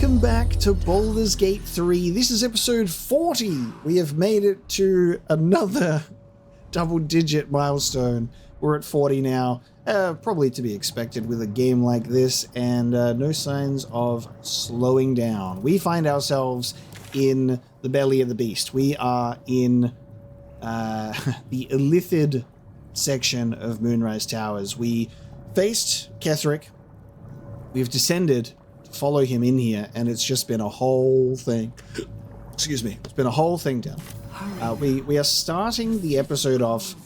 Welcome back to Baldur's Gate 3. This is episode 40. We have made it to another double-digit milestone. We're at 40 now, probably to be expected with a game like this, and no signs of slowing down. We find ourselves in the belly of the beast. We are in the Illithid section of Moonrise Towers. We faced Ketheric. We've descended to follow him in here, and it's just been a whole thing. Excuse me. It's been a whole thing down. We are starting the episode off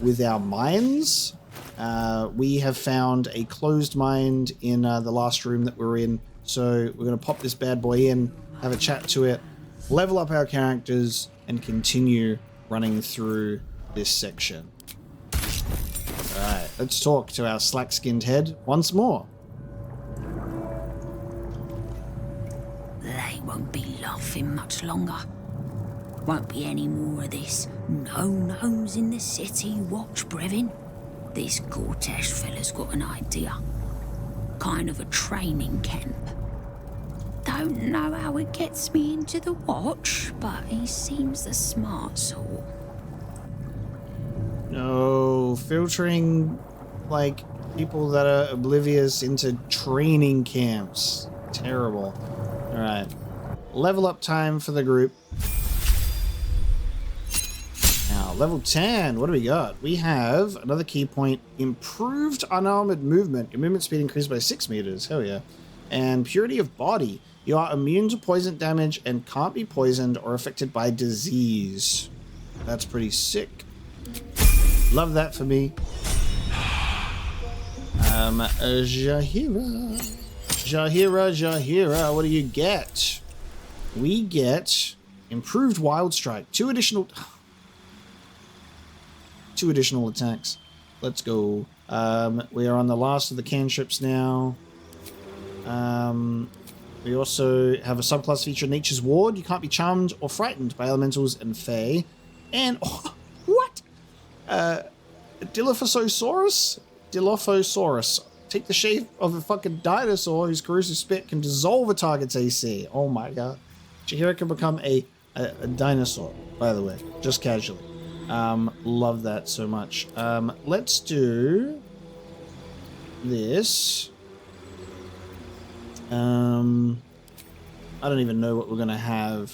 with our mines. We have found a closed mine in the last room that we're in, so we're going to pop this bad boy in, have a chat to it, level up our characters, and continue running through this section. Alright, let's talk to our slack-skinned head once more. They won't be laughing much longer. Won't be any more of this no-nos in the city watch, Brevin. This Cortesh fella's got an idea. Kind of a training camp. Don't know how it gets me into the watch, but he seems the smart sort. No, filtering, like, people that are oblivious into training camps. Terrible. Alright. Level up time for the group. Now, level 10. What do we got? We have another key point. Improved unarmored movement. Your movement speed increased by 6 meters. Hell yeah. And purity of body. You are immune to poison damage and can't be poisoned or affected by disease. That's pretty sick. Love that for me. Jahira, what do you get? We get improved wild strike. Two additional attacks. Let's go. We are on the last of the cantrips now. We also have a subclass feature, Nature's Ward. You can't be charmed or frightened by elementals and fae. And what? Dilophosaurus? Take the shape of a fucking dinosaur whose corrosive spit can dissolve a target's AC. Oh my god. Jahira can become a dinosaur, by the way, just casually. Love that so much. Let's do this. I don't even know what we're going to have.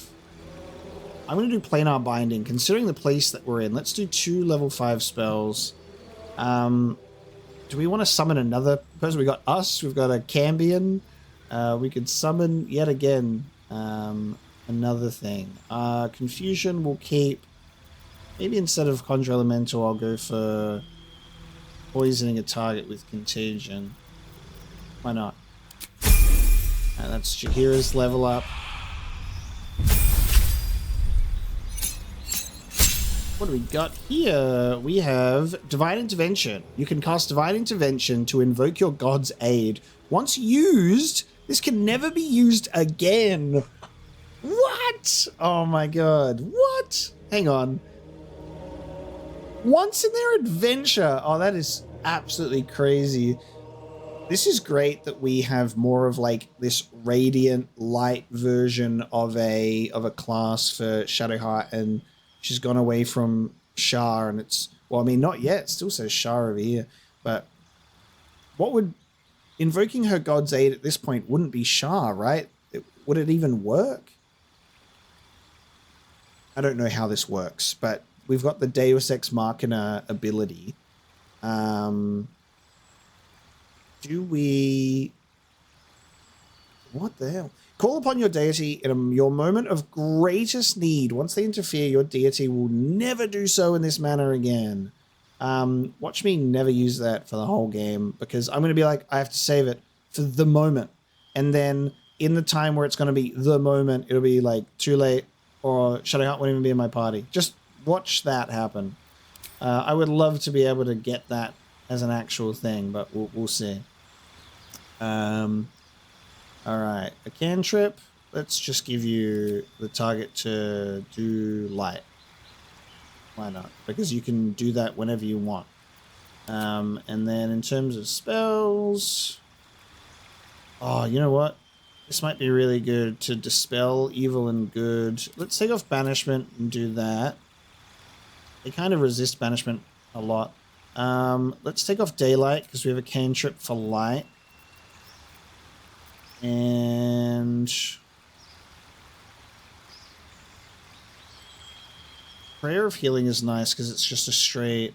I'm going to do planar binding. Considering the place that we're in, let's do 2 level 5 spells. Do we want to summon another person? We got us. We've got a Cambion. We could summon yet again another thing. Confusion will keep. Maybe instead of Conjure Elemental, I'll go for poisoning a target with Contagion. Why not? That's Jahira's level up. What do we got here? We have Divine Intervention. You can cast Divine Intervention to invoke your god's aid. Once used, this can never be used again. What? Oh my god. What? Hang on. Once in their adventure. Oh, that is absolutely crazy. This is great that we have more of like this radiant light version of a class for Shadowheart, and she's gone away from Shah, and it's, well, I mean, not yet. It still says Shah over here, but what would invoking her god's aid at this point wouldn't be Shah, right? Would it even work? I don't know how this works, but we've got the Deus Ex Machina ability. Do we... What the hell? Call upon your deity in your moment of greatest need. Once they interfere, your deity will never do so in this manner again. Watch me never use that for the whole game, because I'm going to be like, I have to save it for the moment. And then in the time where it's going to be the moment, it'll be like too late, or Shadowheart won't even be in my party. Just watch that happen. I would love to be able to get that as an actual thing, but we'll see. Alright, a cantrip. Let's just give you the target to do light. Why not? Because you can do that whenever you want. And then in terms of spells... Oh, you know what? This might be really good to dispel evil and good. Let's take off banishment and do that. They kind of resist banishment a lot. Let's take off daylight because we have a cantrip for light. And Prayer of Healing is nice because it's just a straight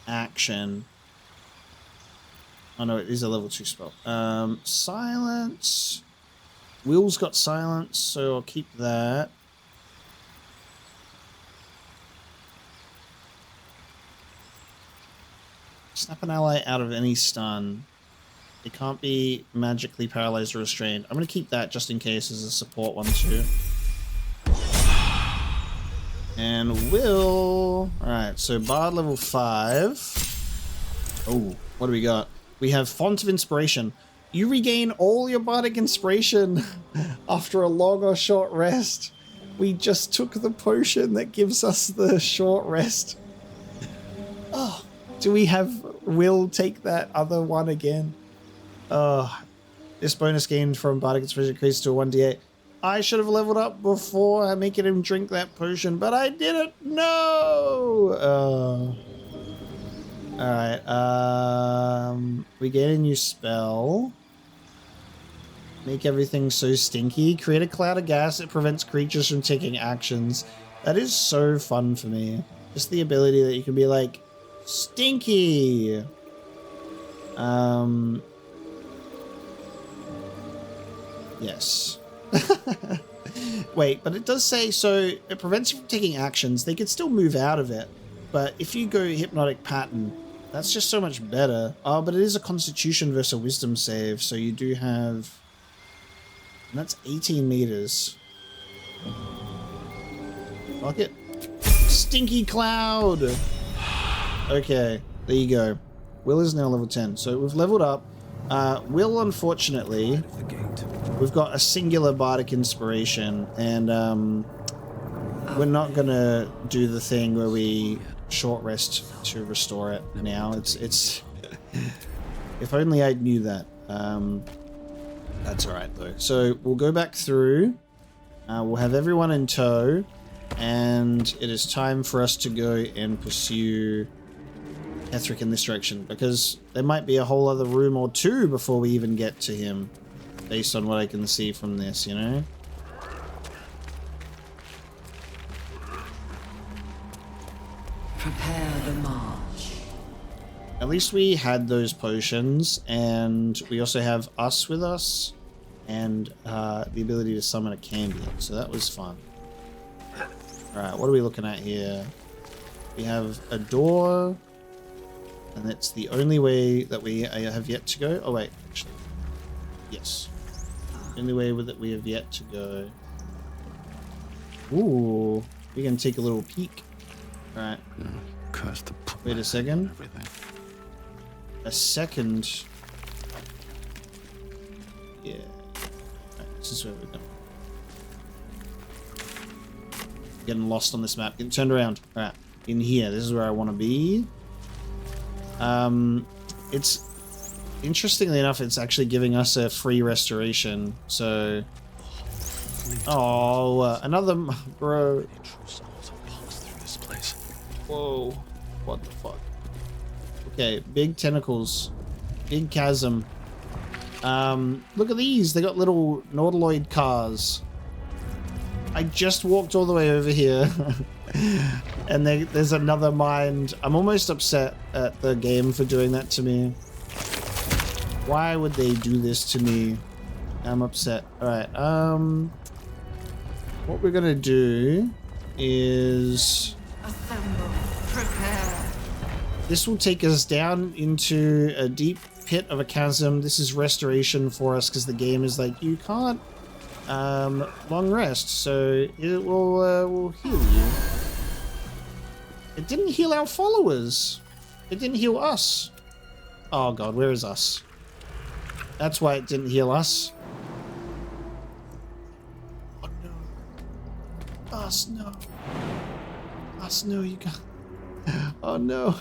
action. Oh no, it is a level 2 spell. Silence. Will's got silence, so I'll keep that. Snap an ally out of any stun. It can't be magically paralyzed or restrained. I'm going to keep that just in case as a support one too. And Will... Alright, so Bard level 5. Oh, what do we got? We have Font of Inspiration. You regain all your bardic inspiration after a long or short rest. We just took the potion that gives us the short rest. Oh, do we have Will take that other one again? Oh, this bonus gained from bardic inspiration increased to 1d8. I should have leveled up before making him drink that potion, but I didn't. No. Alright, we get a new spell. Make everything so stinky. Create a cloud of gas that prevents creatures from taking actions. That is so fun for me. Just the ability that you can be like, stinky. Yes. Wait, but it does say, so it prevents you from taking actions. They could still move out of it. But if you go Hypnotic Pattern, that's just so much better. Oh, but it is a Constitution versus a Wisdom save, so you do have... And that's 18 meters. Fuck it. Stinky Cloud! Okay, there you go. Will is now level 10. So we've leveled up. Will, unfortunately, we've got a singular bardic inspiration, and we're not gonna do the thing where we short rest to restore it now. It's if only I knew that. That's alright though. So we'll go back through, we'll have everyone in tow, and it is time for us to go and pursue Ethric in this direction, because there might be a whole other room or two before we even get to him, based on what I can see from this, you know? Prepare the march. At least we had those potions, and we also have us with us, and the ability to summon a Cambion, so that was fun. Alright, what are we looking at here? We have a door, and that's the only way that we have yet to go. Oh wait, actually. Yes. Only way that we have yet to go. Ooh, we can take a little peek. Alright. Wait a second. A second. Yeah. Right, this is where we're going. Getting lost on this map. Getting turned around. Alright. In here. This is where I want to be. It's... Interestingly enough, it's actually giving us a free restoration. So... Oh, another... Bro. Whoa. What the fuck? Okay, big tentacles. Big chasm. Look at these. They got little nautiloid cars. I just walked all the way over here. And there's another mind. I'm almost upset at the game for doing that to me. Why would they do this to me? I'm upset. Alright, what we're gonna do is... Assemble. Prepare. This will take us down into a deep pit of a chasm. This is restoration for us because the game is like, you can't long rest, so it will heal you. It didn't heal our followers. It didn't heal us. Oh god, where is us? That's why it didn't heal us. Oh no. Us, no. Us, no, you got... Oh no.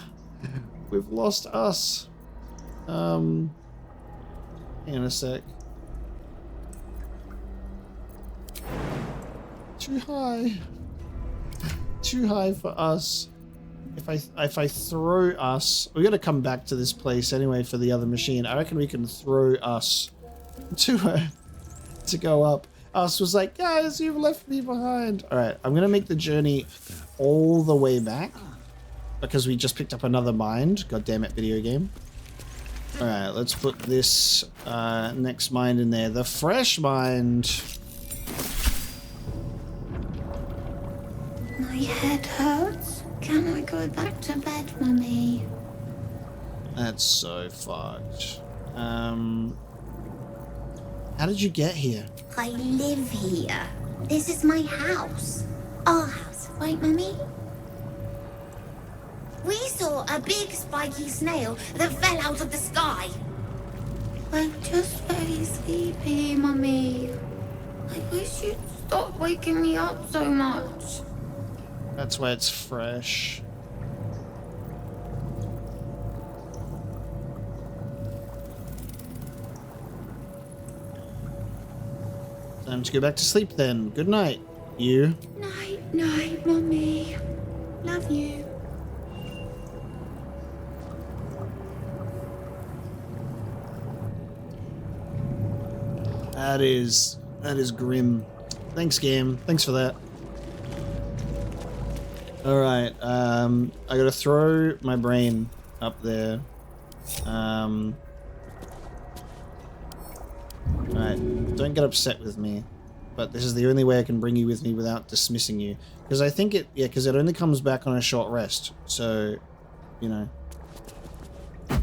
We've lost us. Hang on a sec. Too high. Too high for us. If I throw us, we got to come back to this place anyway for the other machine. I reckon we can throw us to go up. Us was like, guys, you've left me behind. All right, I'm gonna make the journey all the way back because we just picked up another mind. God damn it, video game. All right, let's put this next mind in there. The fresh mind. My head hurts. Can I go back to bed, Mummy? That's so fucked. How did you get here? I live here. This is my house. Our house, right, Mummy? We saw a big spiky snail that fell out of the sky. I'm just very sleepy, Mummy. I wish you'd stop waking me up so much. That's why it's fresh. Time to go back to sleep then. Good night, you. Night, night, Mummy. Love you. That is grim. Thanks, game. Thanks for that. All right. I gotta throw my brain up there. All right. Don't get upset with me, but this is the only way I can bring you with me without dismissing you. Because I think it, yeah, because it only comes back on a short rest. So, you know. All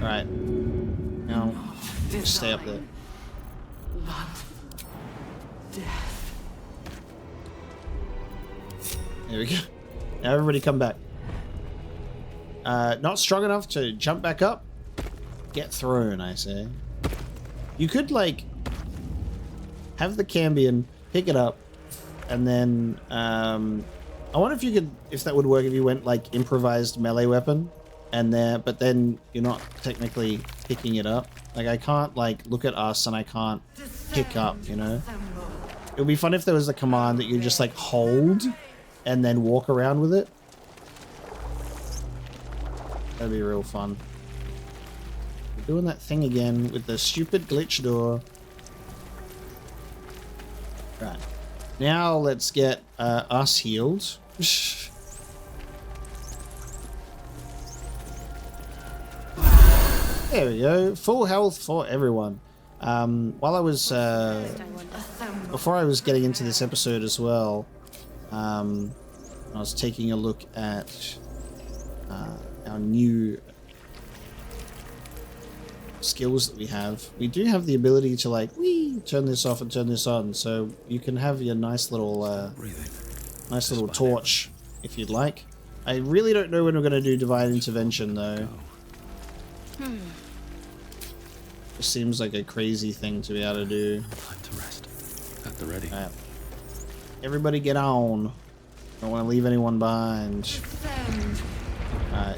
right. Now, just stay up there. Blood. Death. There we go. Now everybody come back. Not strong enough to jump back up? Get thrown, I say. You could, like, have the Cambion, pick it up, and then, I wonder if you could, if that would work if you went, like, improvised melee weapon, and but then you're not technically picking it up. Like, I can't, like, look at us and I can't pick up, you know? It would be fun if there was a command that you just, like, hold and then walk around with it. That'd be real fun. We're doing that thing again with the stupid glitch door. Right. Now let's get us healed. There we go. Full health for everyone. While I was... before I was getting into this episode as well, I was taking a look at our new skills that we have. We do have the ability to, like, turn this off and turn this on, so you can have your nice little torch if you'd like. I really don't know when we're going to do Divine Intervention though. It seems like a crazy thing to be able to do. Time to rest. At the ready. Right. Everybody get on. Don't want to leave anyone behind. Descend.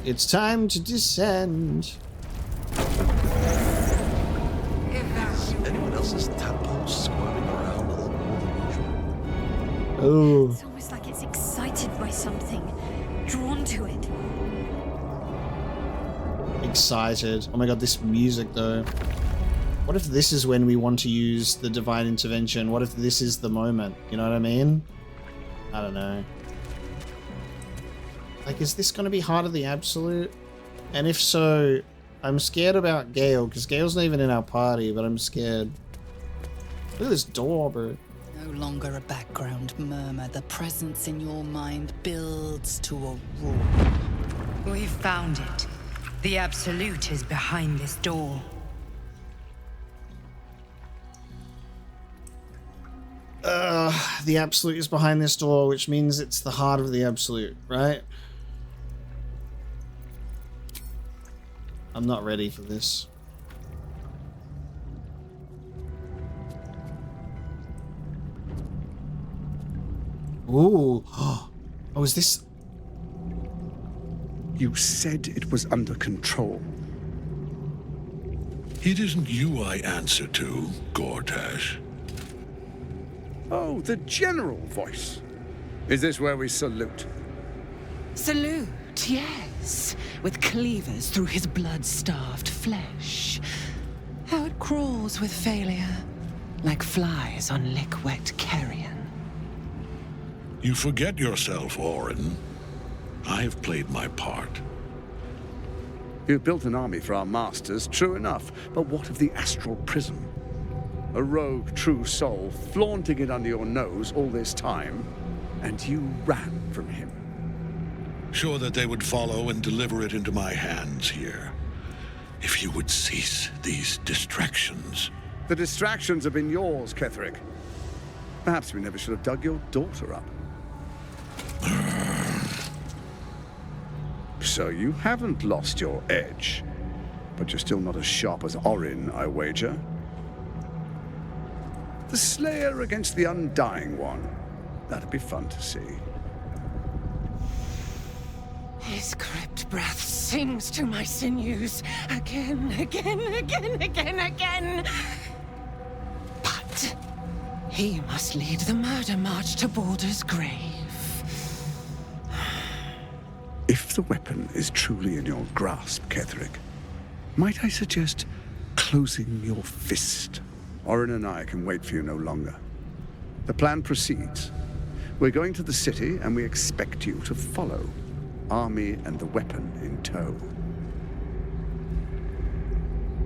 It's time to descend. Anyone else's tadpoles squirming around a little more than usual? Oh. It's almost like it's excited by something, drawn to it. Excited. Oh my god, this music though. What if this is when we want to use the Divine Intervention? What if this is the moment? You know what I mean? I don't know. Like, is this going to be Heart of the Absolute? And if so, I'm scared about Gale, because Gale's not even in our party, but I'm scared. Look at this door, bro. No longer a background murmur. The presence in your mind builds to a roar. We've found it. The Absolute is behind this door. The Absolute is behind this door, which means it's the heart of the Absolute, right? I'm not ready for this. Ooh. Oh, is this... You said it was under control. It isn't you I answer to, Gortash. Oh, the general voice. Is this where we salute? Salute, yes, with cleavers through his blood-starved flesh. How it crawls with failure, like flies on lick-wet carrion. You forget yourself, Orin. I've played my part. You've built an army for our masters, true enough, but what of the astral prism? A rogue true soul flaunting it under your nose all this time, and you ran from him. Sure that they would follow and deliver it into my hands here. If you would cease these distractions. The distractions have been yours, Ketherick. Perhaps we never should have dug your daughter up. So you haven't lost your edge, but you're still not as sharp as Orin, I wager. The Slayer against the Undying One. That'd be fun to see. His crypt breath sings to my sinews again, again, again, again, again. But he must lead the murder march to Baldur's grave. If the weapon is truly in your grasp, Ketherick, might I suggest closing your fist? Orin and I can wait for you no longer. The plan proceeds. We're going to the city, and we expect you to follow. Army and the weapon in tow.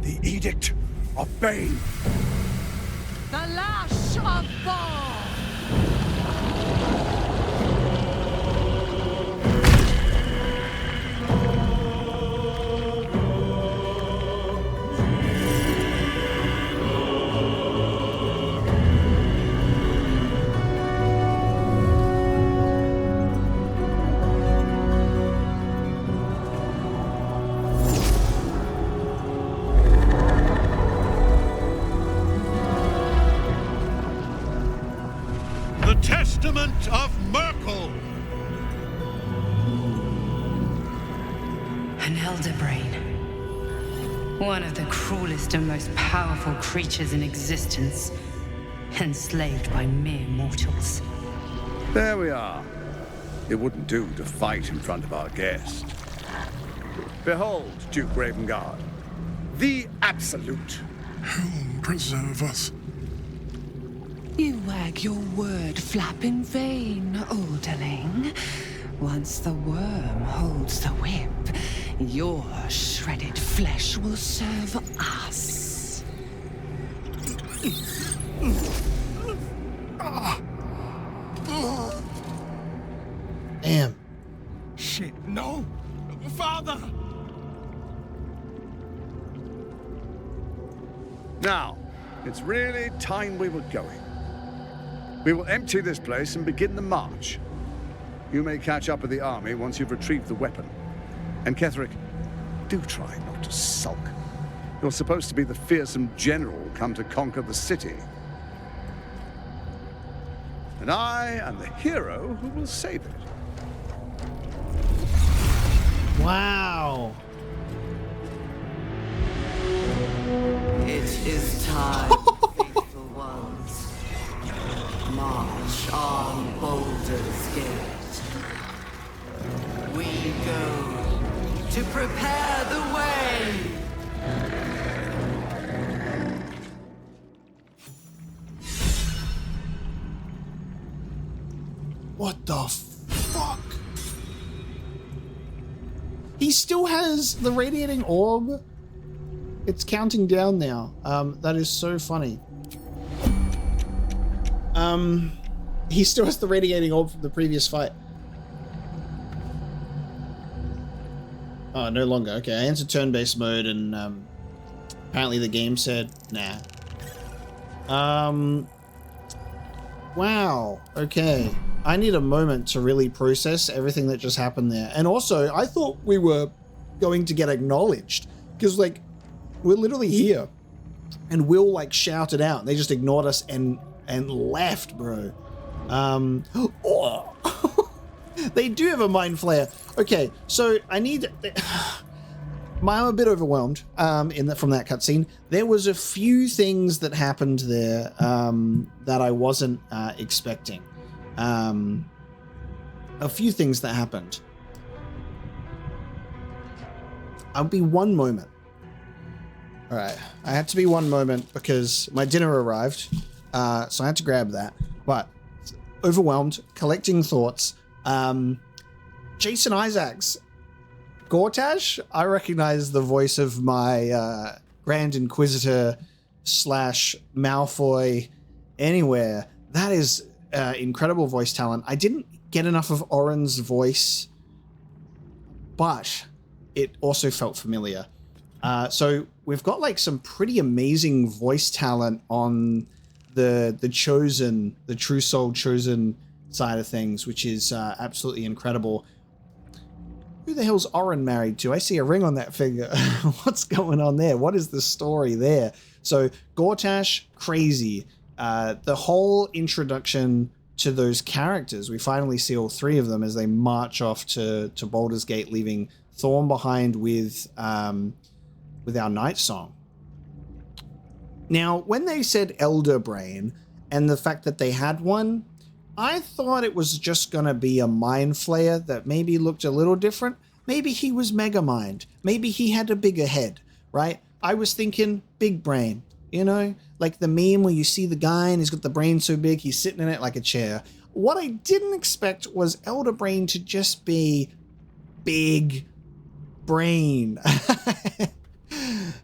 The Edict of Bane. The Lash of Ball! Testament of Merkel! An elder brain. One of the cruelest and most powerful creatures in existence. Enslaved by mere mortals. There we are. It wouldn't do to fight in front of our guest. Behold, Duke Ravengard. The Absolute. Helm preserve us. You wag your word flap in vain, Alderling. Once the worm holds the whip, your shredded flesh will serve us. Damn. Shit, no! Father! Now, it's really time we were going. We will empty this place and begin the march. You may catch up with the army once you've retrieved the weapon. And Ketherick, do try not to sulk. You're supposed to be the fearsome general come to conquer the city. And I am the hero who will save it. Wow. It is time, faithful ones. March on Baldur's Gate. We go to prepare the way. What the fuck? He still has the radiating orb. It's counting down now. That is so funny. He still has the radiating orb from the previous fight. Oh, no longer. Okay, I entered turn-based mode and apparently the game said nah. Wow. Okay. I need a moment to really process everything that just happened there. And also, I thought we were going to get acknowledged because, like, we're literally here and Will, like, shouted out. They just ignored us and left, bro. Oh. They do have a mind flare. Okay, so I need... I'm a bit overwhelmed from that cutscene. There was a few things that happened there that I wasn't expecting. A few things that happened. I'll be one moment. All right, I had to be one moment because my dinner arrived, so I had to grab that. But overwhelmed, collecting thoughts. Jason Isaacs, Gortash. I recognize the voice of my Grand Inquisitor / Malfoy anywhere. That is incredible voice talent. I didn't get enough of Oren's voice, but it also felt familiar. So we've got like some pretty amazing voice talent on the Chosen, the True Soul Chosen side of things, which is absolutely incredible. Who the hell's Oren married to? I see a ring on that finger. What's going on there? What is the story there? So Gortash, crazy. The whole introduction to those characters, we finally see all three of them as they march off to Baldur's Gate, leaving Thorn behind with our Night Song. Now, when they said Elder Brain and the fact that they had one, I thought it was just going to be a Mind Flayer that maybe looked a little different. Maybe he was Mega Mind. Maybe he had a bigger head, right? I was thinking big brain, you know, like the meme where you see the guy and he's got the brain so big, he's sitting in it like a chair. What I didn't expect was Elder Brain to just be big brain.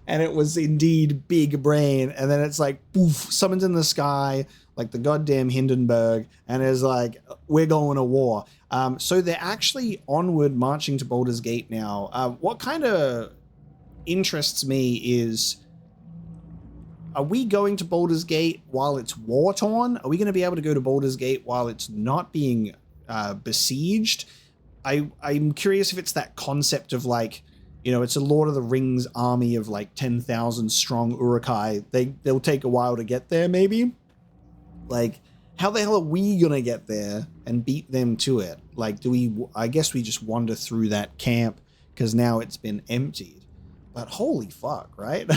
And it was indeed big brain. And then it's like, poof, summoned in the sky, like the goddamn Hindenburg. And it's like, we're going to war. So they're actually onward marching to Baldur's Gate now. What kind of interests me is, are we going to Baldur's Gate while it's war-torn? Are we going to be able to go to Baldur's Gate while it's not being besieged? I'm curious if it's that concept of like, you know, it's a Lord of the Rings army of like 10,000 strong Uruk-hai. They'll take a while to get there, maybe. Like, how the hell are we gonna get there and beat them to it? Like, I guess we just wander through that camp because now it's been emptied. But holy fuck, right?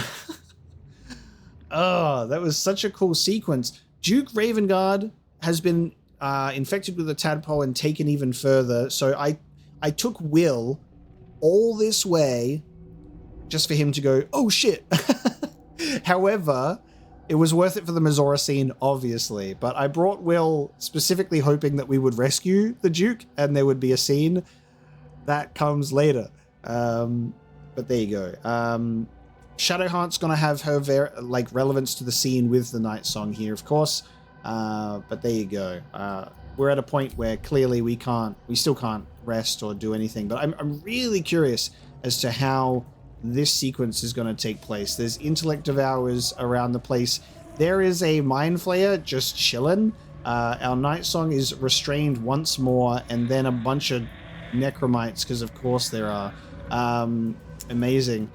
Oh, that was such a cool sequence. Duke Ravengard has been infected with a tadpole and taken even further. So I took Will all this way just for him to go, oh shit. However, it was worth it for the Mizora scene, obviously, but I brought Will specifically hoping that we would rescue the Duke and there would be a scene. That comes later. But there you go. Shadowheart's gonna have her relevance to the scene with the Night Song here, of course. But there you go. We're at a point where clearly we still can't rest or do anything, but I'm really curious as to how this sequence is going to take place. There's intellect devours around the place. There is a Mind Flayer just chilling. Our Night Song is restrained once more, and then a bunch of Necromites, because of course there are. Amazing.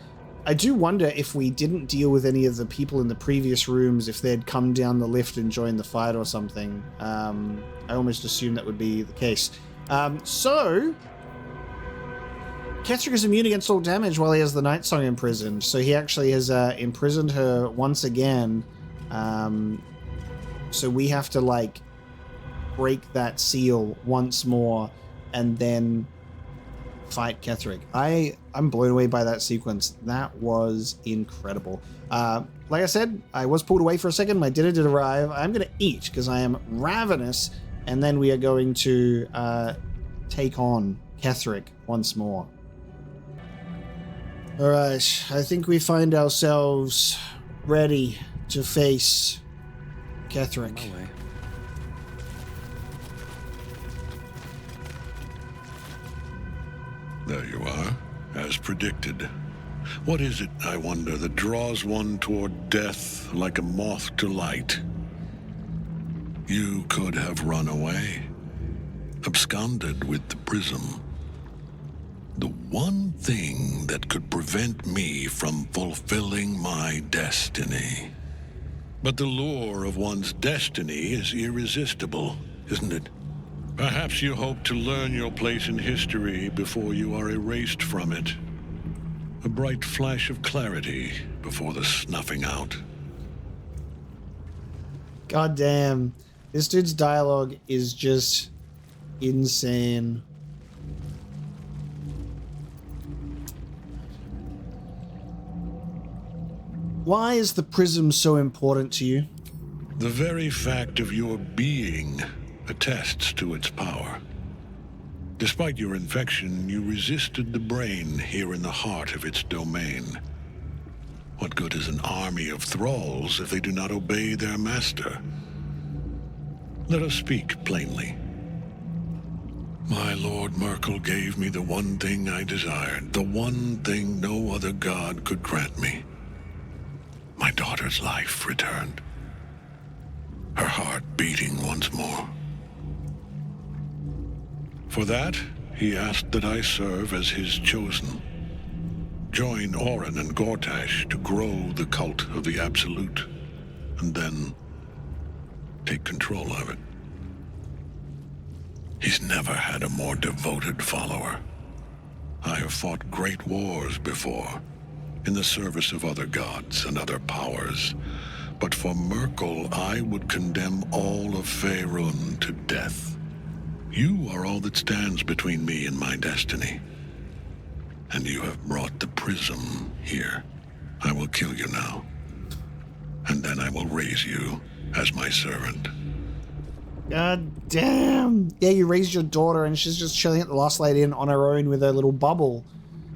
I do wonder if we didn't deal with any of the people in the previous rooms, if they'd come down the lift and joined the fight or something. I almost assumed that would be the case. So, Ketheric is immune against all damage while he has the Night Song imprisoned. So he actually has imprisoned her once again. So we have to, like, break that seal once more and then fight Ketheric. I'm blown away by that sequence. That was incredible. Like I said, I was pulled away for a second. My dinner did arrive. I'm going to eat because I am ravenous. And then we are going to take on Ketheric once more. All right. I think we find ourselves ready to face Ketheric. There you are, as predicted. What is it, I wonder, that draws one toward death like a moth to light? You could have run away, absconded with the prism. The one thing that could prevent me from fulfilling my destiny. But the lure of one's destiny is irresistible, isn't it? Perhaps you hope to learn your place in history before you are erased from it. A bright flash of clarity before the snuffing out. God damn. This dude's dialogue is just insane. Why is the prism so important to you? The very fact of your being attests to its power. Despite your infection, you resisted the brain here in the heart of its domain. What good is an army of thralls if they do not obey their master? Let us speak plainly. My Lord Merkel gave me the one thing I desired, the one thing no other god could grant me. My daughter's life returned. Her heart beating once more. For that, he asked that I serve as his chosen. Join Orin and Gortash to grow the cult of the Absolute, and then take control of it. He's never had a more devoted follower. I have fought great wars before, in the service of other gods and other powers, but for Merkel, I would condemn all of Faerun to death. You are all that stands between me and my destiny. And you have brought the prism here. I will kill you now. And then I will raise you as my servant. God damn. Yeah, you raised your daughter and she's just chilling at the Lost Light Inn on her own with her little bubble.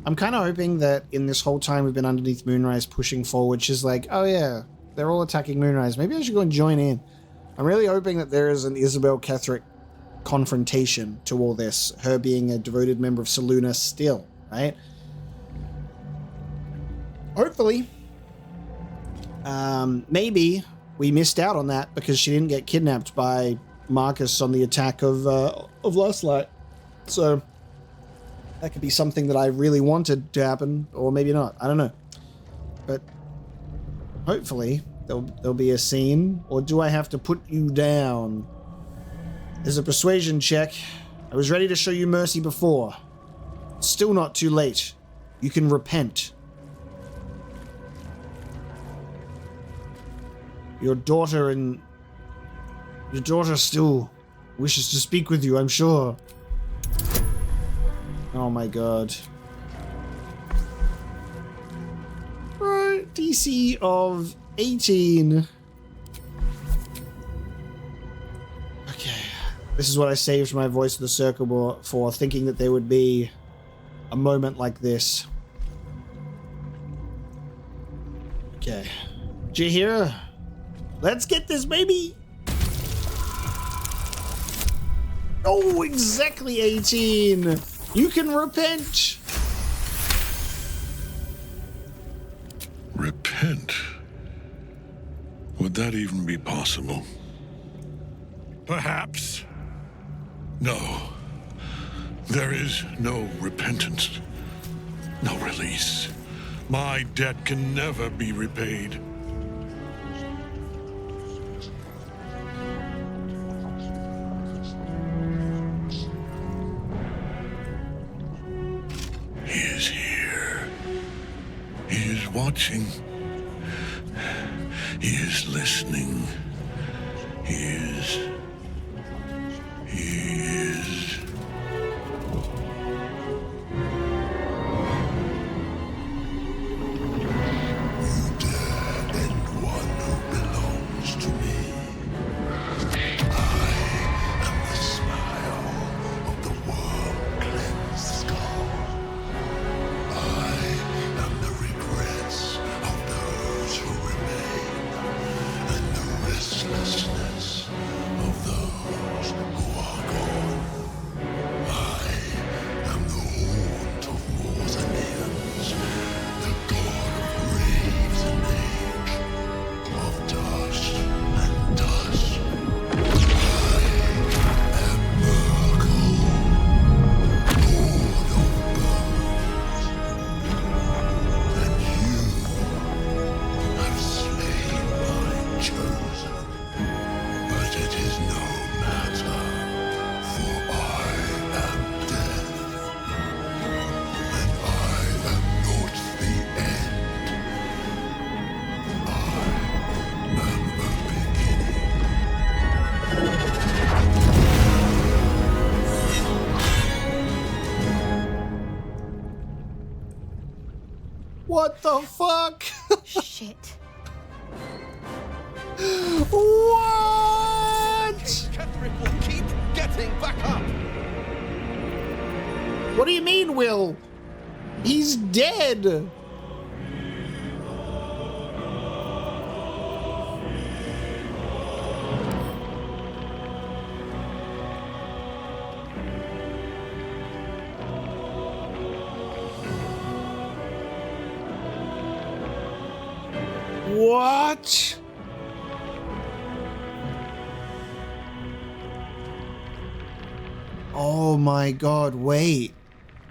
I'm kind of hoping that in this whole time we've been underneath Moonrise pushing forward, she's like, oh yeah, they're all attacking Moonrise. Maybe I should go and join in. I'm really hoping that there is an Isabel Ketherick confrontation to all this, her being a devoted member of Selûne still, right? Hopefully. Maybe we missed out on that because she didn't get kidnapped by Marcus on the attack of Lost Light. So that could be something that I really wanted to happen, or maybe not. I don't know. But hopefully there'll be a scene. Or do I have to put you down? There's a persuasion check. I was ready to show you mercy before. Still not too late. You can repent. Your daughter still wishes to speak with you, I'm sure. Oh my god. Right, DC of 18. Okay. This is what I saved my voice of the circle for, thinking that there would be a moment like this. Okay. Jahira, let's get this, baby! Oh, exactly 18! You can repent! Repent? Would that even be possible? Perhaps. No. There is no repentance. No release. My debt can never be repaid. He is here. He is watching. He is listening. He is... What the fuck? Shit. What? Ketherick will keep getting back up. What do you mean, Will? He's dead. What? Oh my god, wait.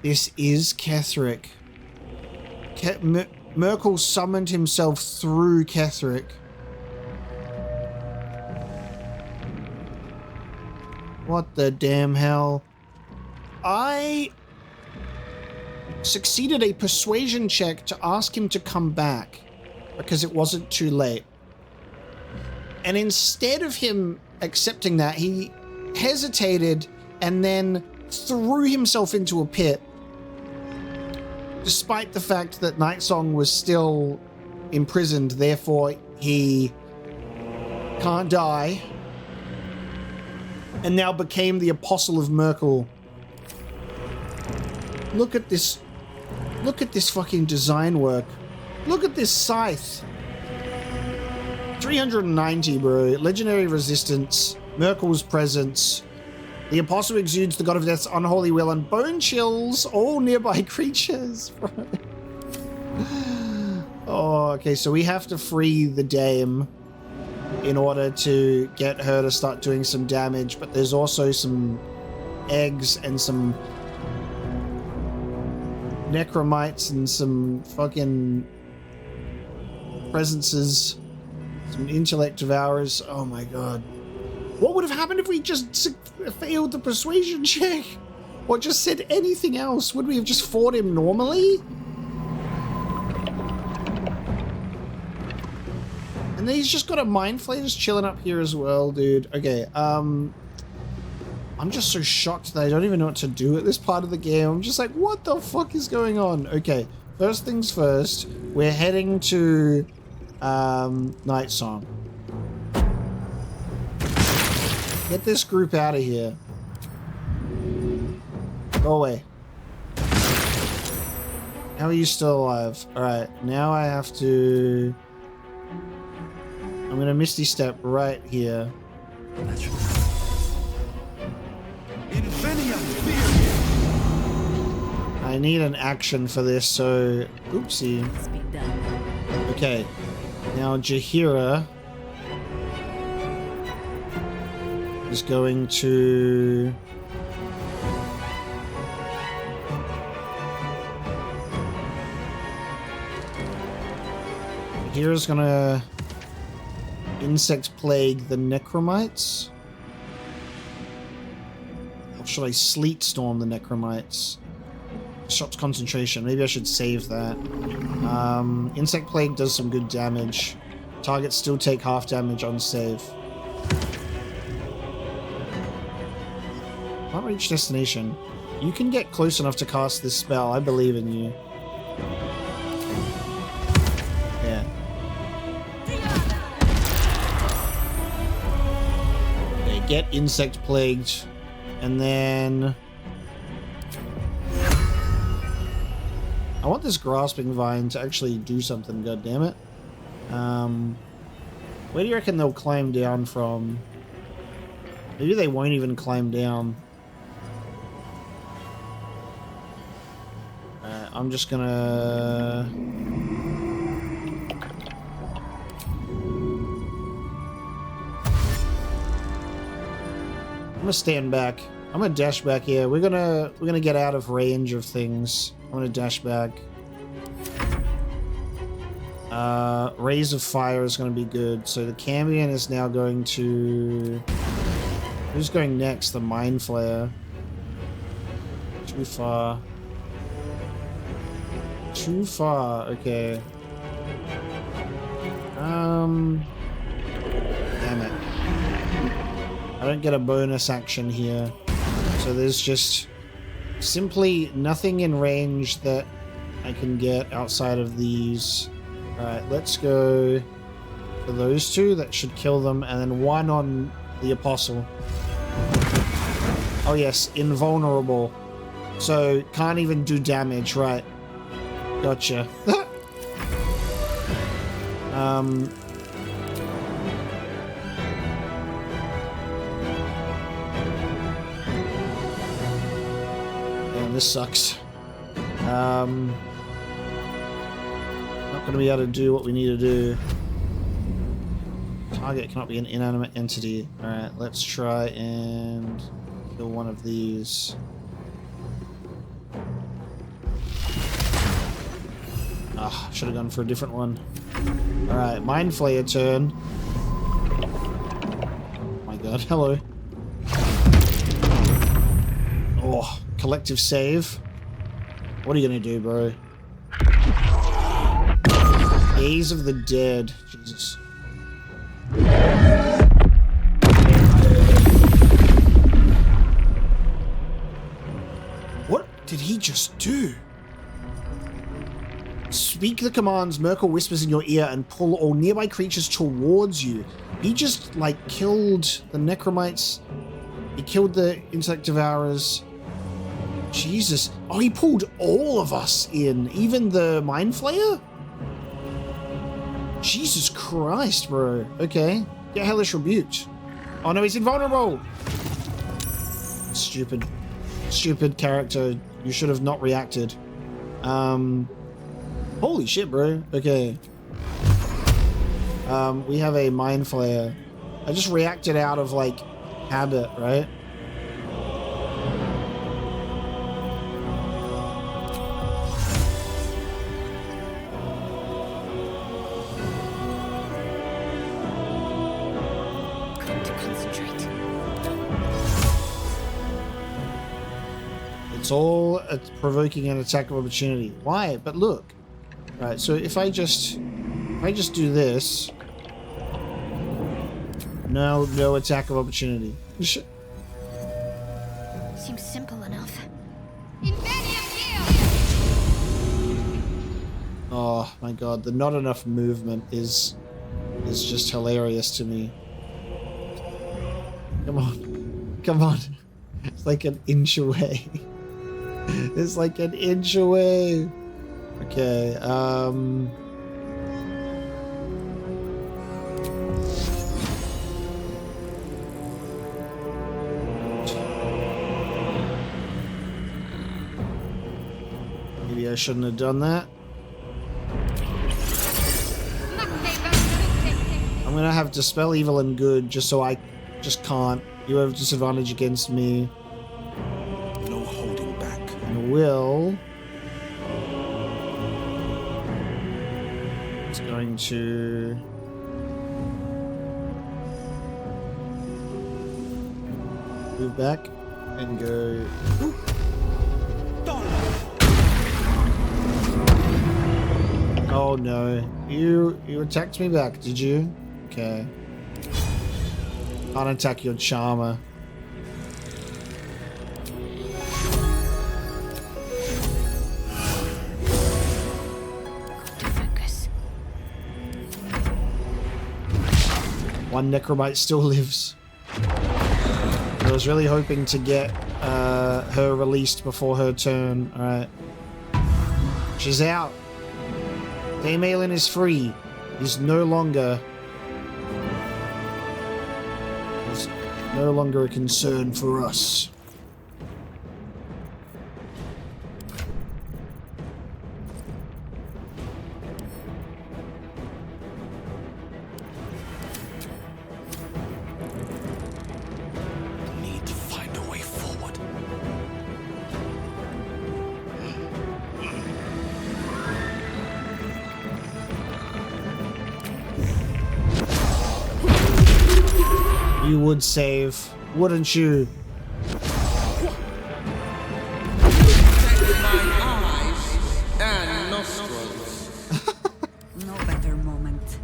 This is Ketherick. Merkel summoned himself through Ketherick. What the damn hell? I succeeded a persuasion check to ask him to come back because it wasn't too late. And instead of him accepting that, he hesitated and then threw himself into a pit, despite the fact that Nightsong was still imprisoned, therefore he can't die, and now became the Apostle of Merkel. Look at this. Look at this fucking design work. Look at this scythe. 390, bro. Legendary resistance. Merkel's presence. The Apostle exudes the God of Death's unholy will and bone chills all nearby creatures. Oh, okay, so we have to free the dame in order to get her to start doing some damage, but there's also some eggs and some necromites and some fucking presences, some intellect devourers. Oh my god. What would have happened if we just failed the persuasion check? Or just said anything else? Would we have just fought him normally? And then he's just got a mind flayer just chilling up here as well, dude. Okay, I'm just so shocked that I don't even know what to do at this part of the game. I'm just like, what the fuck is going on? Okay, first things first, we're heading to Nightsong. Get this group out of here. Go away. How are you still alive? Alright, now I have to... I'm gonna Misty Step right here. I need an action for this, so... Oopsie. Okay. Now Jaheira is going to... Jaheira's gonna insect plague the necromites. Or should I sleet storm the necromites? Shots concentration. Maybe I should save that. Insect plague does some good damage. Targets still take half damage on save. Can't reach destination. You can get close enough to cast this spell. I believe in you. Yeah. Okay, get insect plagued. And then... I want this grasping vine to actually do something, goddammit. Where do you reckon they'll climb down from? Maybe they won't even climb down. I'm just gonna... I'm gonna stand back. I'm gonna dash back here. We're gonna get out of range of things. I'm gonna dash back. Rays of Fire is gonna be good. So the Cambion is now going to... Who's going next? The Mind Flayer. Too far. Too far. Okay. Damn it. I don't get a bonus action here. So there's just simply nothing in range that I can get outside of these. Alright, let's go for those two. That should kill them. And then one on the Apostle. Oh yes, invulnerable. So, can't even do damage, right. Gotcha. Damn, this sucks. Not gonna be able to do what we need to do. Target cannot be an inanimate entity. Alright, let's try and kill one of these. Ah, should have gone for a different one. Alright, Mind Flayer turn. Oh my god, hello. Oh, collective save. What are you gonna do, bro? Gaze of the Dead. Jesus. What did he just do? Speak the commands Merkel whispers in your ear and pull all nearby creatures towards you. He just, like, killed the Necromites. He killed the Insect Devourers. Jesus. Oh, he pulled all of us in. Even the Mind Flayer? Jesus Christ, bro. Okay. Get hellish rebuked. Oh no, he's invulnerable. Stupid. Stupid character. You should have not reacted. Holy shit, bro. Okay. We have a Mind Flayer. I just reacted out of, like, habit, right? It's all provoking an attack of opportunity. Why? But look. Right, so if I just do this, no attack of opportunity. Seems simple enough. Oh my god, the not enough movement is just hilarious to me. Come on. Come on. It's like an inch away. It's like an inch away. Okay, maybe I shouldn't have done that. I'm gonna have Dispel Evil and Good just so I just can't. You have disadvantage against me. No holding back. And will. It's going to. Move back and go. Ooh. Oh no. You attacked me back, did you? Okay. Can't attack your charmer. One Necromite still lives. I was really hoping to get her released before her turn. Alright. She's out. Dame Aelin is free. He's no longer a concern for us. Need to find a way forward. You would save, wouldn't you? No better moment.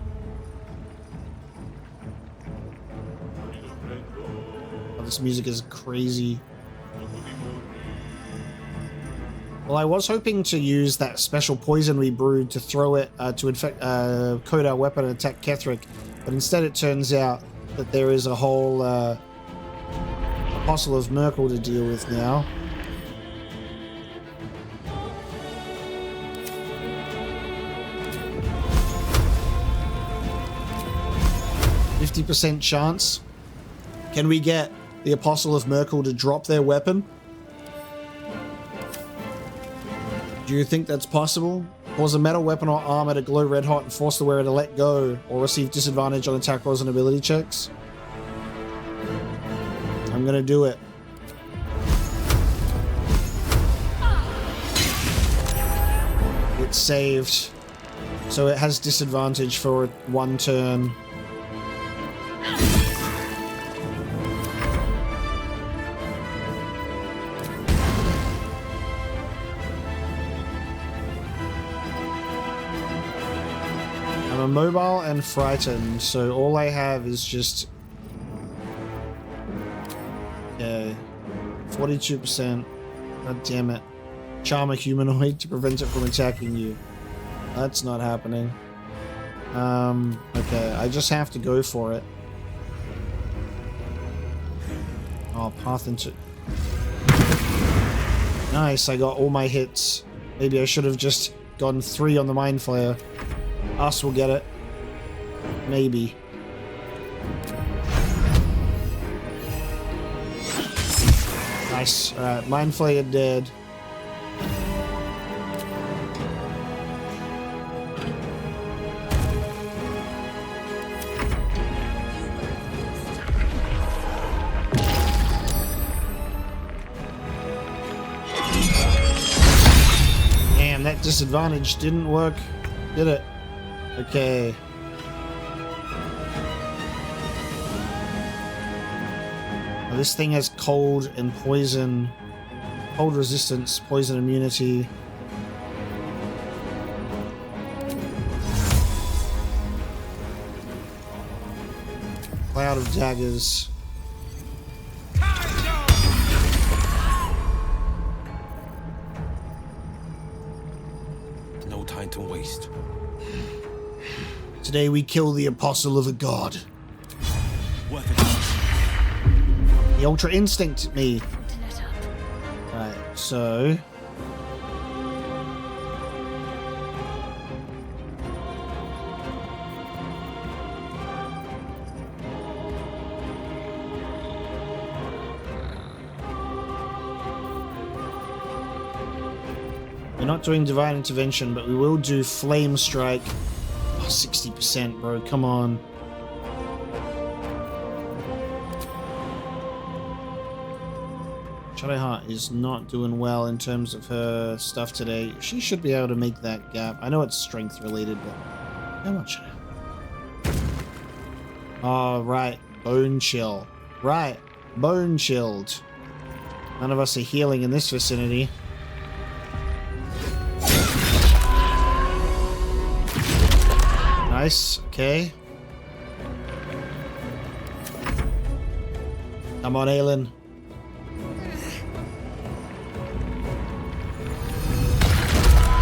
Oh, this music is crazy. Well, I was hoping to use that special poison we brewed to throw it to infect, coat our weapon and attack Ketheric, but instead it turns out that there is a whole Apostle of Merkel to deal with now. %50 chance. Can we get the Apostle of Merkel to drop their weapon? Do you think that's possible? Cause a metal weapon or armor to glow red hot and force the wearer to let go or receive disadvantage on attack rolls and ability checks? I'm gonna do it. It's saved. So it has disadvantage for 1 turn. I'm mobile and frightened, so all I have is just... Okay. 42%. God damn it. Charm a humanoid to prevent it from attacking you. That's not happening. Okay, I just have to go for it. Oh, path into... Nice, I got all my hits. Maybe I should have just gone 3 on the Mind Flayer. Us will get it. Maybe. Nice. Alright, Mind Flayer dead. Damn, that disadvantage didn't work, did it? Okay. Well, this thing has cold and poison. Cold resistance, poison immunity. Cloud of daggers. No time to waste. Today we kill the Apostle of a God. The Ultra Instinct me. Right, so... We're not doing Divine Intervention, but we will do Flame Strike. 60%, bro. Come on. Shadowheart is not doing well in terms of her stuff today. She should be able to make that gap. I know it's strength related, but how much? Oh, right. Bone Chill. Right. Bone Chilled. None of us are healing in this vicinity. Nice, okay. Come on, Aelin.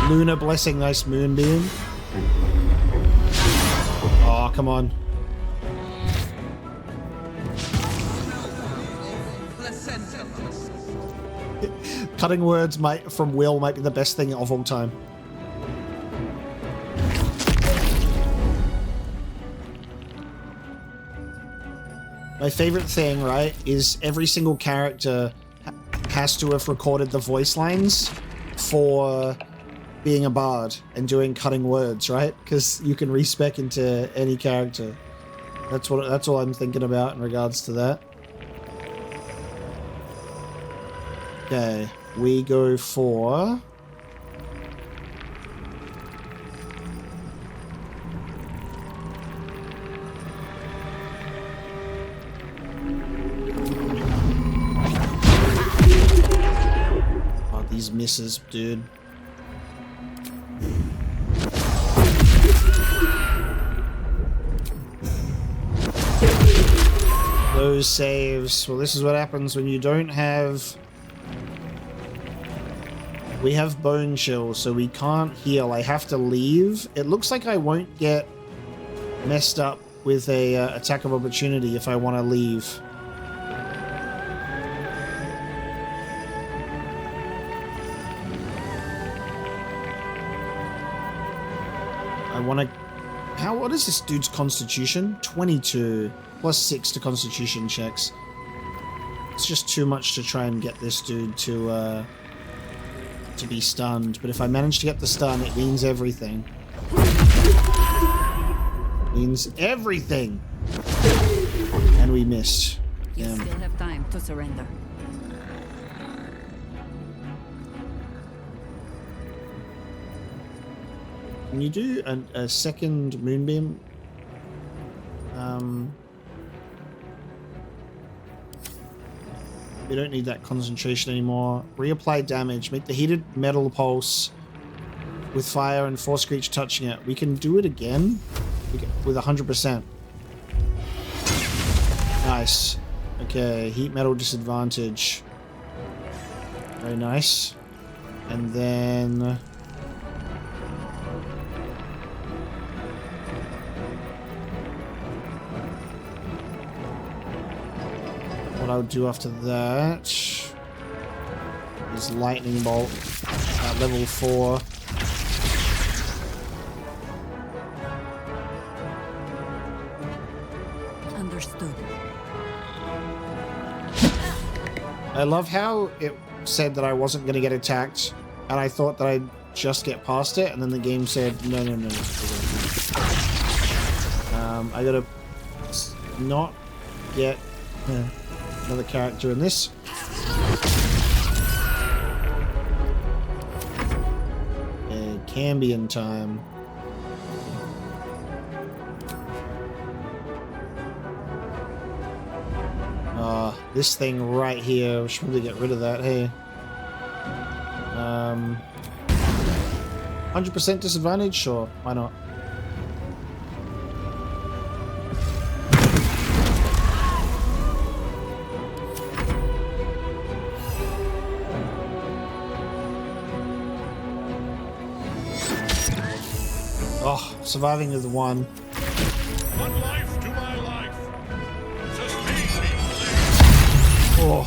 Lunar Blessing, nice Moonbeam. Oh, come on. Cutting words from Will might be the best thing of all time. My favorite thing, right, is every single character has to have recorded the voice lines for being a bard and doing cutting words, right? Because you can respec into any character. That's all I'm thinking about in regards to that. Okay, we go for... These misses, dude. Those saves. Well, this is what happens when you don't have We have bone chill, so we can't heal. I have to leave. It looks like I won't get messed up with a attack of opportunity if I want to leave. I want to... what is this dude's constitution? 22 plus 6 to constitution checks. It's just too much to try and get this dude to be stunned. But if I manage to get the stun, it means everything. Means everything. And we missed. You still have time to surrender. Can you do a second moonbeam? We don't need that concentration anymore. Reapply damage. Make the heated metal pulse with fire and force creature touching it. We can do it again with 100%. Nice. Okay, heat metal disadvantage. Very nice. And then... what I'll do after that is lightning bolt at level 4. Understood. I love how it said that I wasn't going to get attacked, and I thought that I'd just get past it, and then the game said, no. I gotta not get... another character in this. Cambion time. This thing right here, we should probably get rid of that, hey. 100% disadvantage? Sure, why not? Surviving with 1. One life to my life. Sustain me. Oh.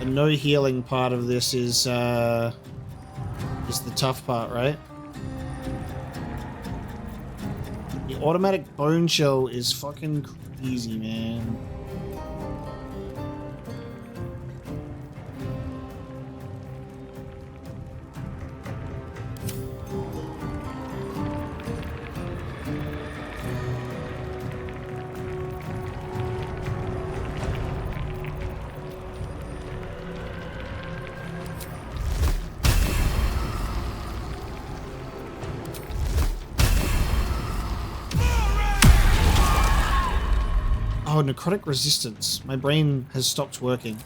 The no healing part of this is the tough part, right? Automatic bone chill is fucking crazy, man. Oh, necrotic resistance. My brain has stopped working.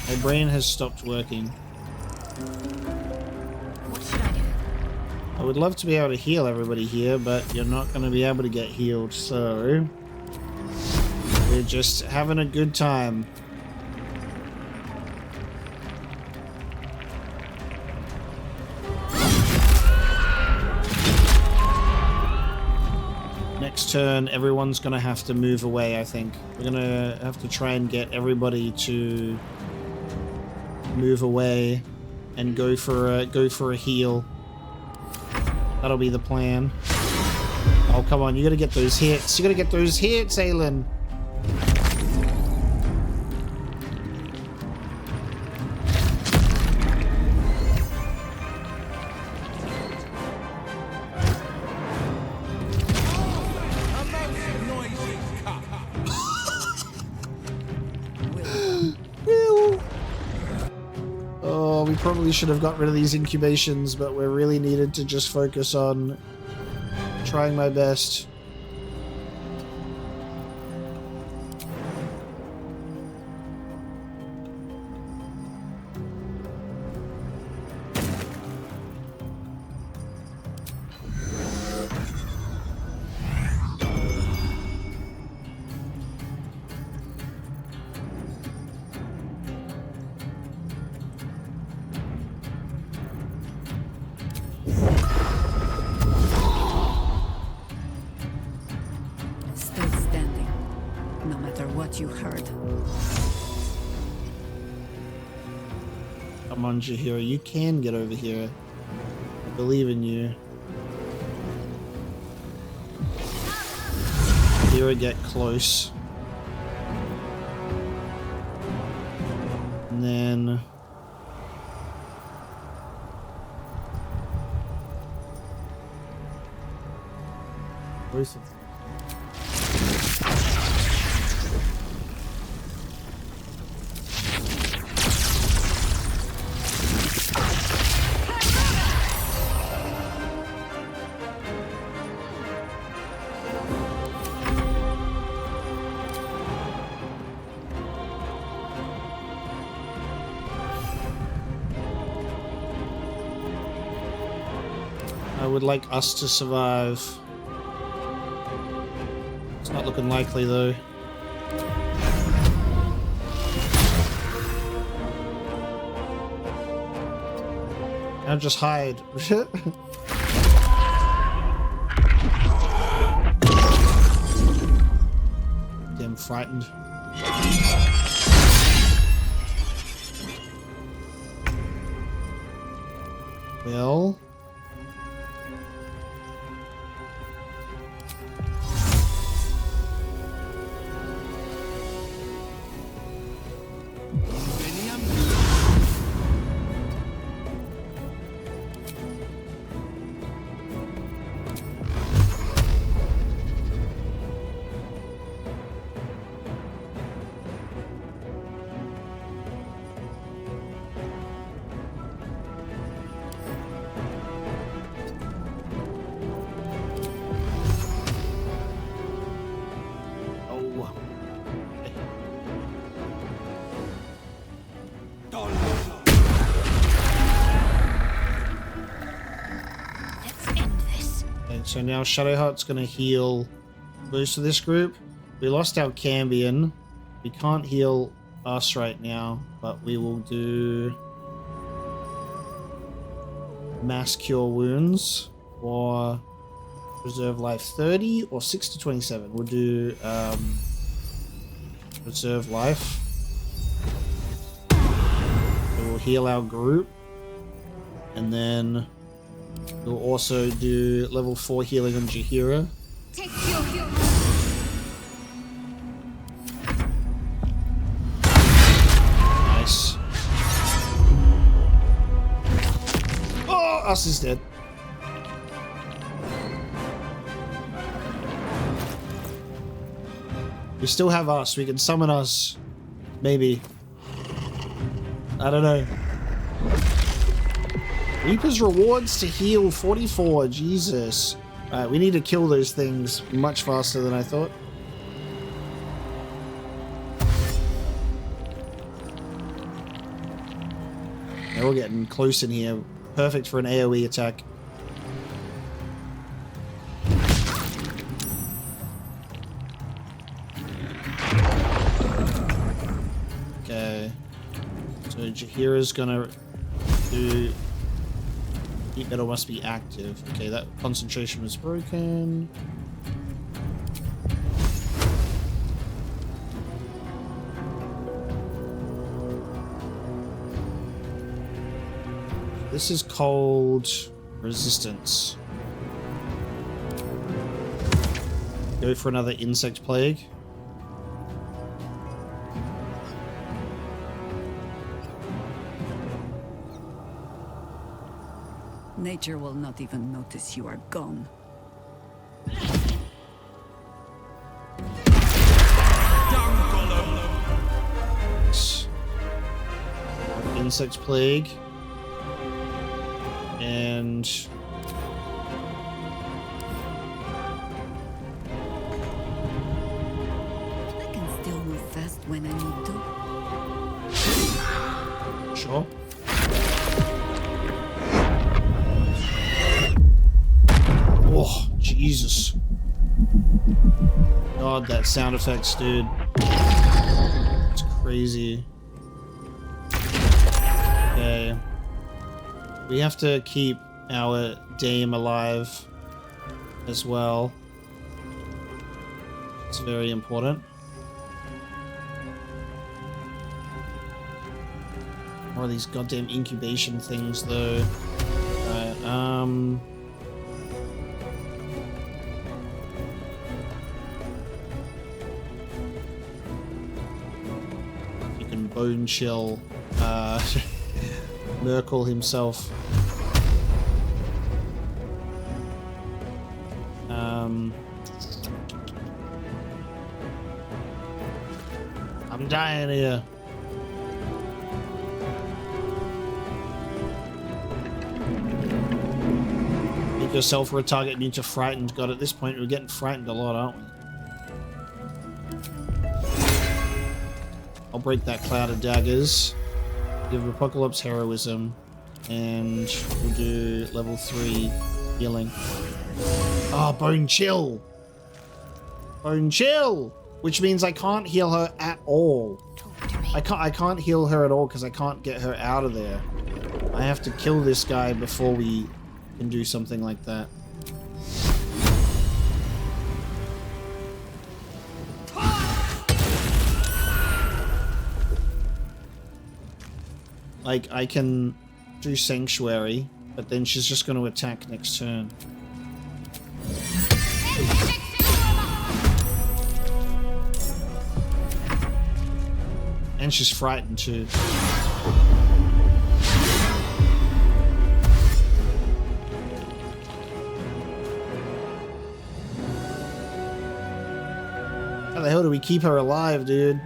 My brain has stopped working. What should I do? I would love to be able to heal everybody here, but you're not going to be able to get healed, so... we're just having a good time. Next turn, everyone's gonna have to move away, I think. We're gonna have to try and get everybody to move away and go for a heal. That'll be the plan. Oh, come on, you gotta get those hits. You gotta get those hits, Aelin. Probably should have got rid of these incubations, but we're really needed to just focus on trying my best. what you heard. Come on, Jahira, you can get over here. I believe in you. Jahira, get close. And then... both of them. I would like us to survive. It's not looking likely though. Now just hide. Damn frightened. Well. So now Shadowheart's going to heal most of this group. We lost our Cambion. We can't heal us right now, but we will do mass cure wounds or reserve life 30 or 6 to 27. We'll do reserve life. So we'll heal our group, and then we'll also do level 4 healing on Jahira. Nice. Oh, us is dead. We still have us. We can summon us. Maybe. I don't know. Reaper's rewards to heal 44. Jesus. Alright, we need to kill those things much faster than I thought. Yeah, we're getting close in here. Perfect for an AoE attack. Okay. So Jahira's gonna do... Heat metal must be active. Okay, that concentration was broken. This is called resistance. Go for another insect plague. Nature will not even notice you are gone. Insect plague. And I can still move fast when I need to. sure. Oh, Jesus. God, that sound effects, dude. It's crazy. Okay. We have to keep our dame alive as well. It's very important. More of these goddamn incubation things, though. Alright, you can bone chill, Merkel himself. I'm dying here. Make yourself for a target means you're frightened. God, at this point we're getting frightened a lot, aren't we? I'll break that cloud of daggers. Give Apocalypse heroism. And we'll do level 3 healing. Oh, bone chill! Bone chill! Which means I can't heal her at all. I can't heal her at all because I can't get her out of there. I have to kill this guy before we can do something like that. Like, I can do Sanctuary, but then she's just going to attack next turn. And she's frightened too. How the hell do we keep her alive, dude?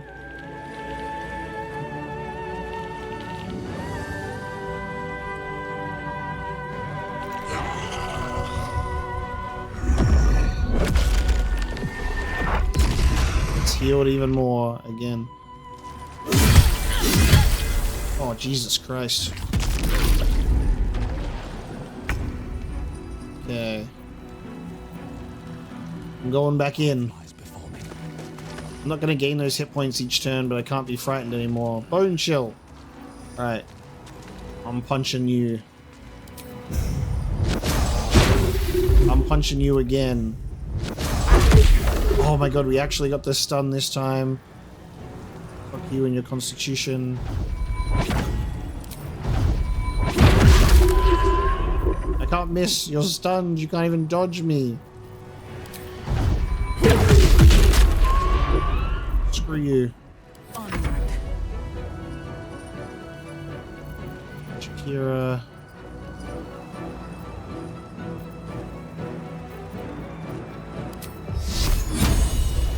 It's healed even more again. Oh, Jesus Christ. Okay. I'm going back in. I'm not going to gain those hit points each turn, but I can't be frightened anymore. Bone chill. Alright. I'm punching you. I'm punching you again. Oh my god, we actually got the stun this time. Fuck you and your constitution. I can't miss. You're stunned. You can't even dodge me. Screw you. Shakira.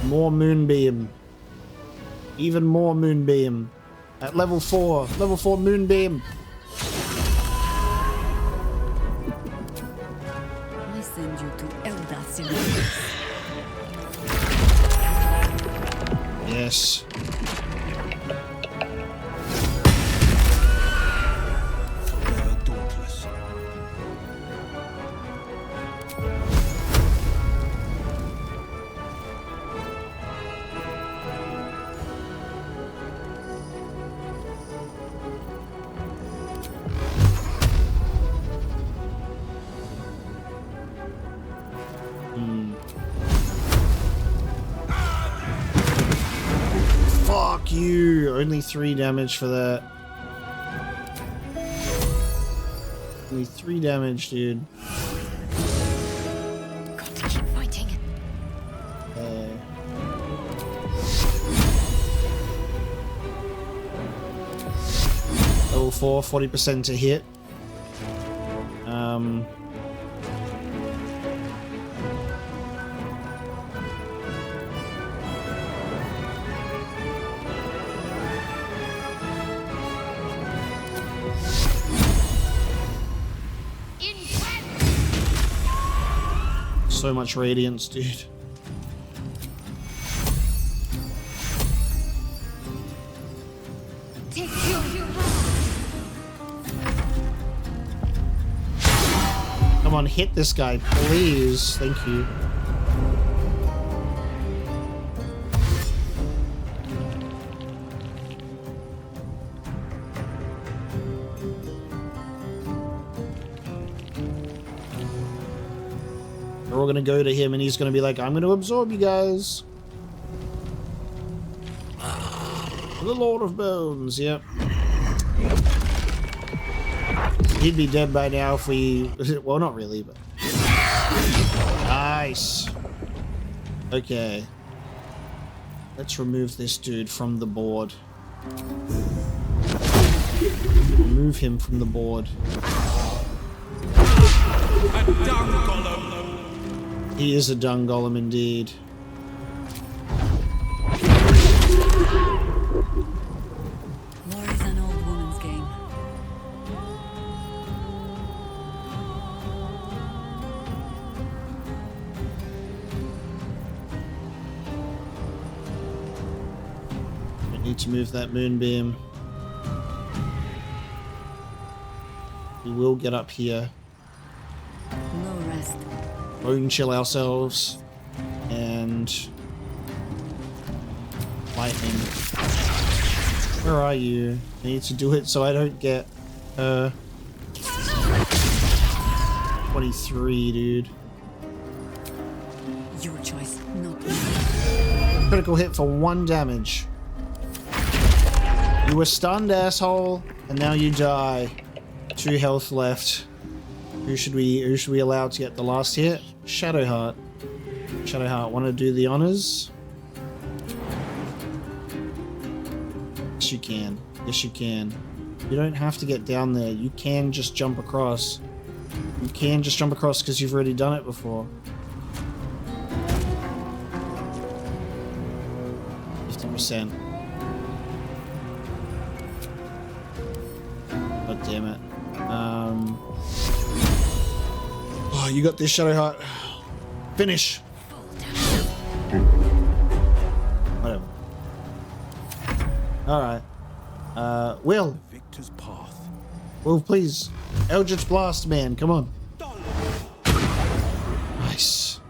More moonbeam. Even more moonbeam. At level 4. Level 4 moonbeam. I send you to Eldas. Yes. Dauntless. Fuck you. Only 3 damage for that. Only 3 damage, dude. Got to keep fighting. Level 4, 40% to hit. So much radiance, dude. Take you. Come on, hit this guy, please. Thank you. We're all gonna go to him and he's gonna be like, I'm gonna absorb you guys. The Lord of Bones, yep. He'd be dead by now if we... Well, not really, but... Nice. Okay. Let's remove this dude from the board. Remove him from the board. A dung golem. He is a dung golem indeed. War is an old woman's game. We need to move that moonbeam. We will get up here. No rest. Bone chill ourselves. And... lightning. Where are you? I need to do it so I don't get... 23, dude. Your choice, not mine. Critical hit for 1 damage. You were stunned, asshole, and now you die. 2 health left. Who should we allow to get the last hit? Shadowheart. Shadowheart, want to do the honors? Yes, you can. Yes, you can. You don't have to get down there. You can just jump across. You can just jump across because you've already done it before. 50%. God damn it. Oh, you got this, Shadowheart. Finish. Whatever. Alright. Will. Victor's path. Will, please. Eldritch Blast, man. Come on. Nice.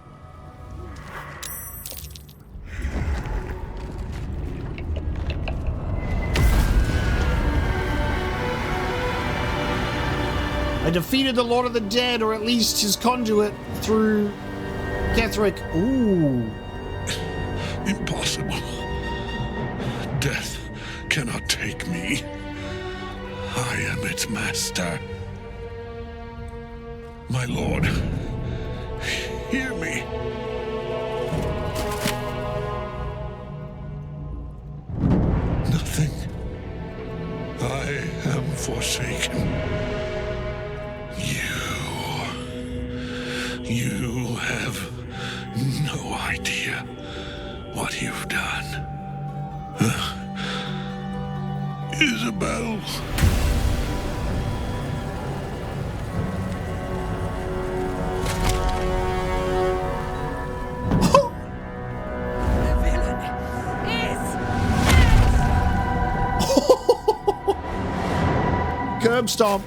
I defeated the Lord of the Dead, or at least his conduit, through Ketheric. Ooh. Impossible. Death cannot take me. I am its master. My lord, hear me. Nothing. I am forsaken. You have no idea what you've done. Isabel. The villain is dead! Curb stomp.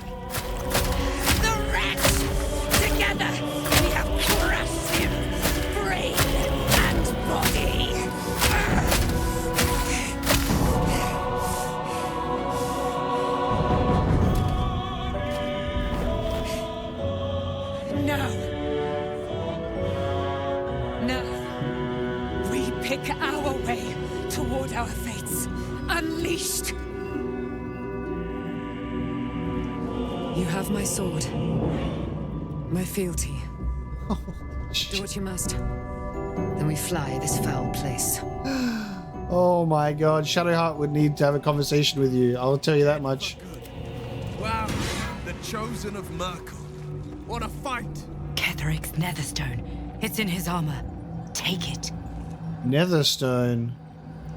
The rats! Together, we have crushed him, brain and body! No. No. We pick our way toward our fates. Unleashed. You have my sword. My fealty. Do what you must. Then we fly this foul place. Oh my god, Shadowheart would need to have a conversation with you. I'll tell you that much. Wow, the chosen of Merkel. What a fight! Ketheric's netherstone. It's in his armor. Take it. Netherstone.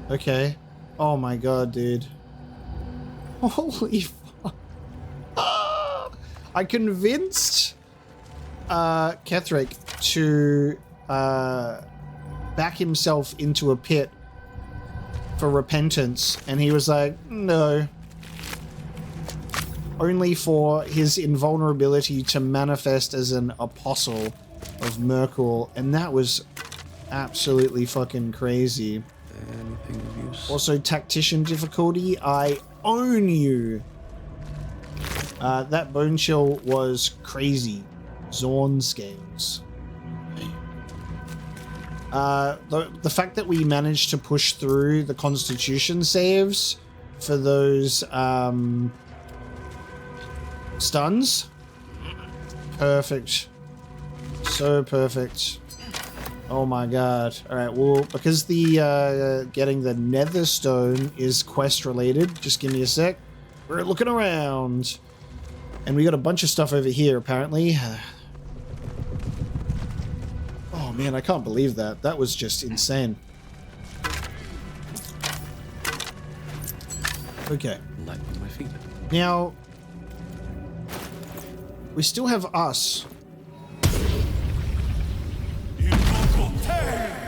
Okay. Oh my god, dude. Holy fuck. I convinced Ketheric to back himself into a pit for repentance, and he was like, no. Only for his invulnerability to manifest as an apostle of Merkel, and that was absolutely fucking crazy. Anything of use? Also, tactician difficulty, I own you. That bone chill was crazy. Zorn scales. The fact that we managed to push through the Constitution saves for those Stuns. Perfect. So perfect. Oh my god. Alright, well, because the getting the nether stone is quest related, just give me a sec. We're looking around. And we got a bunch of stuff over here, apparently. Oh man, I can't believe that. That was just insane. Okay. Light on my feet. Now, we still have us.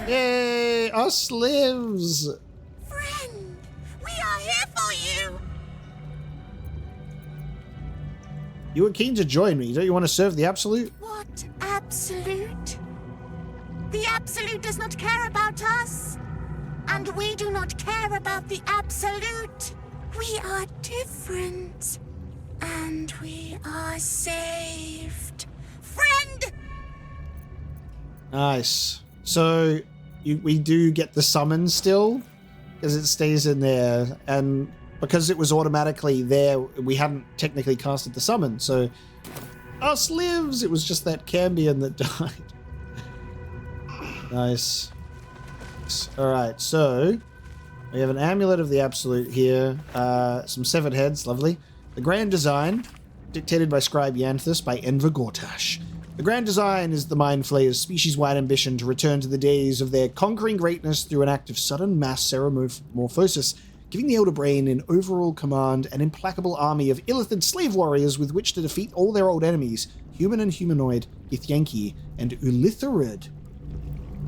Yay! Us lives! Friend, we are here for you! You were keen to join me. Don't you want to serve the Absolute? What Absolute? The Absolute does not care about us. And we do not care about the Absolute. We are different. And we are saved. Friend! Nice. So, we do get the summon still, because it stays in there, and because it was automatically there, we hadn't technically casted the summon, so us lives! It was just that Cambion that died. Nice. Alright, so we have an Amulet of the Absolute here, some severed heads, lovely. The Grand Design, dictated by Scribe Yanthus by Enver Gortash. The Grand Design is the Mind Flayer's species-wide ambition to return to the days of their conquering greatness through an act of sudden mass ceremorphosis, giving the Elder Brain in overall command an implacable army of Illithid slave warriors with which to defeat all their old enemies, human and humanoid, Githyanki, and Ulitharid.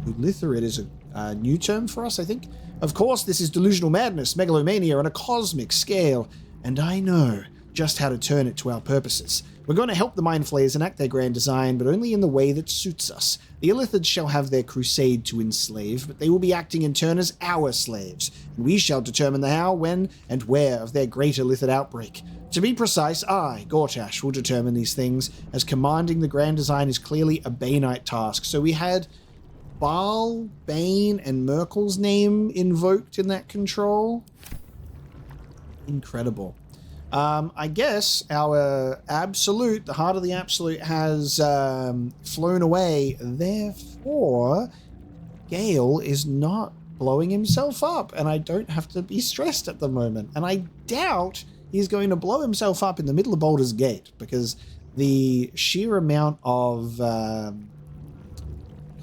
Ulitharid is a new term for us, I think. Of course, this is delusional madness, megalomania on a cosmic scale, and I know just how to turn it to our purposes. We're going to help the Mind Flayers enact their grand design, but only in the way that suits us. The Illithids shall have their crusade to enslave, but they will be acting in turn as our slaves, and we shall determine the how, when, and where of their great Illithid outbreak. To be precise, I, Gortash, will determine these things, as commanding the grand design is clearly a Baneite task. So we had Baal, Bane, and Merkel's name invoked in that control. Incredible. I guess our Absolute, the heart of the Absolute, has flown away. Therefore, Gale is not blowing himself up, and I don't have to be stressed at the moment. And I doubt he's going to blow himself up in the middle of Baldur's Gate, because the sheer amount of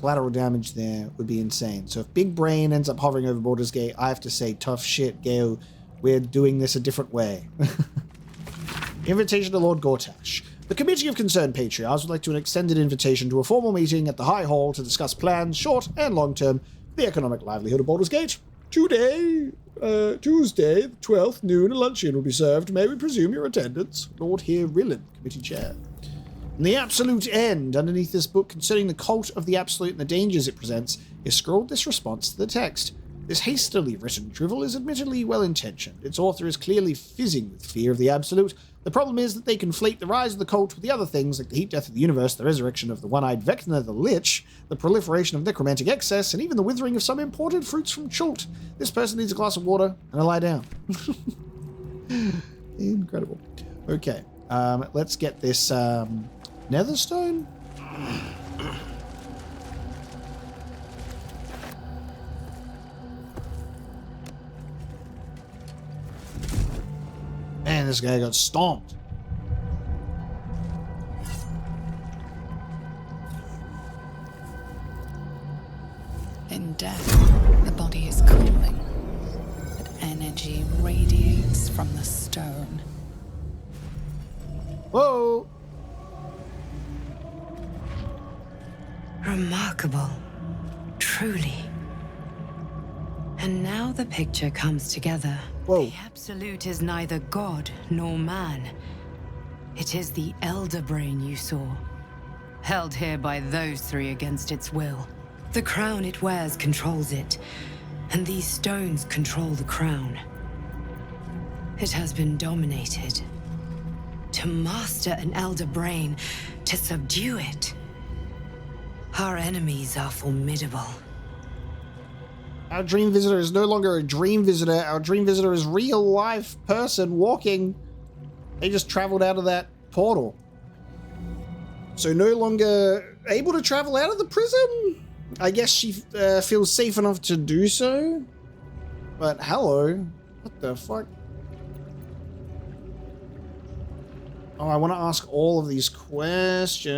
collateral damage there would be insane. So if Big Brain ends up hovering over Baldur's Gate, I have to say, tough shit, Gale. We're doing this a different way. Invitation to Lord Gortash. The Committee of Concerned Patriarchs would like to an extended invitation to a formal meeting at the High Hall to discuss plans, short and long term, for the economic livelihood of Baldur's Gate. Tuesday, the 12th, noon, a luncheon will be served. May we presume your attendance? Lord Here Rillan, Committee Chair. And the absolute end, underneath this book concerning the cult of the Absolute and the dangers it presents, is scrawled this response to the text. This hastily written drivel is admittedly well-intentioned. Its author is clearly fizzing with fear of the Absolute. The problem is that they conflate the rise of the cult with the other things like the heat death of the universe, the resurrection of the one-eyed Vecna the Lich, the proliferation of necromantic excess, and even the withering of some imported fruits from Chult. This person needs a glass of water and a lie down. Incredible. Okay, let's get this Netherstone. Man, this guy got stomped. In death, the body is cooling, but energy radiates from the stone. Whoa! Remarkable. Truly. And now the picture comes together. Whoa. The Absolute is neither god nor man. It is the Elder Brain you saw, held here by those three against its will. The crown it wears controls it, and these stones control the crown. It has been dominated. To master an Elder Brain, to subdue it. Our enemies are formidable. Our dream visitor is no longer a dream visitor. Our dream visitor is real life person walking. They just traveled out of that portal. So no longer able to travel out of the prison? I guess she feels safe enough to do so. But hello. What the fuck? Oh, I want to ask all of these questions.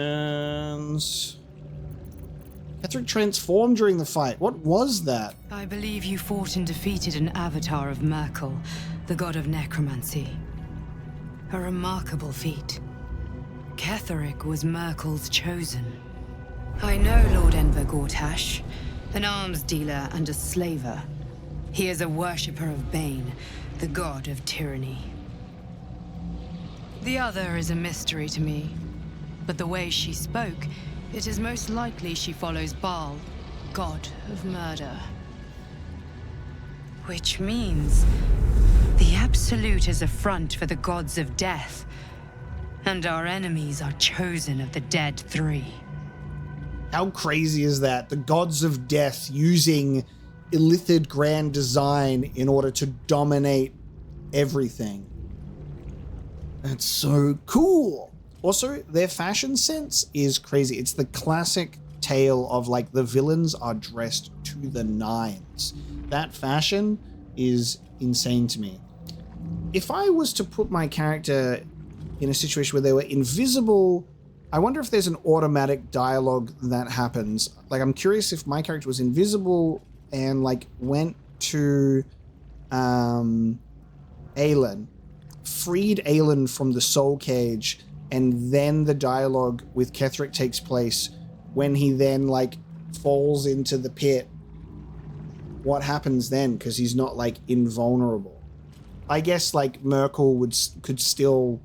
Ketheric transformed during the fight. What was that? I believe you fought and defeated an avatar of Merkel, the god of necromancy. A remarkable feat. Ketheric was Merkel's chosen. I know Lord Enver Gortash, an arms dealer and a slaver. He is a worshipper of Bane, the god of tyranny. The other is a mystery to me, but the way she spoke, it is most likely she follows Baal, god of murder. Which means the Absolute is a front for the gods of death, and our enemies are chosen of the Dead Three. How crazy is that? The gods of death using illithid grand design in order to dominate everything. That's so cool. Also, their fashion sense is crazy. It's the classic tale of like the villains are dressed to the nines. That fashion is insane to me. If I was to put my character in a situation where they were invisible, I wonder if there's an automatic dialogue that happens. Like, I'm curious if my character was invisible and like went to Aelin, freed Aelin from the soul cage, and then the dialogue with Ketheric takes place when he then like falls into the pit. What happens then? Because he's not like invulnerable. I guess like Merkel could still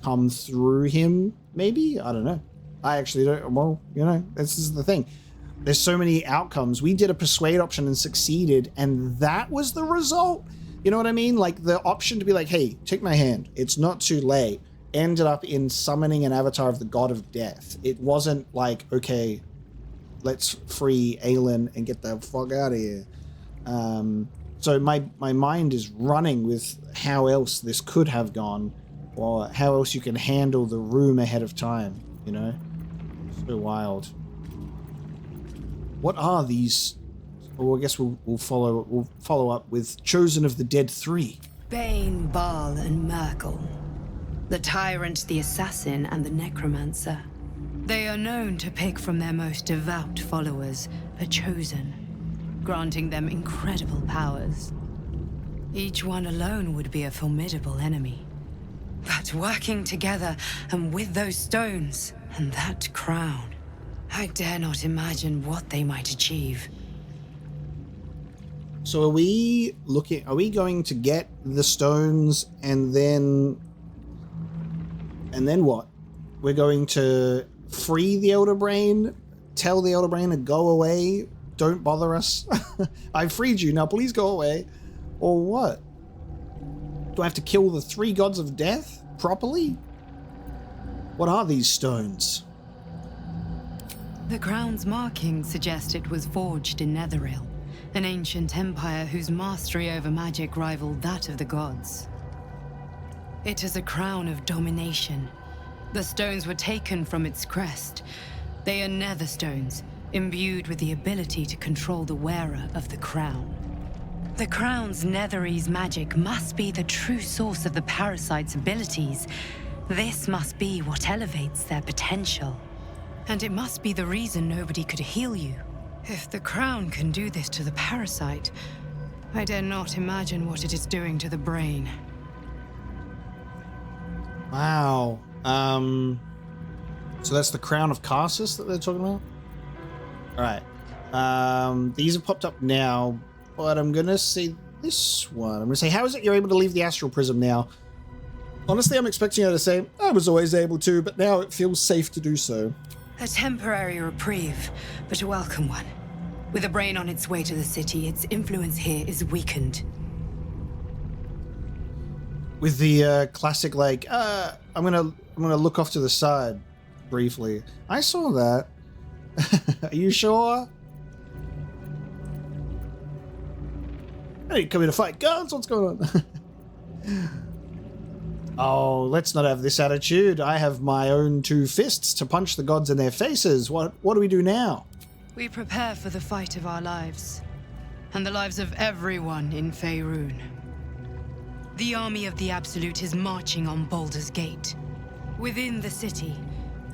come through him, maybe? I don't know. I actually don't. Well, you know, this is the thing. There's so many outcomes. We did a persuade option and succeeded, and that was the result. You know what I mean? Like the option to be like, hey, take my hand. It's not too late. Ended up in summoning an avatar of the god of death. It wasn't like, okay, let's free Aelin and get the fuck out of here. So my mind is running with how else this could have gone, or how else you can handle the room ahead of time, you know? So wild. What are these? Well, I guess we'll follow up with Chosen of the Dead 3. Bane, Baal, and Merkel. The tyrant, the assassin, and the necromancer. They are known to pick from their most devout followers a chosen, granting them incredible powers. Each one alone would be a formidable enemy. But working together, and with those stones, and that crown, I dare not imagine what they might achieve. So are we going to get the stones and then what? We're going to free the Elder Brain, tell the Elder Brain to go away, don't bother us. I freed you, now please go away. Or what? Do I have to kill the 3 gods of death properly? What are these stones? The crown's markings suggest it was forged in Netheril, an ancient empire whose mastery over magic rivaled that of the gods. It is a crown of domination. The stones were taken from its crest. They are nether stones, imbued with the ability to control the wearer of the crown. The crown's Netherese magic must be the true source of the parasite's abilities. This must be what elevates their potential. And it must be the reason nobody could heal you. If the crown can do this to the parasite, I dare not imagine what it is doing to the brain. Wow. So that's the crown of Karsus that they're talking about? Alright. These have popped up now, but I'm gonna say this one. I'm gonna say, how is it you're able to leave the astral prism now? Honestly, I'm expecting her to say, I was always able to, but now it feels safe to do so. A temporary reprieve, but a welcome one. With a brain on its way to the city, its influence here is weakened. With the classic, like, I'm gonna look off to the side briefly. I saw that. Are you sure? Hey, come here to fight guns. What's going on? Oh, let's not have this attitude. I have my own 2 fists to punch the gods in their faces. What do we do now? We prepare for the fight of our lives, and the lives of everyone in Faerun. The army of the Absolute is marching on Baldur's Gate. Within the city,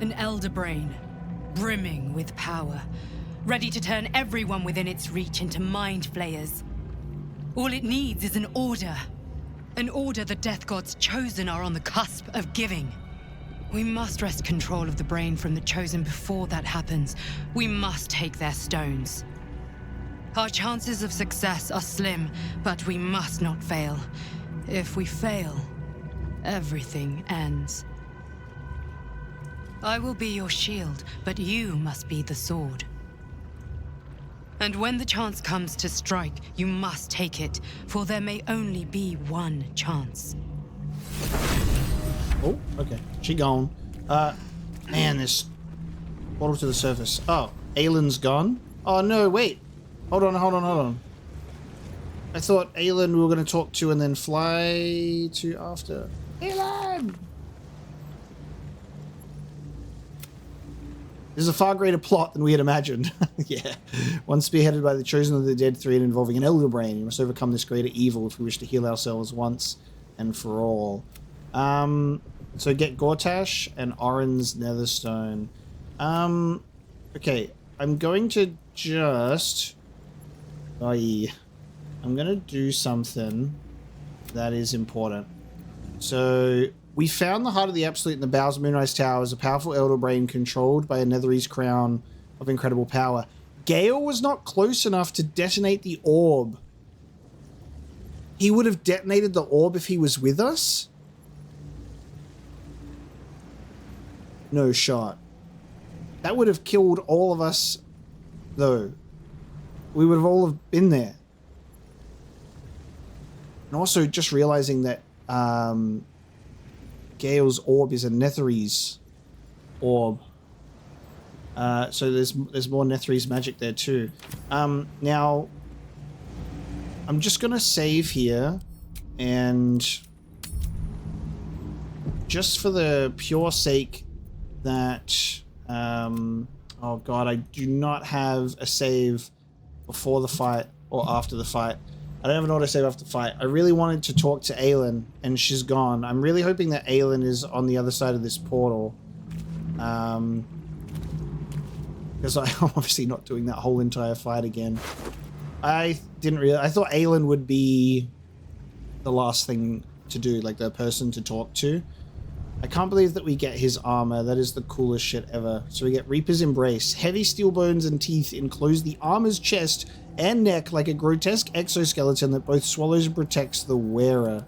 an elder brain, brimming with power, ready to turn everyone within its reach into mind flayers. All it needs is an order. An order the Death God's chosen are on the cusp of giving. We must wrest control of the brain from the chosen before that happens. We must take their stones. Our chances of success are slim, but we must not fail. If we fail, everything ends. I will be your shield, but you must be the sword. And when the chance comes to strike, you must take it, for there may only be one chance. Oh, okay. She gone. Man, this portal to the surface. Oh, Aylin's gone? Oh, no, wait. Hold on. I thought Aylin we were going to talk to and then fly to after. Aylin! This is a far greater plot than we had imagined. Yeah. One spearheaded by the Chosen of the Dead 3 and involving an elder brain. You must overcome this greater evil if we wish to heal ourselves once and for all. So get Gortash and Orin's Netherstone. Okay. I'm going to just... I'm going to do something that is important. So... we found the Heart of the Absolute in the bowels of Moonrise Tower as a powerful elder brain controlled by a Netherese crown of incredible power. Gale was not close enough to detonate the orb. He would have detonated the orb if he was with us? No shot. That would have killed all of us, though. We would have all have been there. And also just realizing that, Gale's orb is a Netherese orb. So there's more Netherese magic there too. Now, I'm just going to save here. And just for the pure sake that... oh god, I do not have a save before the fight or after the fight. I don't have an autosave after the fight. I really wanted to talk to Aylin, and she's gone. I'm really hoping that Aylin is on the other side of this portal. Because I'm obviously not doing that whole entire fight again. I thought Aylin would be the last thing to do, like the person to talk to. I can't believe that we get his armor. That is the coolest shit ever. So we get Reaper's Embrace. Heavy steel bones and teeth enclose the armor's chest and neck like a grotesque exoskeleton that both swallows and protects the wearer.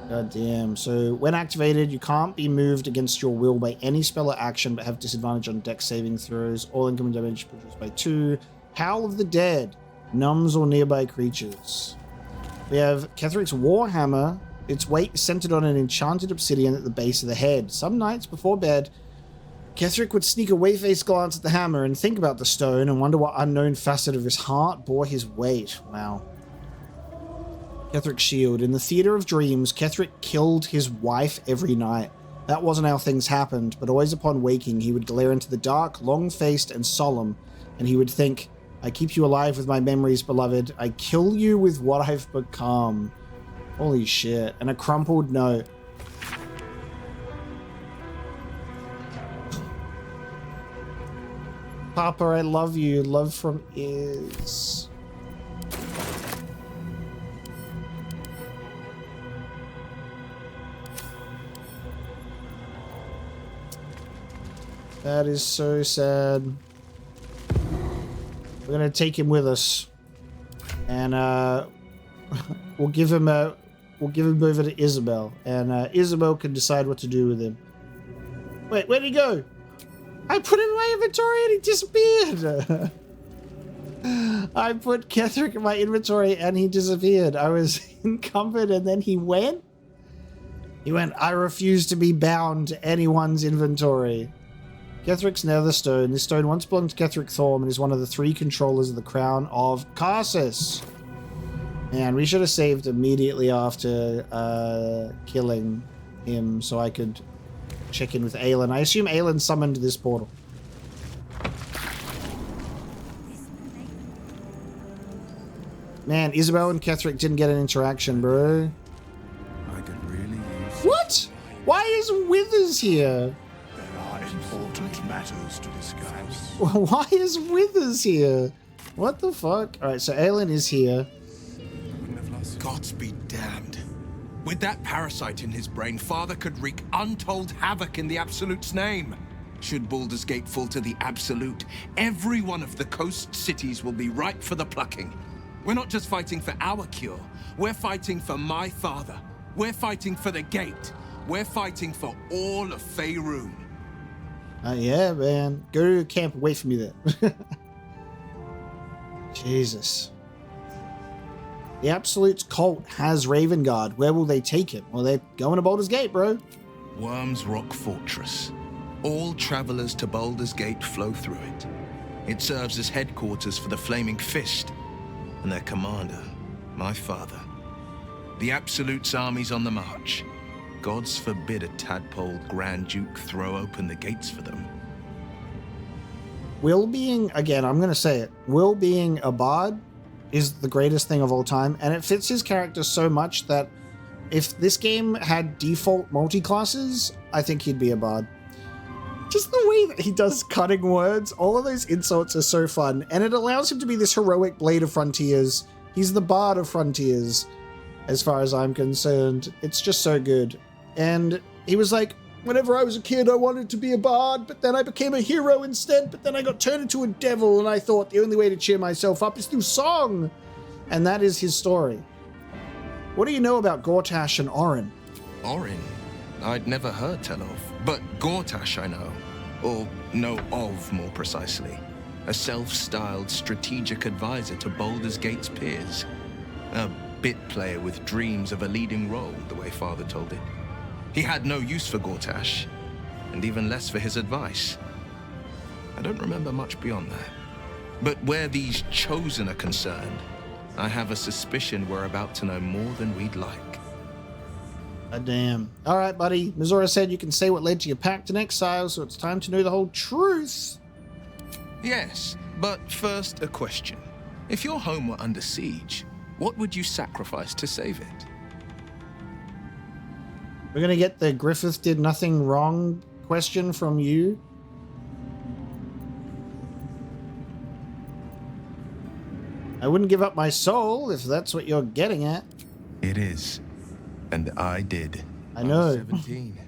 God damn. So when activated, you can't be moved against your will by any spell or action, but have disadvantage on dex saving throws. All incoming damage produced by 2. Howl of the Dead. Numbs all nearby creatures. We have Ketheric's Warhammer. Its weight is centered on an enchanted obsidian at the base of the head. Some nights before bed, Ketheric would sneak a wayface glance at the hammer and think about the stone and wonder what unknown facet of his heart bore his weight. Wow. Ketheric's shield. In the theater of dreams, Ketheric killed his wife every night. That wasn't how things happened, but always upon waking, he would glare into the dark, long-faced, and solemn, and he would think, I keep you alive with my memories, beloved. I kill you with what I've become. Holy shit. And a crumpled note. Papa, I love you. Love from Iz. That is so sad. We're gonna take him with us. And we'll give him over to Isabel. And Isabel can decide what to do with him. Wait, where'd he go? I put him in my inventory and he disappeared. I put Ketheric in my inventory and he disappeared. I was encumbered and then he went. He went, I refuse to be bound to anyone's inventory. Ketheric's Netherstone. This stone once belonged to Ketheric Thorm and is one of the 3 controllers of the Crown of Karsus. Man, we should have saved immediately after killing him so I could check in with Aelin. I assume Aelin summoned this portal. Man, Isabel and Ketherick didn't get an interaction, bro. I could really use... What? Why is Withers here? There are important matters to discuss. Why is Withers here? What the fuck? Alright, so Aelin is here. Gods be damned. With that parasite in his brain, Father could wreak untold havoc in the Absolute's name. Should Baldur's Gate fall to the Absolute, every one of the coast cities will be ripe for the plucking. We're not just fighting for our cure. We're fighting for my father. We're fighting for the Gate. We're fighting for all of Faerun. Yeah, man. Go to camp away from me there. Jesus. The Absolute's cult has Ravengard. Where will they take him? Well, they're going to Baldur's Gate, bro. Worm's Rock Fortress. All travelers to Baldur's Gate flow through it. It serves as headquarters for the Flaming Fist and their commander, my father. The Absolute's army's on the march. Gods forbid a tadpole Grand Duke throw open the gates for them. Will being, again, I'm going to say it, Will being a bard is the greatest thing of all time, and it fits his character so much that if this game had default multi-classes, I think he'd be a bard. Just the way that he does cutting words, all of those insults are so fun, and it allows him to be this heroic blade of frontiers. He's the bard of frontiers, as far as I'm concerned. It's just so good. And he was like, whenever I was a kid, I wanted to be a bard, but then I became a hero instead, but then I got turned into a devil, and I thought the only way to cheer myself up is through song. And that is his story. What do you know about Gortash and Orin? Orin? I'd never heard tell of, but Gortash I know. Or know of, more precisely. A self-styled strategic advisor to Baldur's Gate's peers. A bit player with dreams of a leading role, the way Father told it. He had no use for Gortash, and even less for his advice. I don't remember much beyond that. But where these Chosen are concerned, I have a suspicion we're about to know more than we'd like. Damn. All right, buddy. Mizora said you can say what led to your pact in exile, so it's time to know the whole truth. Yes, but first a question. If your home were under siege, what would you sacrifice to save it? We're going to get the Griffith did nothing wrong question from you. I wouldn't give up my soul if that's what you're getting at. It is. And I did. I know. I was 17.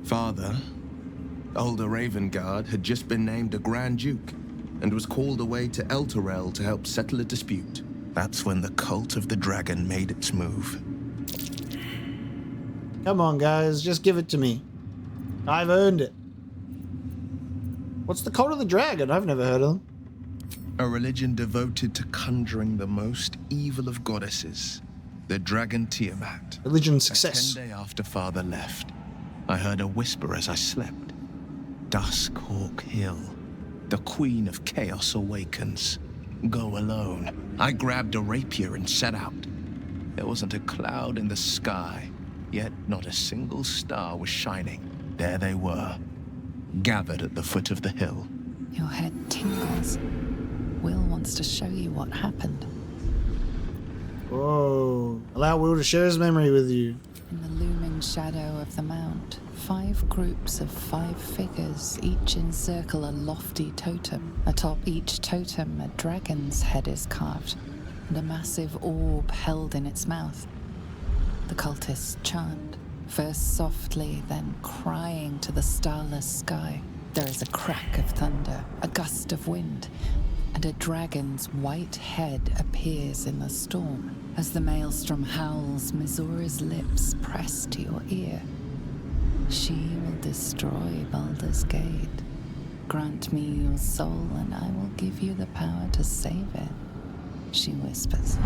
Father, older Ravengard, had just been named a Grand Duke and was called away to Elturel to help settle a dispute. That's when the cult of the dragon made its move. Come on, guys, just give it to me. I've earned it. What's the cult of the dragon? I've never heard of them. A religion devoted to conjuring the most evil of goddesses, the dragon Tiamat. Religion success. 10 days after Father left, I heard a whisper as I slept. Duskhawk Hill, the Queen of Chaos awakens. Go alone. I grabbed a rapier and set out. There wasn't a cloud in the sky, yet not a single star was shining. There they were, gathered at the foot of the hill. Your head tingles. Will wants to show you what happened. Whoa. Allow Will to share his memory with you. In the looming shadow of the mount, 5 groups of 5 figures each encircle a lofty totem. Atop each totem, a dragon's head is carved, and a massive orb held in its mouth. The cultists chant, first softly, then crying to the starless sky. There is a crack of thunder, a gust of wind, and a dragon's white head appears in the storm. As the maelstrom howls, Mizora's lips press to your ear. She will destroy Baldur's Gate. Grant me your soul, and I will give you the power to save it, she whispers.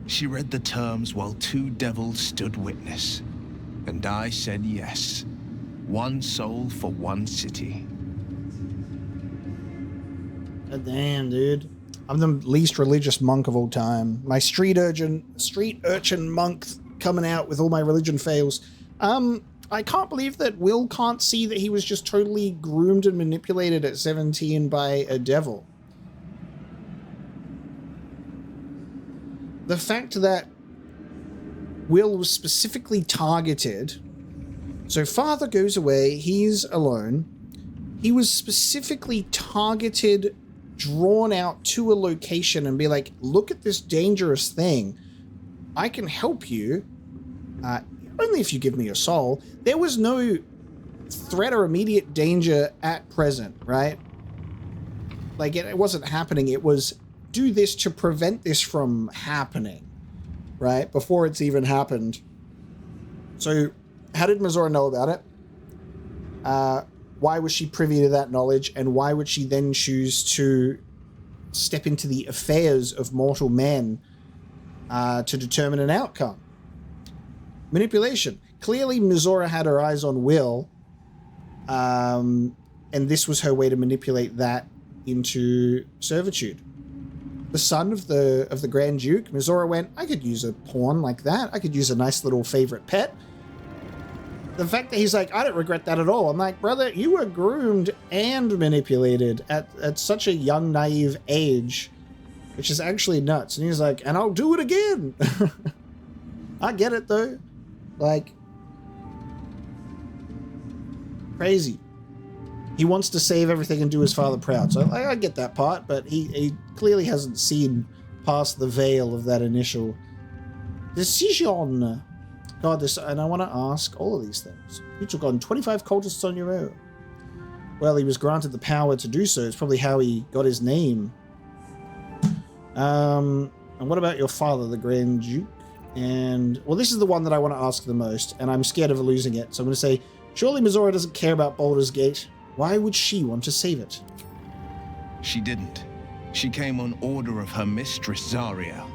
She read the terms while 2 devils stood witness, and I said yes. 1 soul for 1 city. God damn, dude. I'm the least religious monk of all time. My street urchin monk coming out with all my religion fails. I can't believe that Will can't see that he was just totally groomed and manipulated at 17 by a devil. The fact that Will was specifically targeted. So father goes away, he's alone. He was specifically targeted, drawn out to a location and be like, look at this dangerous thing. I can help you. Only if you give me your soul. There was no threat or immediate danger at present, right? Like, it wasn't happening. It was, do this to prevent this from happening, right? Before it's even happened. So, how did Mizora know about it? Why was she privy to that knowledge? And why would she then choose to step into the affairs of mortal men to determine an outcome? Manipulation. Clearly, Mizora had her eyes on Will, and this was her way to manipulate that into servitude. The son of the Grand Duke, Mizora went, I could use a pawn like that. I could use a nice little favorite pet. The fact that he's like, I don't regret that at all. I'm like, brother, you were groomed and manipulated at such a young, naive age, which is actually nuts. And he's like, and I'll do it again. I get it, though. Like, crazy. He wants to save everything and do his father proud. So I get that part, but he clearly hasn't seen past the veil of that initial decision. God, and I want to ask all of these things. You took on 25 cultists on your own. Well, he was granted the power to do so. It's probably how he got his name. And what about your father, the Grand Duke? And, well, this is the one that I want to ask the most, and I'm scared of losing it. So I'm going to say, surely Mizora doesn't care about Baldur's Gate. Why would she want to save it? She didn't. She came on order of her mistress, Zariel.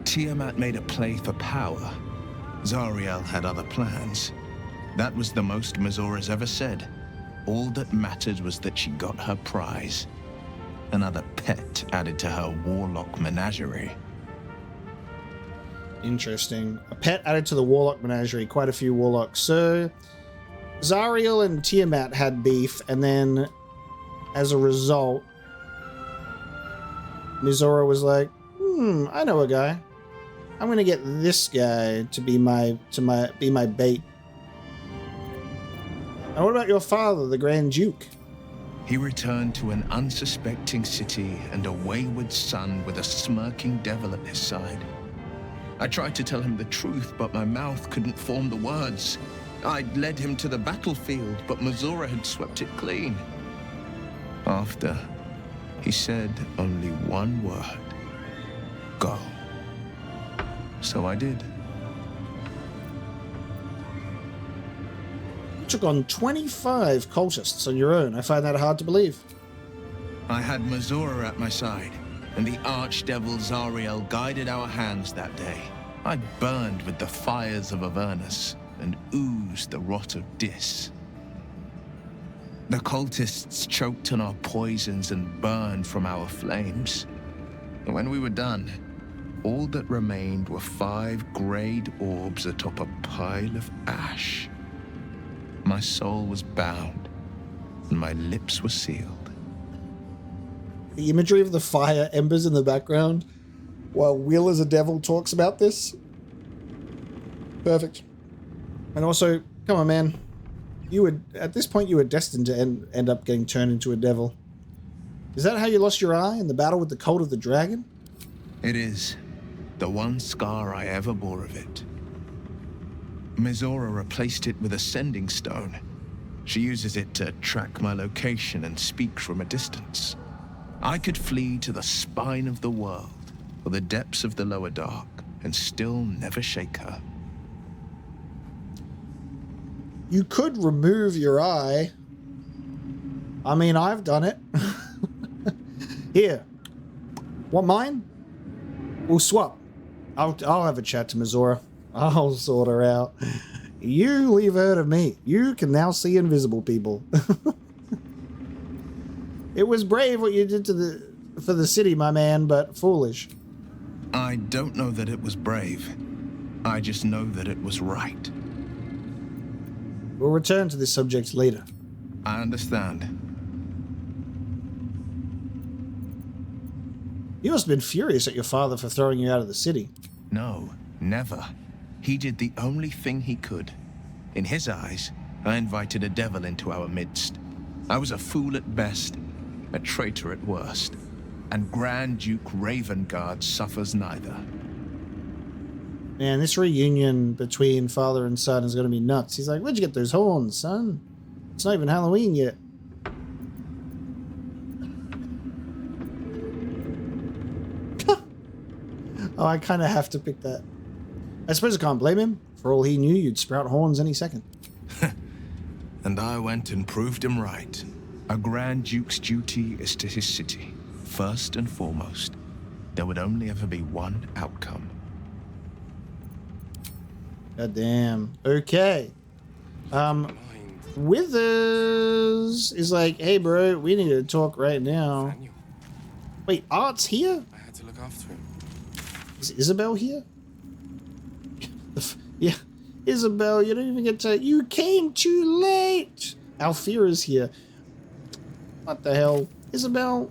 Tiamat made a play for power. Zariel had other plans. That was the most Mizora's ever said. All that mattered was that she got her prize. Another pet added to her warlock menagerie. Interesting. A pet added to the warlock menagerie. Quite a few warlocks. So, Zariel and Tiamat had beef, and then, as a result, Mizora was like, I know a guy. I'm gonna get this guy to be my bait. And what about your father, the Grand Duke? He returned to an unsuspecting city and a wayward son with a smirking devil at his side. I tried to tell him the truth, but my mouth couldn't form the words. I'd led him to the battlefield, but Mizora had swept it clean. After, he said only one word. Go. So I did. You took on 25 cultists on your own. I find that hard to believe. I had Mizora at my side, and the archdevil Zariel guided our hands that day. I burned with the fires of Avernus and oozed the rot of Dis. The cultists choked on our poisons and burned from our flames. And when we were done, all that remained were 5 greyed orbs atop a pile of ash. My soul was bound, and my lips were sealed. The imagery of the fire embers in the background while Will as a devil talks about this. Perfect. And also, come on, man. At this point, you were destined to end up getting turned into a devil. Is that how you lost your eye in the battle with the cult of the dragon? It is. The one scar I ever bore of it. Mizora replaced it with a sending stone. She uses it to track my location and speak from a distance. I could flee to the spine of the world, or the depths of the lower dark, and still never shake her. You could remove your eye. I mean, I've done it. Here. Want mine? We'll swap. I'll have a chat to Mizora. I'll sort her out. You leave her to me. You can now see invisible people. It was brave what you did to for the city, my man, but foolish. I don't know that it was brave. I just know that it was right. We'll return to this subject later. I understand. You must have been furious at your father for throwing you out of the city. No, never. He did the only thing he could. In his eyes, I invited a devil into our midst. I was a fool at best, a traitor at worst, and Grand Duke Ravengard suffers neither. Man, this reunion between father and son is going to be nuts. He's like, where'd you get those horns, son? It's not even Halloween yet. Oh, I kind of have to pick that. I suppose I can't blame him. For all he knew, you'd sprout horns any second. And I went and proved him right. A Grand Duke's duty is to his city, first and foremost. There would only ever be one outcome. God damn. Okay. Withers is like, hey bro, we need to talk right now. Wait, Art's here? I had to look after him. Is Isabel here? Yeah, Isabel, you don't even get to... You came too late! Alfira's here. What the hell? Isabel,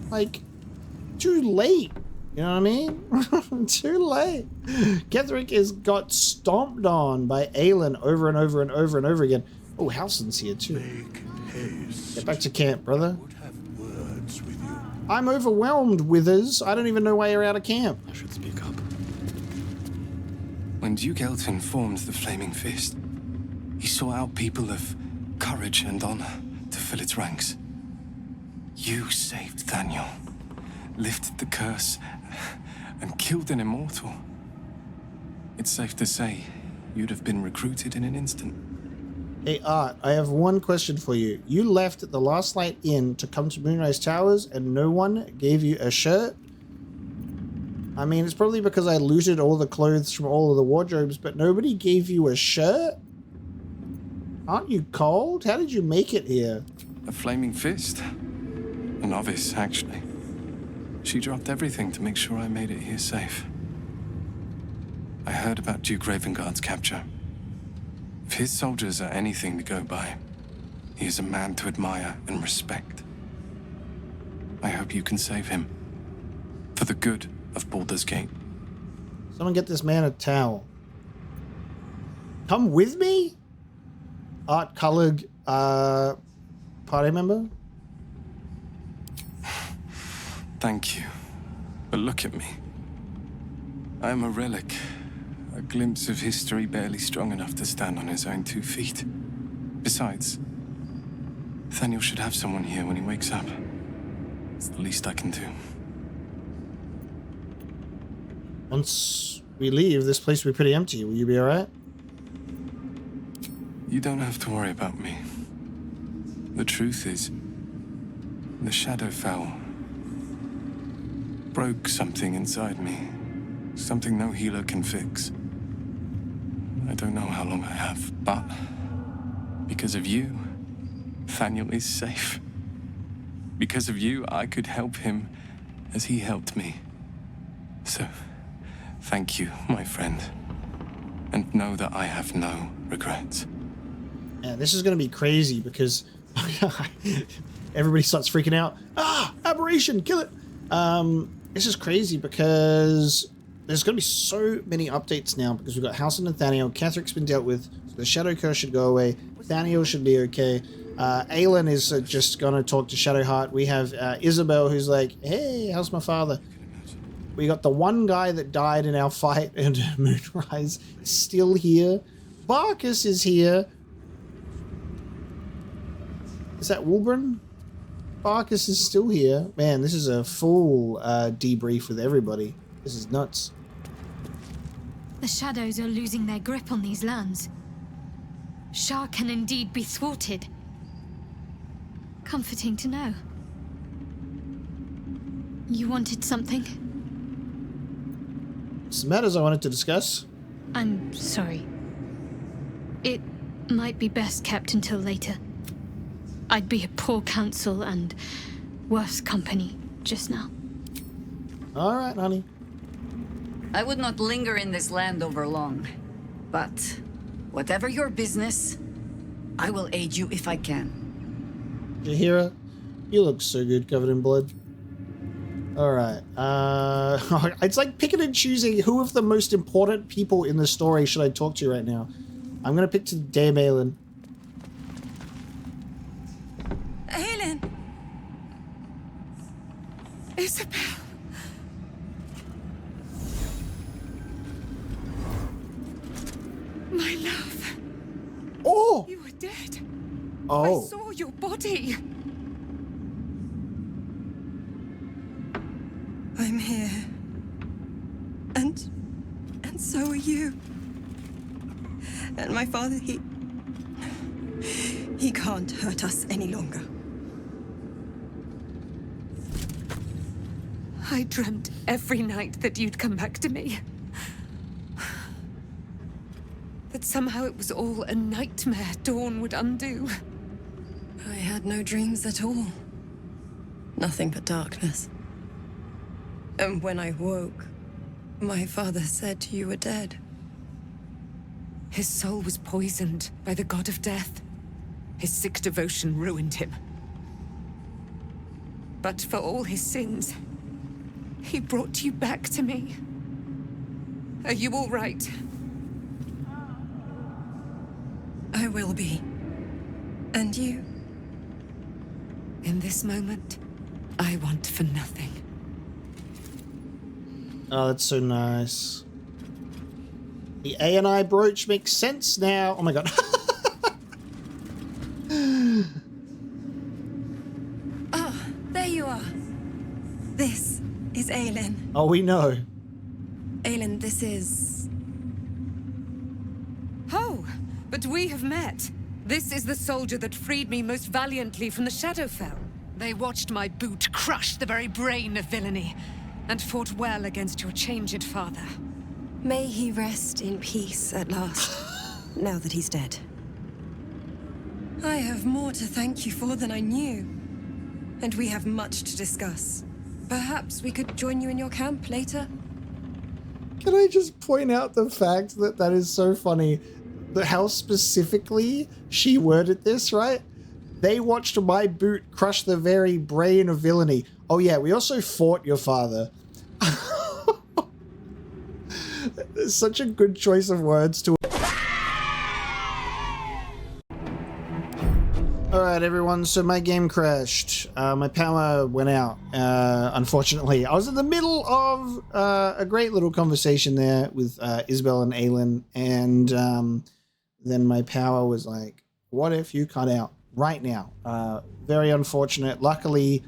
like, too late. You know what I mean? Too late. Ketherick has got stomped on by Aelin over and over and over and over again. Oh, Halsin's here too. Get back to camp, brother. I'm overwhelmed, Withers. I don't even know why you're out of camp. I should speak up. When Duke Elton formed the Flaming Fist, he sought out people of courage and honor to fill its ranks. You saved Thaniel, lifted the curse, and killed an immortal. It's safe to say you'd have been recruited in an instant. Hey, Art, I have one question for you. You left at the Last Light Inn to come to Moonrise Towers and no one gave you a shirt? I mean, it's probably because I looted all the clothes from all of the wardrobes, but nobody gave you a shirt? Aren't you cold? How did you make it here? A Flaming Fist? A novice, actually. She dropped everything to make sure I made it here safe. I heard about Duke Ravengard's capture. If his soldiers are anything to go by, he is a man to admire and respect. I hope you can save him. For the good of Baldur's Gate. Someone get this man a towel. Come with me? Art Cullig, party member? Thank you. But look at me. I am a relic. A glimpse of history barely strong enough to stand on his own 2 feet. Besides, Thaniel should have someone here when he wakes up. It's the least I can do. Once we leave, this place will be pretty empty. Will you be alright? You don't have to worry about me. The truth is, the Shadowfell broke something inside me. Something no healer can fix. I don't know how long I have, but because of you, Thaniel is safe. Because of you, I could help him as he helped me. So, thank you, my friend. And know that I have no regrets. Yeah, this is going to be crazy because everybody starts freaking out. Ah, aberration, kill it. This is crazy because there's going to be so many updates now because we've got Halsin and Thaniel. Ketherick's been dealt with. So the Shadow Curse should go away. Thaniel should be okay. Aelin is just going to talk to Shadowheart. We have Isabel who's like, hey, how's my father? We got the one guy that died in our fight and Moonrise still here. Barkus is here. Is that Wulbren? Barkus is still here. Man, this is a full debrief with everybody. This is nuts. The shadows are losing their grip on these lands. Shah can indeed be thwarted. Comforting to know. You wanted something? Some matters I wanted to discuss. I'm sorry. It might be best kept until later. I'd be a poor counsel and worse company just now. All right, honey. I would not linger in this land over long. But whatever your business, I will aid you if I can. Jahira, you look so good covered in blood. All right. It's like picking and choosing who of the most important people in the story should I talk to right now. I'm going to pick to damn Aelin. Aelin! Isabel! My love. Oh! You were dead. Oh. I saw your body. I'm here. And so are you. And my father, he can't hurt us any longer. I dreamt every night that you'd come back to me. That somehow it was all a nightmare Dawn would undo. I had no dreams at all. Nothing but darkness. And when I woke, my father said you were dead. His soul was poisoned by the god of death. His sick devotion ruined him. But for all his sins, he brought you back to me. Are you all right? I will be. And you? In this moment, I want for nothing. Oh, that's so nice. The A&I brooch makes sense now. Oh my god. Ah, there you are. This is Aelin. Oh, we know. Aelin, this is... Oh, but we have met. This is the soldier that freed me most valiantly from the Shadowfell. They watched my boot crush the very brain of villainy, and fought well against your changed father. May he rest in peace at last, now that he's dead. I have more to thank you for than I knew. And we have much to discuss. Perhaps we could join you in your camp later? Can I just point out the fact that that is so funny? How specifically she worded this, right? They watched my boot crush the very brain of villainy. Oh yeah, we also fought your father. It's such a good choice of words to... Alright everyone, so my game crashed. My power went out, unfortunately. I was in the middle of a great little conversation there with Isabel and Aelin, and then my power was like, what if you cut out right now? Very unfortunate. Luckily,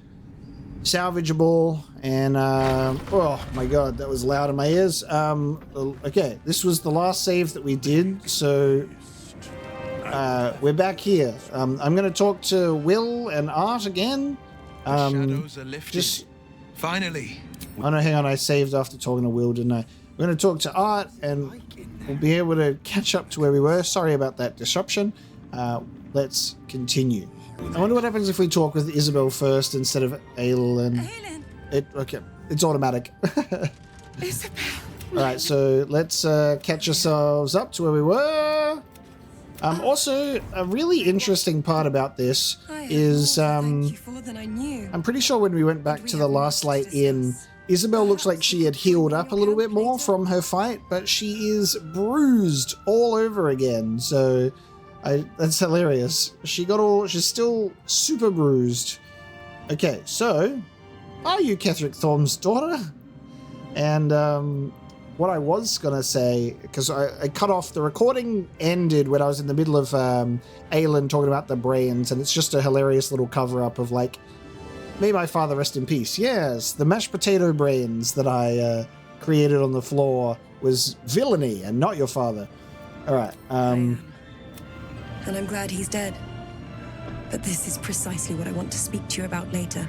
salvageable, and oh my god, that was loud in my ears. Okay, this was the last save that we did, so we're back here. I'm gonna talk to Will and Art again. The shadows are lifted. Finally. Oh no, hang on, I saved after talking to Will, didn't I? We're gonna talk to Art and we'll be able to catch up to where we were. Sorry about that disruption. Let's continue. I wonder what happens if we talk with Isabel first instead of Aelin. Okay, it's automatic. Isabel. All right, so let's catch ourselves up to where we were. Also, a really interesting part about this is I'm pretty sure when we went back to the Last Light Inn, Isabel looks like she had healed up a little bit more from her fight, but she is bruised all over again. So that's hilarious. She's still super bruised. Okay, so are you Ketheric Thorm's daughter? And what I was gonna say, because I cut off, the recording ended when I was in the middle of Aelin talking about the brains, and it's just a hilarious little cover-up of like, may my father rest in peace. Yes, the mashed potato brains that I created on the floor was villainy and not your father. All right. And I'm glad he's dead. But this is precisely what I want to speak to you about later.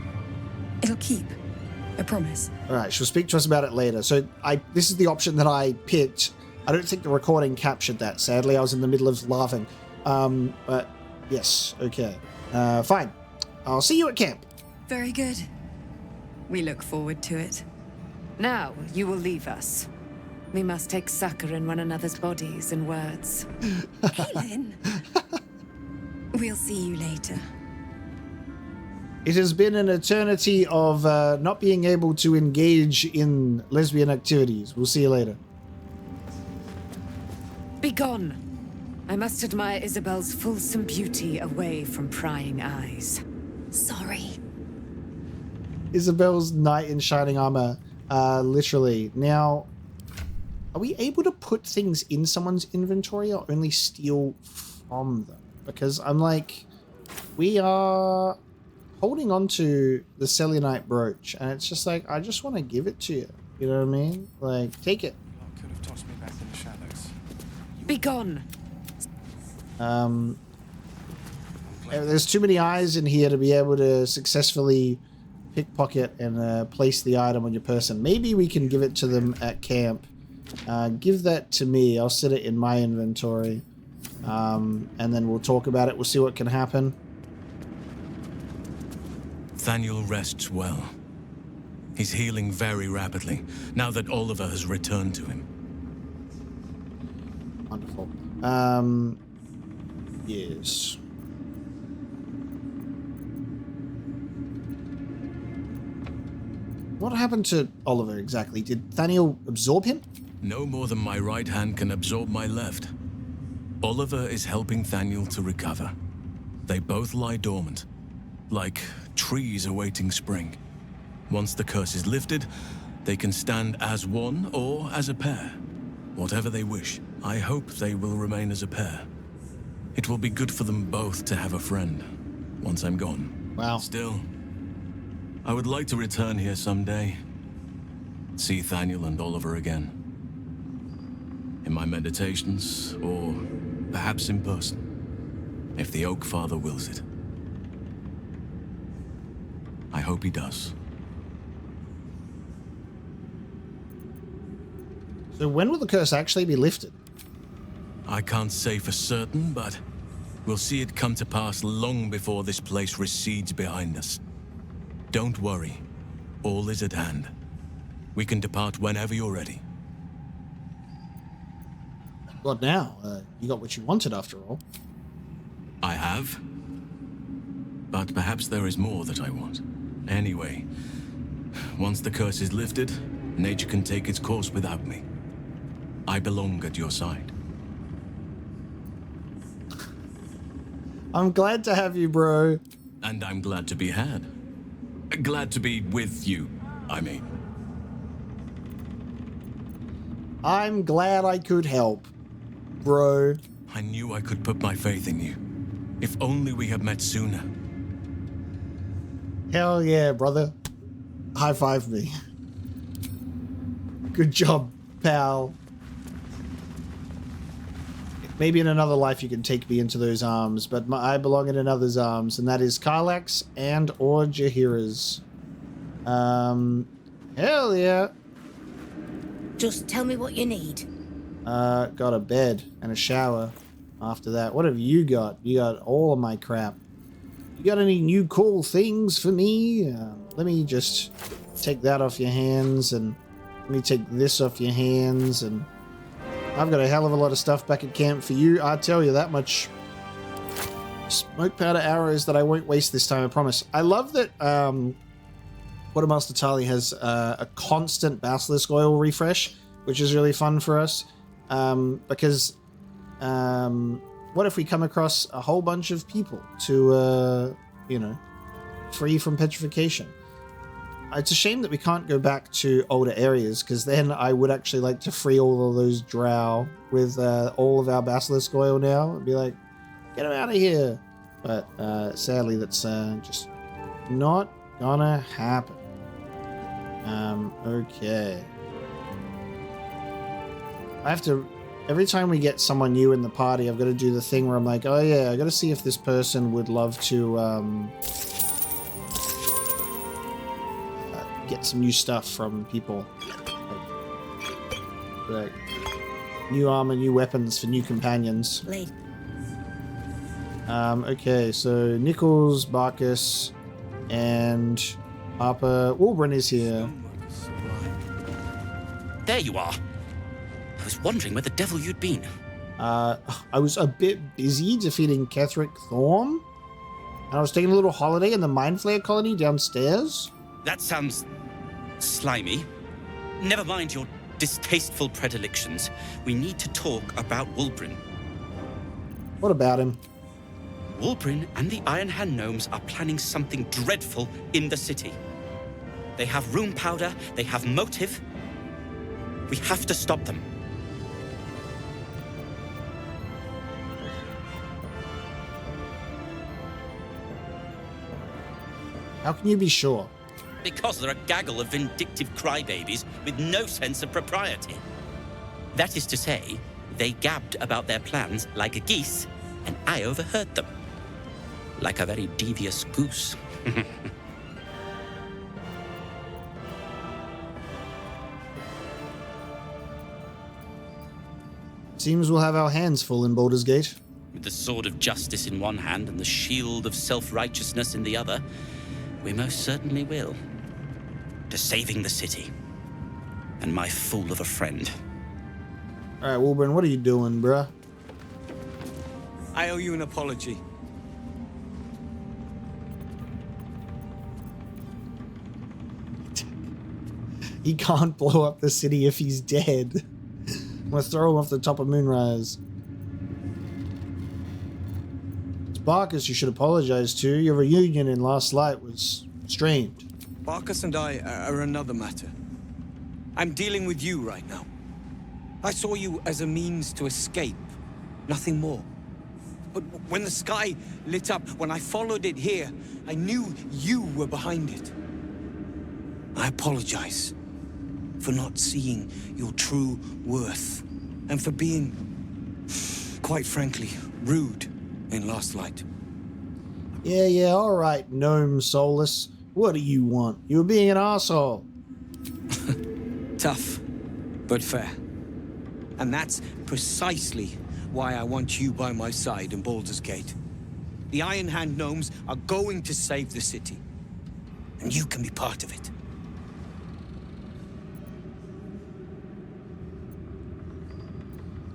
It'll keep. I promise. All right, she'll speak to us about it later. So this is the option that I picked. I don't think the recording captured that, sadly. I was in the middle of laughing. But yes, okay. Fine. I'll see you at camp. Very good. We look forward to it. Now, you will leave us. We must take succor in one another's bodies and words. Kaelin! We'll see you later. It has been an eternity of not being able to engage in lesbian activities. We'll see you later. Begone! I must admire Isabel's fulsome beauty away from prying eyes. Sorry. Isabel's knight in shining armor, literally. Now, are we able to put things in someone's inventory or only steal from them? Because I'm like, we are holding on to the Selenite brooch, and it's just like, I just want to give it to you. You know what I mean? Like, take it. Could have tossed me back in the shadows. Begone! There's too many eyes in here to be able to successfully pickpocket and place the item on your person. Maybe we can give it to them at camp. Give that to me. I'll set it in my inventory. And then we'll talk about it. We'll see what can happen. Thaniel rests well. He's healing very rapidly, now that Oliver has returned to him. Wonderful. Yes. What happened to Oliver exactly? Did Thaniel absorb him? No more than my right hand can absorb my left. Oliver is helping Thaniel to recover. They both lie dormant, like trees awaiting spring. Once the curse is lifted, they can stand as one or as a pair. Whatever they wish, I hope they will remain as a pair. It will be good for them both to have a friend, once I'm gone. Wow. Still, I would like to return here someday. See Thaniel and Oliver again. In my meditations, or perhaps in person, if the Oak Father wills it. I hope he does. So when will the curse actually be lifted? I can't say for certain, but we'll see it come to pass long before this place recedes behind us. Don't worry. All is at hand. We can depart whenever you're ready. What now? You got what you wanted after all. I have. But perhaps there is more that I want. Anyway, once the curse is lifted, nature can take its course without me. I belong at your side. I'm glad to have you, bro. And I'm glad to be had. Glad to be with you, I mean. I'm glad I could help, bro. I knew I could put my faith in you. If only we had met sooner. Hell yeah, brother. High five me. Good job, pal. Maybe in another life you can take me into those arms, but I belong in another's arms, and that is Karlach's and or Jaheira's. Hell yeah. Just tell me what you need. Got a bed and a shower after that. What have you got? You got all of my crap. You got any new cool things for me? Let me just take that off your hands, and let me take this off your hands, and I've got a hell of a lot of stuff back at camp for you. I tell you that much. Smoke powder arrows that I won't waste this time, I promise. I love that Quartermaster Tali has a constant basilisk oil refresh, which is really fun for us. Because what if we come across a whole bunch of people to, you know, free from petrification? It's a shame that we can't go back to older areas, because then I would actually like to free all of those drow with all of our basilisk oil now and be like, get them out of here. But sadly, that's just not gonna happen. Okay. I have to, every time we get someone new in the party, I've got to do the thing where I'm like, oh yeah, I got to see if this person would love to get some new stuff from people. Like new armor, new weapons for new companions. Okay, so Nichols, Barkus, And Harper Wilburn is here. There you are. I was wondering where the devil you'd been. I was a bit busy defeating Ketheric Thorm. And I was taking a little holiday in the Mind Flayer colony downstairs. That sounds slimy. Never mind your distasteful predilections. We need to talk about Wulbrin. What about him? Wulbrin and the Iron Hand Gnomes are planning something dreadful in the city. They have rune powder, they have motive. We have to stop them. How can you be sure? Because they're a gaggle of vindictive crybabies with no sense of propriety. That is to say, they gabbed about their plans like a geese, and I overheard them. Like a very devious goose. Seems we'll have our hands full in Baldur's Gate. With the sword of justice in one hand and the shield of self-righteousness in the other, we most certainly will. To saving the city. And my fool of a friend. Alright, Wilburn, what are you doing, bruh? I owe you an apology. He can't blow up the city if he's dead. I'm gonna throw him off the top of Moonrise. It's Barkus you should apologize to. Your reunion in Last Light was strained. Barkus and I are another matter. I'm dealing with you right now. I saw you as a means to escape, nothing more. But when the sky lit up, when I followed it here, I knew you were behind it. I apologize for not seeing your true worth, and for being, quite frankly, rude in Last Light. Yeah, alright, Gnome Soulless. What do you want? You were being an asshole. Tough, but fair. And that's precisely why I want you by my side in Baldur's Gate. The Iron Hand Gnomes are going to save the city, and you can be part of it.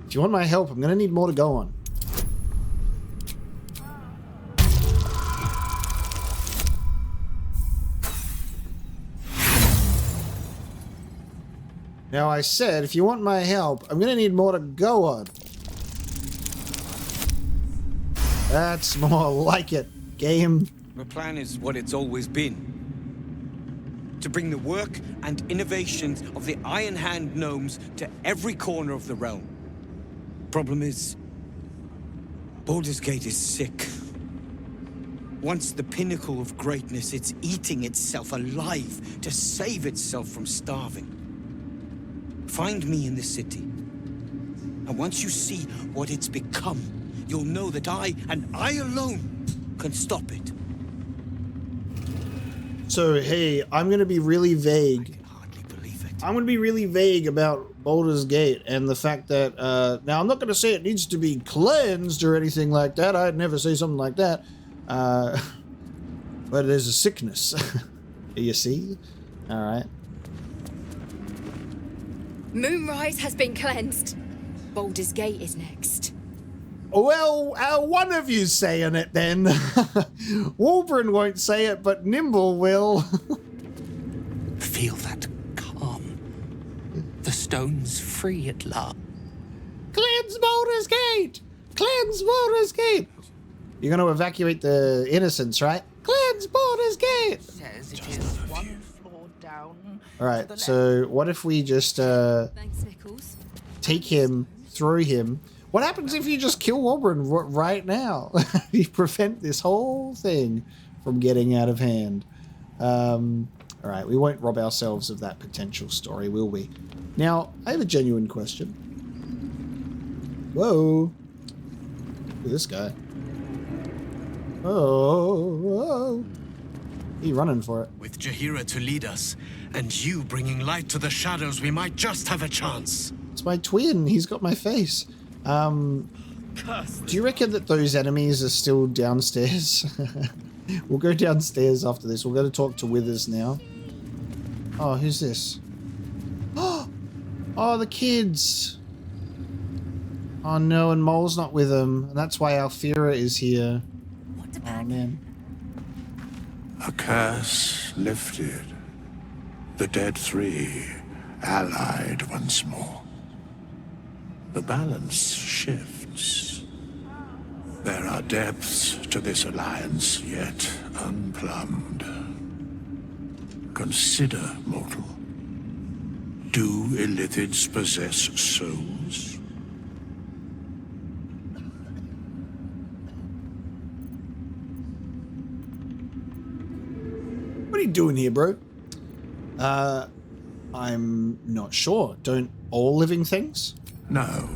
If you want my help, I'm gonna need more to go on. Now I said, if you want my help, I'm gonna need more to go on. That's more like it, game. The plan is what it's always been. To bring the work and innovations of the Iron Hand Gnomes to every corner of the realm. Problem is, Baldur's Gate is sick. Once the pinnacle of greatness, it's eating itself alive to save itself from starving. Find me in the city. And once you see what it's become, you'll know that I, and I alone, can stop it. So, hey, I'm going to be really vague. I'm going to be really vague about Baldur's Gate and the fact that, now I'm not going to say it needs to be cleansed or anything like that. I'd never say something like that. But there's a sickness. You see? All right. Moonrise has been cleansed. Baldur's Gate is next. Well, one of you's saying it then. Wolverine won't say it, but Nimble will. Feel that calm. The stone's free at last. Cleanse Baldur's Gate! Cleanse Baldur's Gate! You're going to evacuate the innocents, right? Cleanse Baldur's Gate! Says it is one floor down. Alright, so what if we just take him, throw him. What happens if you just kill Wolverine right now? You prevent this whole thing from getting out of hand. Alright, we won't rob ourselves of that potential story, will we? Now, I have a genuine question. Whoa. Look at this guy. Oh. He running for it. With Jaheira to lead us, and you bringing light to the shadows, we might just have a chance. It's my twin. He's got my face. Do you reckon that those enemies are still downstairs? We'll go downstairs after this. We'll go to talk to Withers now. Oh, who's this? Oh, the kids. Oh no, and Mole's not with them. And that's why Alfira is here. Oh man. A curse lifted. The dead three allied once more. The balance shifts. There are depths to this alliance yet unplumbed. Consider, mortal. Do Illithids possess souls? What are you doing here, bro? I'm not sure. Don't all living things? No.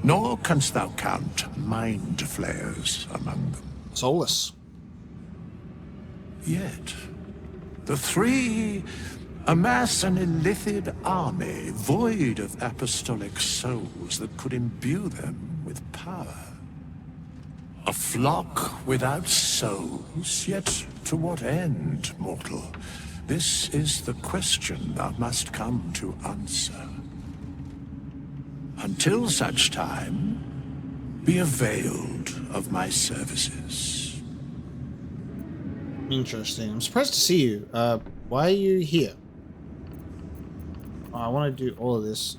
Nor canst thou count mind flayers among them. Soulless. Yet, the three amass an Illithid army void of apostolic souls that could imbue them with power. A flock without souls, yet to what end, mortal? This is the question thou must come to answer. Until such time, be availed of my services. Interesting. I'm surprised to see you. Why are you here? Oh, I want to do all of this.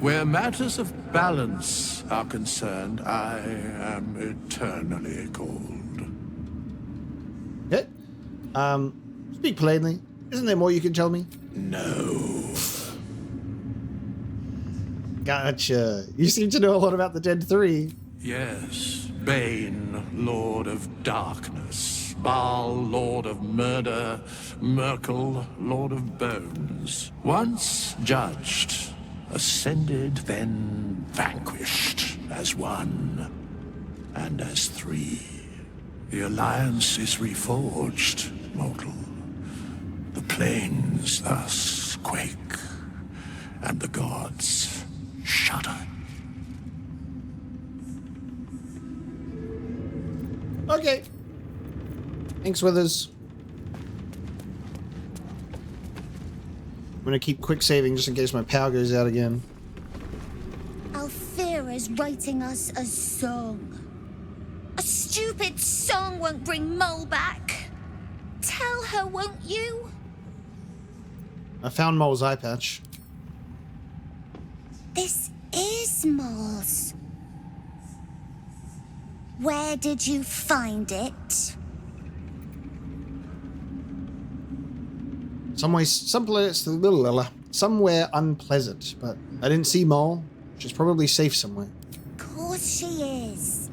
Where matters of balance are concerned, I am eternally called. Okay. Speak plainly. Isn't there more you can tell me? No. Gotcha. You seem to know a lot about the Dead Three. Yes. Bane, Lord of Darkness. Baal, Lord of Murder. Merkel, Lord of Bones. Once judged, ascended, then vanquished as one and as three. The alliance is reforged, mortal. The plains thus quake, and the gods shudder. Okay. Thanks, Withers. I'm gonna keep quick saving just in case my power goes out again. Alfira's writing us a song. A stupid song won't bring Mole back. Tell her, won't you? I found Mole's eye patch. This is Mole's. Where did you find it? Somewhere unpleasant, but I didn't see Mole. She's probably safe somewhere. Of course she is.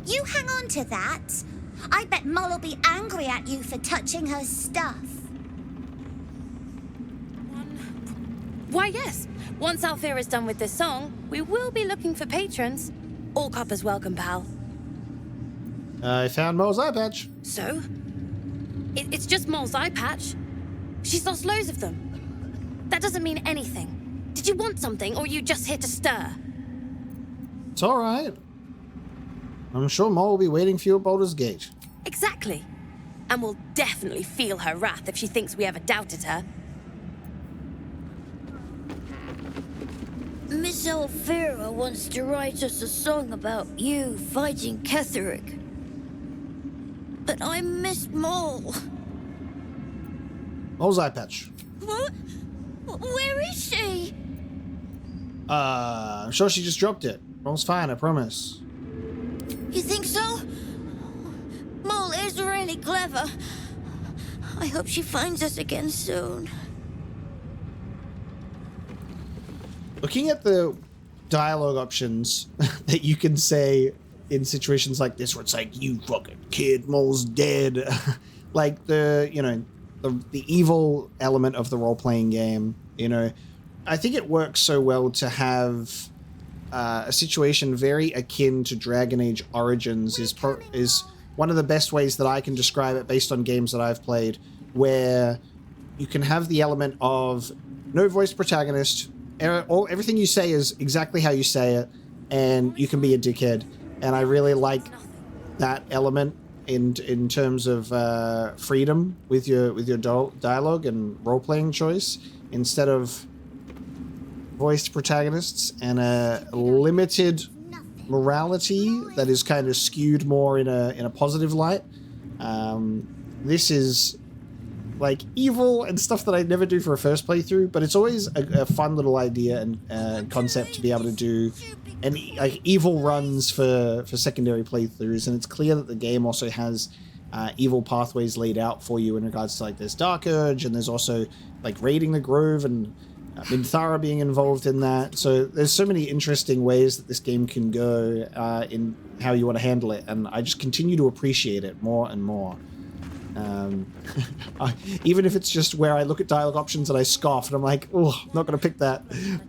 You hang on to that. I bet Mole will be angry at you for touching her stuff. Why, yes. Once Alfira's done with this song, we will be looking for patrons. All coppers welcome, pal. I found Mole's eye patch. So? It's just Mole's eye patch. She's lost loads of them. That doesn't mean anything. Did you want something, or are you just here to stir? It's alright. I'm sure Mole will be waiting for you at Baldur's Gate. Exactly. And we'll definitely feel her wrath if she thinks we ever doubted her. Miss Alfira wants to write us a song about you fighting Ketheric. But I miss Mole. Mole's eye patch. What? Where is she? I'm sure she just dropped it. Mole's fine, I promise. You think so? Mole is really clever. I hope she finds us again soon. Looking at the dialogue options that you can say in situations like this, where it's like, you fucking kid, Mole's dead. Like the evil element of the role-playing game, I think it works so well to have a situation very akin to Dragon Age Origins is one of the best ways that I can describe it based on games that I've played, where you can have the element of no voice protagonist, everything you say is exactly how you say it, and you can be a dickhead. And I really like that element in terms of freedom with your dialogue and role-playing choice, instead of voiced protagonists and a limited morality that is kind of skewed more in a positive light. This is like evil and stuff that I'd never do for a first playthrough, but it's always a fun little idea and concept to be able to do, and like evil runs for secondary playthroughs. And it's clear that the game also has evil pathways laid out for you in regards to like there's Dark Urge, and there's also like raiding the Grove and Minthara being involved in that. So there's so many interesting ways that this game can go in how you want to handle it, and I just continue to appreciate it more and more. Even if it's just where I look at dialogue options and I scoff and I'm like, oh, I'm not going to pick that.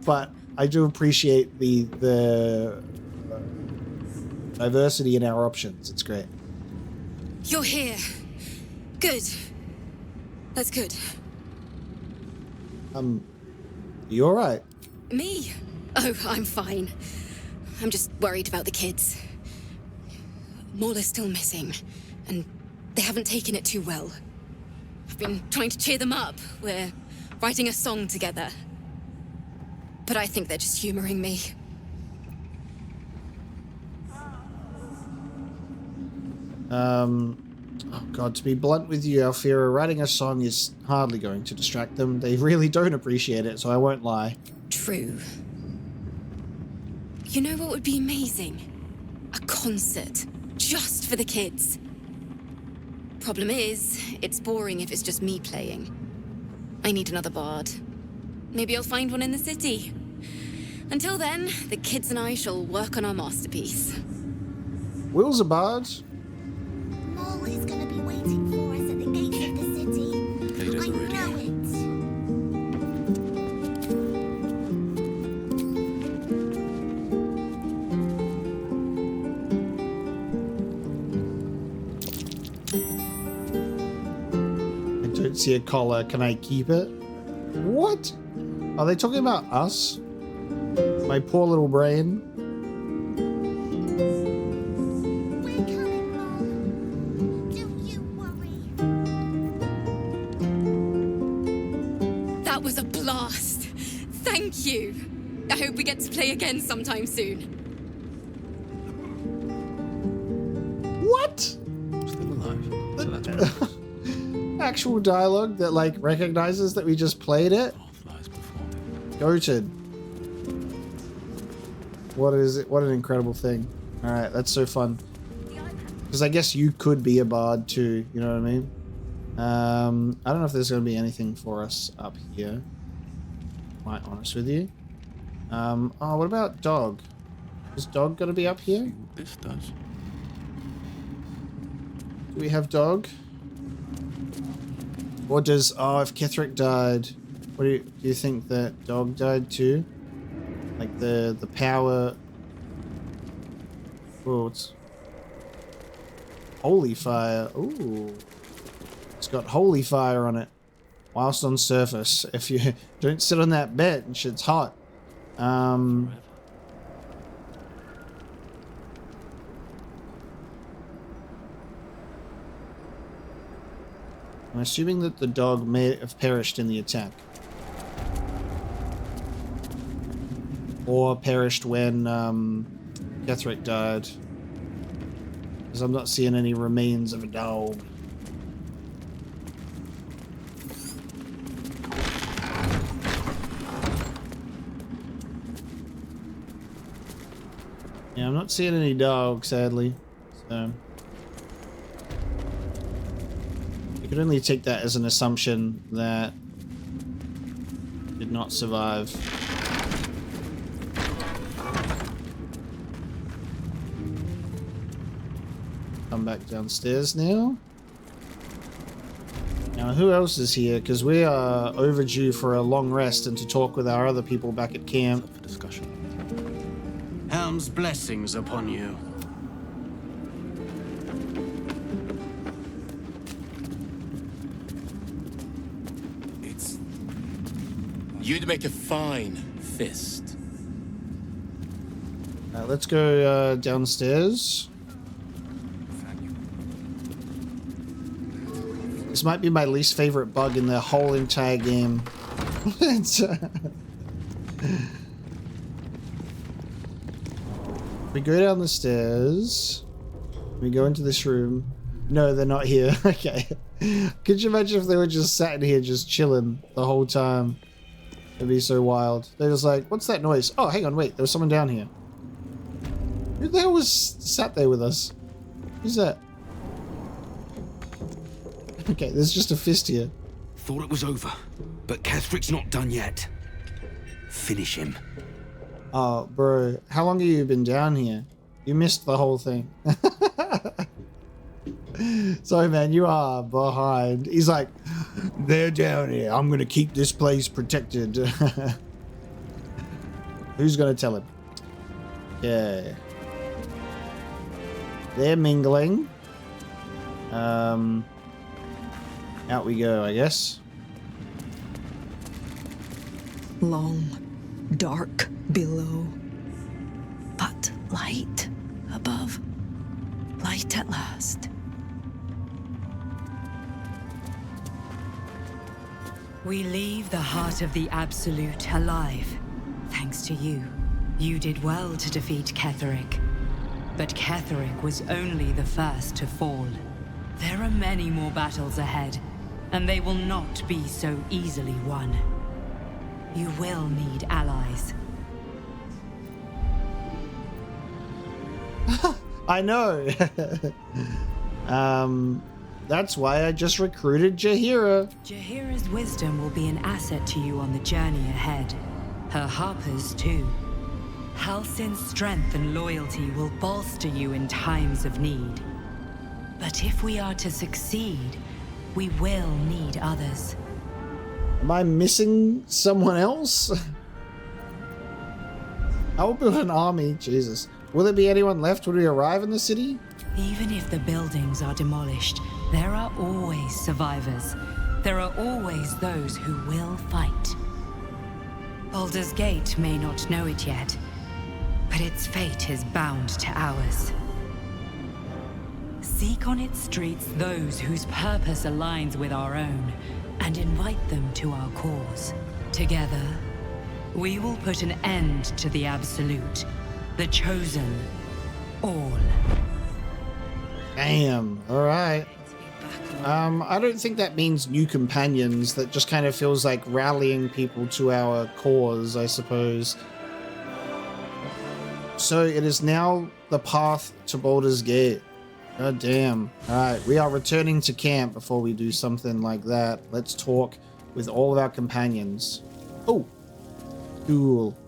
But I do appreciate the diversity in our options. It's great. You're here. Good. That's good. You all right? Me? Oh, I'm fine. I'm just worried about the kids. Maul is still missing, and they haven't taken it too well. I've been trying to cheer them up. We're writing a song together. But I think they're just humoring me. Oh God, to be blunt with you, Alfira, writing a song is hardly going to distract them. They really don't appreciate it, so I won't lie. True. You know what would be amazing? A concert. Just for the kids. Problem is, it's boring if it's just me playing. I need another bard. Maybe I'll find one in the city. Until then, the kids and I shall work on our masterpiece. Will's a bard. Maul is gonna be waiting for us at the gates of the city. I know it. I don't see a collar. Can I keep it? What? Are they talking about us? My poor little brain. That was a blast. Thank you. I hope we get to play again sometime soon. What? Still alive. So that's Actual dialogue that like recognizes that we just played it. Goated. What is it? What an incredible thing. All right, that's so fun. Because I guess you could be a bard too. You know what I mean? I don't know if there's going to be anything for us up here. Quite honest with you. Oh, what about dog? Is dog going to be up here? This does. Do we have dog? Or does... Oh, if Kithric died... What do you think that dog died too? Like the power... Oh, it's... Holy fire. Ooh. It's got holy fire on it. Whilst on surface. If you don't sit on that bench, it's hot. I'm assuming that the dog may have perished in the attack. Or perished when Kithric died. Because I'm not seeing any remains of a dog. Yeah, I'm not seeing any dog, sadly. So you could only take that as an assumption that did not survive. Come back downstairs now. Now, who else is here? Because we are overdue for a long rest and to talk with our other people back at camp. For discussion. Helm's blessings upon you. You'd make a fine fist. Let's go downstairs. This might be my least favorite bug in the whole entire game. It's, we go down the stairs. We go into this room. No, they're not here. Okay. Could you imagine if they were just sat in here just chilling the whole time? It'd be so wild. They're just like, what's that noise? Oh, hang on, wait. There was someone down here. Who the hell was sat there with us? Who's that? Okay, there's just a fist here. Thought it was over, but Kethric's not done yet. Finish him. Oh, bro. How long have you been down here? You missed the whole thing. Sorry, man. You are behind. He's like, they're down here. I'm going to keep this place protected. Who's going to tell him? Okay. They're mingling. Out we go, I guess. Long, dark below, but light above. Light at last. We leave the heart of the Absolute alive. Thanks to you. You did well to defeat Ketheric. But Ketheric was only the first to fall. There are many more battles ahead, and they will not be so easily won. You will need allies. I know. That's why I just recruited Jaheira. Jaheira's wisdom will be an asset to you on the journey ahead. Her Harper's too. Halsin's strength and loyalty will bolster you in times of need. But if we are to succeed, we will need others. Am I missing someone else? I will build an army. Jesus. Will there be anyone left when we arrive in the city? Even if the buildings are demolished, there are always survivors. There are always those who will fight. Baldur's Gate may not know it yet, but its fate is bound to ours. Seek on its streets those whose purpose aligns with our own, and invite them to our cause. Together, we will put an end to the Absolute, the Chosen, all. Damn. All right. I don't think that means new companions. That just kind of feels like rallying people to our cause, I suppose. So it is now the path to Baldur's Gate. God damn. Alright, we are returning to camp before we do something like that. Let's talk with all of our companions. Oh, cool.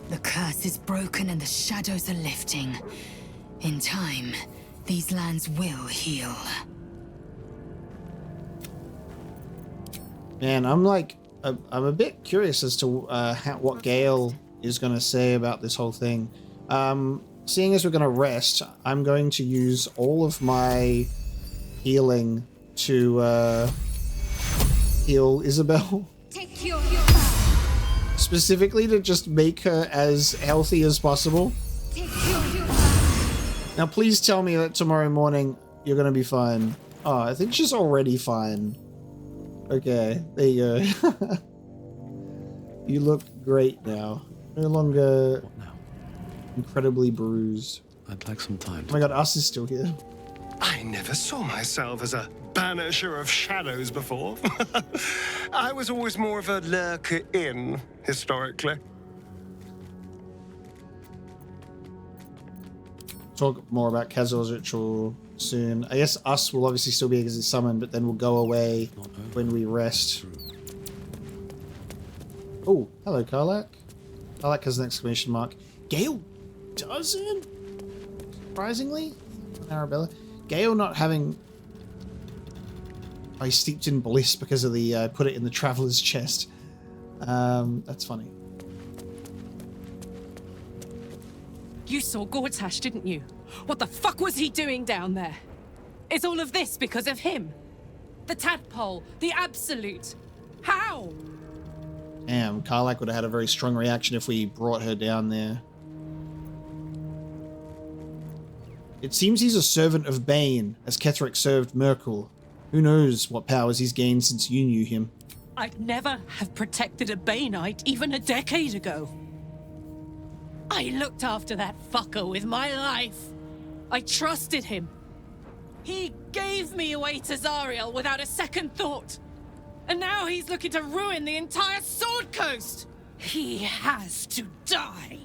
The curse is broken and the shadows are lifting. In time, these lands will heal. Man, I'm like, I'm a bit curious as to what Gale is going to say about this whole thing. Seeing as we're going to rest, I'm going to use all of my healing to heal Isabel. Specifically to just make her as healthy as possible. Now please tell me that tomorrow morning you're going to be fine. Oh, I think she's already fine. Okay, there you go. You look great now. No longer incredibly bruised. I'd like some time. Oh my god, Us is still here. I never saw myself as a banisher of shadows before. I was always more of a lurker in, historically. Talk more about Kazor's ritual soon. I guess Us will obviously still be able to summon, but then we'll go away when we rest. Oh, hello, Karlak. Karlak has an exclamation mark. Gale doesn't? Surprisingly? Arabella. Gale not having... Oh, he's steeped in bliss because of the put it in the traveler's chest. That's funny. You saw Gortash, didn't you? What the fuck was he doing down there? Is all of this because of him? The tadpole, the Absolute. How? Damn, Karlak would have had a very strong reaction if we brought her down there. It seems he's a servant of Bane, as Ketheric served Merkel. Who knows what powers he's gained since you knew him. I'd never have protected a Baneite even a decade ago. I looked after that fucker with my life. I trusted him. He gave me away to Zariel without a second thought. And now he's looking to ruin the entire Sword Coast. He has to die.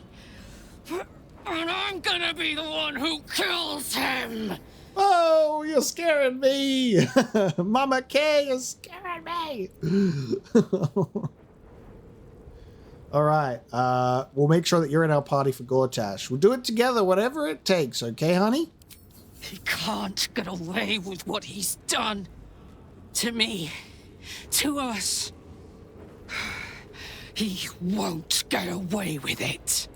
And I'm gonna be the one who kills him. Oh, you're scaring me. Mama K, you're scaring me. All right. We'll make sure that you're in our party for Gortash. We'll do it together, whatever it takes. Okay, honey? He can't get away with what he's done. To me. To us. He won't get away with it.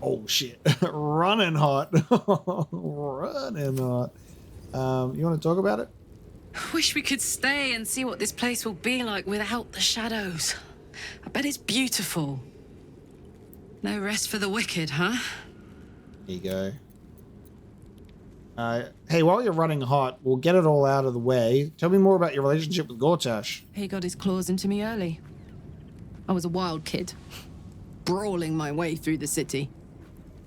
Oh, shit. Running hot. Running hot. You want to talk about it? Wish we could stay and see what this place will be like without the shadows. I bet it's beautiful. No rest for the wicked, huh? There you go. Hey, while you're running hot, we'll get it all out of the way. Tell me more about your relationship with Gortash. He got his claws into me early. I was a wild kid, brawling my way through the city.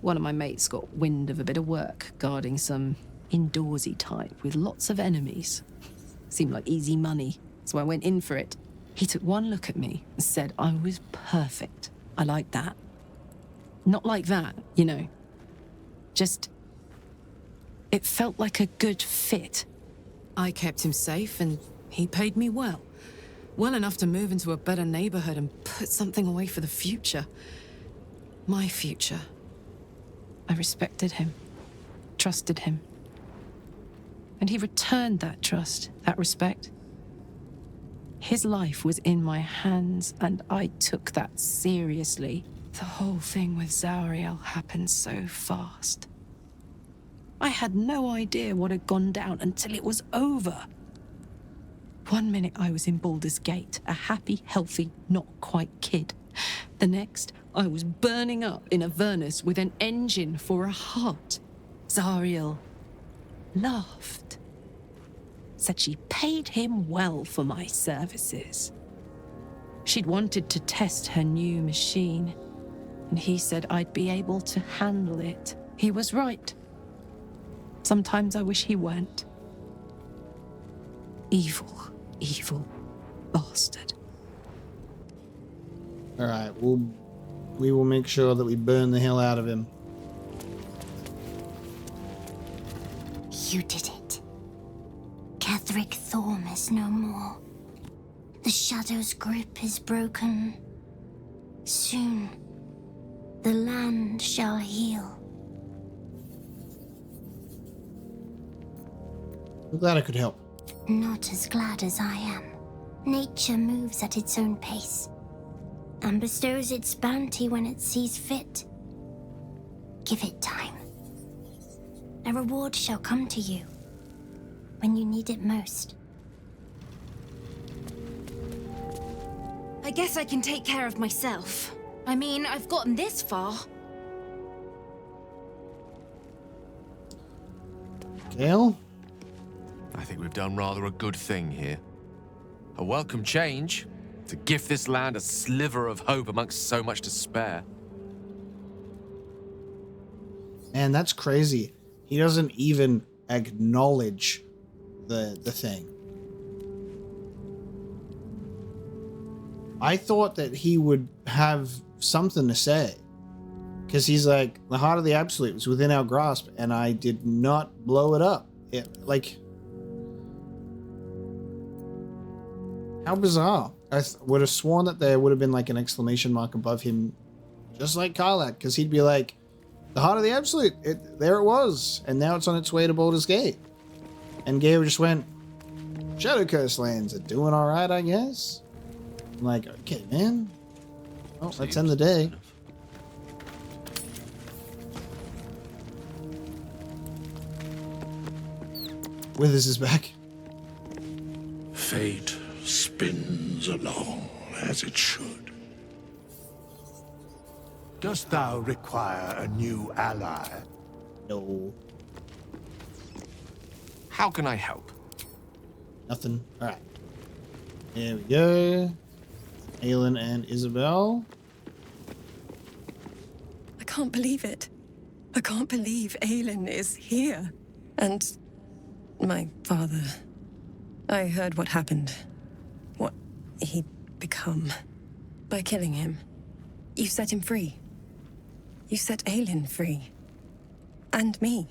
One of my mates got wind of a bit of work guarding some indoorsy type with lots of enemies. Seemed like easy money, so I went in for it. He took one look at me and said I was perfect. I like that. Not like that, you know. Just... it felt like a good fit. I kept him safe and he paid me well. Well enough to move into a better neighborhood and put something away for the future. My future. I respected him, trusted him. And he returned that trust, that respect. His life was in my hands and I took that seriously. The whole thing with Zariel happened so fast. I had no idea what had gone down until it was over. 1 minute I was in Baldur's Gate, a happy, healthy, not quite kid. The next, I was burning up in Avernus with an engine for a heart. Zariel laughed. Said she paid him well for my services. She'd wanted to test her new machine, and he said I'd be able to handle it. He was right. Sometimes I wish he weren't. Evil, evil bastard. All right, we will make sure that we burn the hell out of him. You did it. Ketheric Thorm is no more. The Shadow's grip is broken. Soon, the land shall heal. I'm glad I could help. Not as glad as I am. Nature moves at its own pace and bestows its bounty when it sees fit. Give it time. A reward shall come to you when you need it most. I guess I can take care of myself. I mean, I've gotten this far. Gale? I think we've done rather a good thing here. A welcome change to gift this land a sliver of hope amongst so much despair. Man, that's crazy. He doesn't even acknowledge the thing. I thought that he would have something to say. Because he's like, the heart of the Absolute was within our grasp, and I did not blow it up. How bizarre. I would have sworn that there would have been like an exclamation mark above him, just like Karlach, because he'd be like, the heart of the Absolute, there it was, and now it's on its way to Baldur's Gate. And Gale just went, Shadow Curse lands are doing all right, I guess. I'm like, okay, man. Well, let's end the day. Withers is back. Fate spins along as it should. Dost thou require a new ally? No. How can I help? Nothing. Alright. There we go. Aelin and Isabel. I can't believe it. I can't believe Aelin is here. And my father. I heard what happened. What he'd become. By killing him. You set him free. You set Aelin free. And me.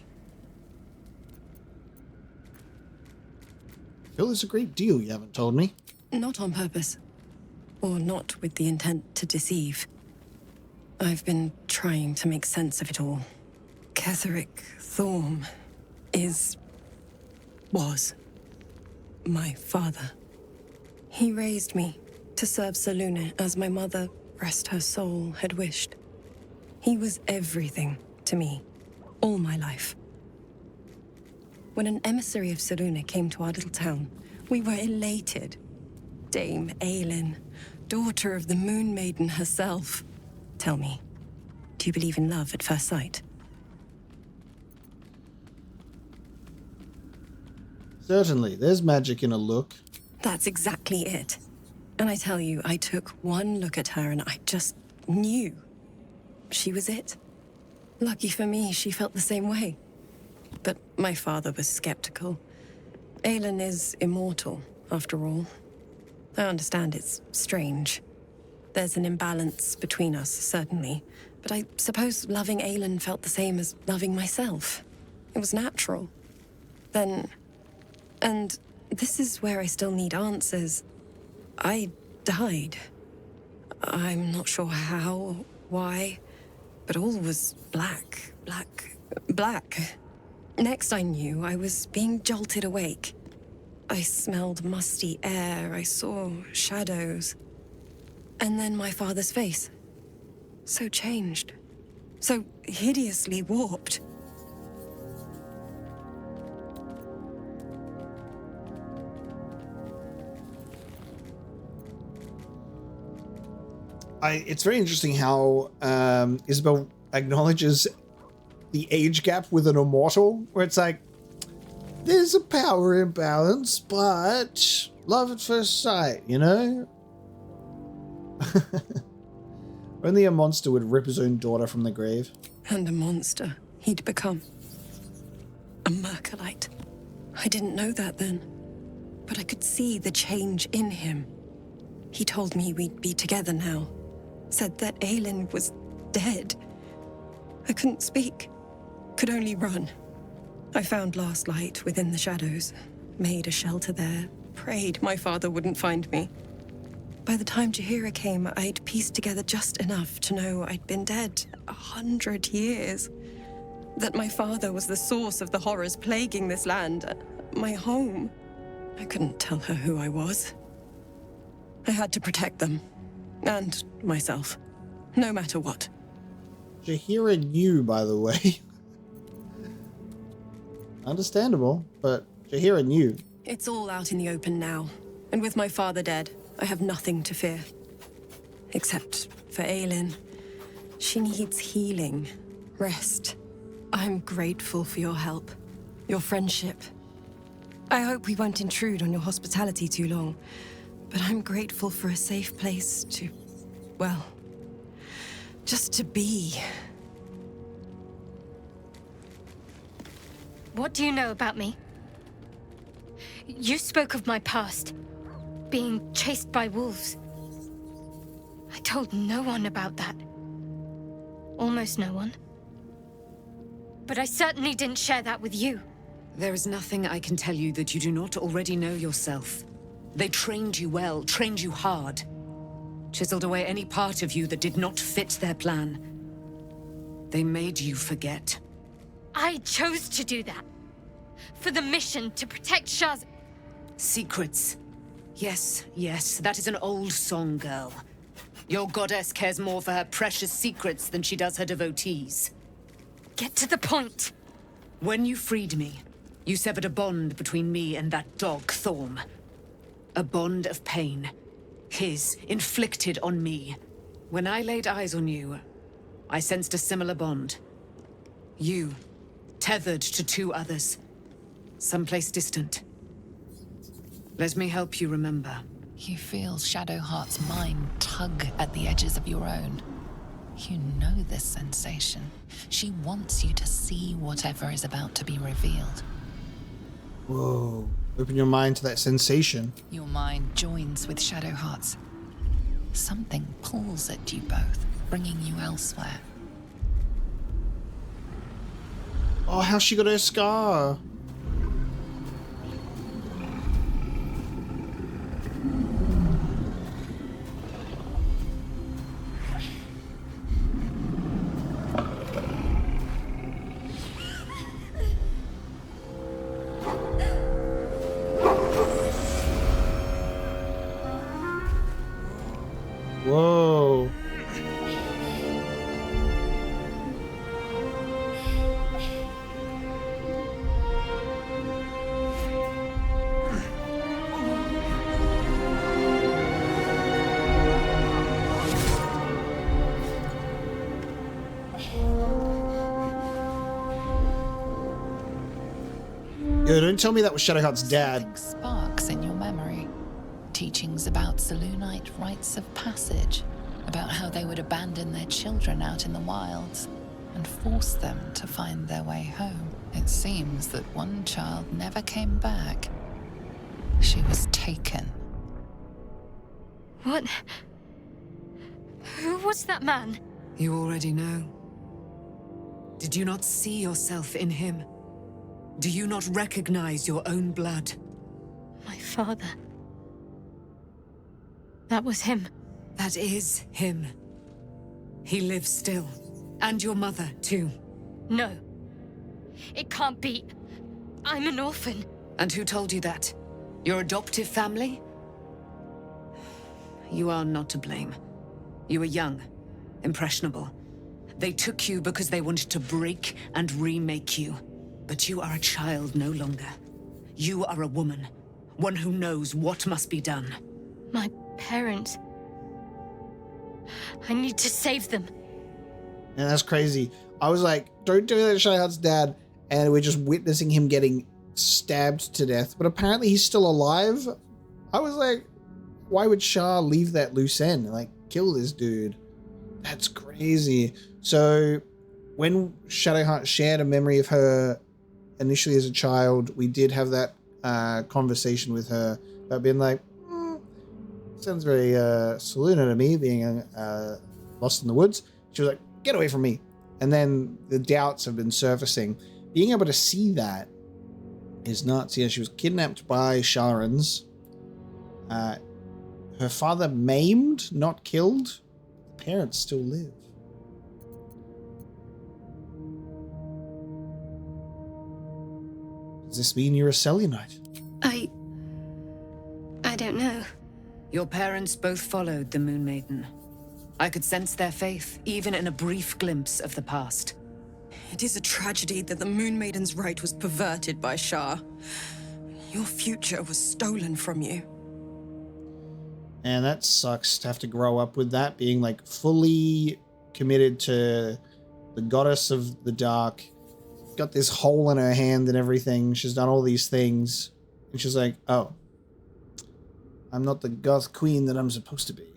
I feel there's a great deal you haven't told me. Not on purpose. Or not with the intent to deceive. I've been trying to make sense of it all. Ketheric Thorm was my father. He raised me to serve Selûne as my mother, rest her soul, had wished. He was everything to me, all my life. When an emissary of Selûne came to our little town, we were elated. Dame Aelin, daughter of the Moon Maiden herself. Tell me, do you believe in love at first sight? Certainly, there's magic in a look. That's exactly it. And I tell you, I took one look at her and I just knew. She was it. Lucky for me, she felt the same way. But my father was skeptical. Aelin is immortal, after all. I understand it's strange. There's an imbalance between us, certainly. But I suppose loving Aelin felt the same as loving myself. It was natural. Then... And this is where I still need answers. I died. I'm not sure how, why, but all was black. Next I knew, I was being jolted awake. I smelled musty air, I saw shadows. And then my father's face. So changed. So hideously warped. It's very interesting how Isabel acknowledges the age gap with an immortal, where it's like, there's a power imbalance, but love at first sight, you know? Only a monster would rip his own daughter from the grave. And a monster he'd become. A Mercolite. I didn't know that then, but I could see the change in him. He told me we'd be together now. Said that Aelin was dead. I couldn't speak. Could only run. I found last light within the shadows. Made a shelter there. Prayed my father wouldn't find me. By the time Jaheira came, I'd pieced together just enough to know I'd been dead 100 years. That my father was the source of the horrors plaguing this land. My home. I couldn't tell her who I was. I had to protect them. And myself. No matter what. Jaheira knew, by the way. Understandable, but Jaheira knew. It's all out in the open now. And with my father dead, I have nothing to fear. Except for Aelin. She needs healing. Rest. I'm grateful for your help. Your friendship. I hope we won't intrude on your hospitality too long. But I'm grateful for a safe place to, well, just to be. What do you know about me? You spoke of my past, being chased by wolves. I told no one about that. Almost no one. But I certainly didn't share that with you. There is nothing I can tell you that you do not already know yourself. They trained you well, trained you hard. Chiseled away any part of you that did not fit their plan. They made you forget. I chose to do that. For the mission to protect Shaz. Secrets. Yes, that is an old song, girl. Your goddess cares more for her precious secrets than she does her devotees. Get to the point. When you freed me, you severed a bond between me and that dog, Thorm. A bond of pain. His, inflicted on me. When I laid eyes on you, I sensed a similar bond. You, tethered to 2 others, someplace distant. Let me help you remember. You feel Shadowheart's mind tug at the edges of your own. You know this sensation. She wants you to see whatever is about to be revealed. Whoa. Open your mind to that sensation. Your mind joins with Shadowheart's. Something pulls at you both, bringing you elsewhere. Oh, how she got her scar. Whoa. Yo, don't tell me that was Shadowheart's dad. Sparks in your memory. Teachings about Selûnite rites of passage, about how they would abandon their children out in the wilds and force them to find their way home. It seems that one child never came back. She was taken. What? Who was that man? You already know. Did you not see yourself in him? Do you not recognize your own blood? My father. That was him. That is him. He lives still. And your mother, too. No. It can't be. I'm an orphan. And who told you that? Your adoptive family? You are not to blame. You were young, impressionable. They took you because they wanted to break and remake you. But you are a child no longer. You are a woman, one who knows what must be done. My parents. I need to save them. Yeah, that's crazy. I was like, don't do that to Shadowheart's dad. And we're just witnessing him getting stabbed to death. But apparently he's still alive. I was like, why would Shah leave that loose end? Like, kill this dude. That's crazy. So when Shadowheart shared a memory of her initially as a child, we did have that conversation with her about being like, sounds very Selûne to me, being lost in the woods. She was like, get away from me. And then the doubts have been surfacing. Being able to see that is nuts. Yeah, she was kidnapped by Sharans. Her father maimed, not killed. The parents still live. Does this mean you're a Selûnite? I don't know. Your parents both followed the Moon Maiden. I could sense their faith, even in a brief glimpse of the past. It is a tragedy that the Moon Maiden's right was perverted by Shah. Your future was stolen from you. And that sucks to have to grow up with that, being like fully committed to the goddess of the dark. Got this hole in her hand and everything. She's done all these things. And she's like, oh, I'm not the goth queen that I'm supposed to be.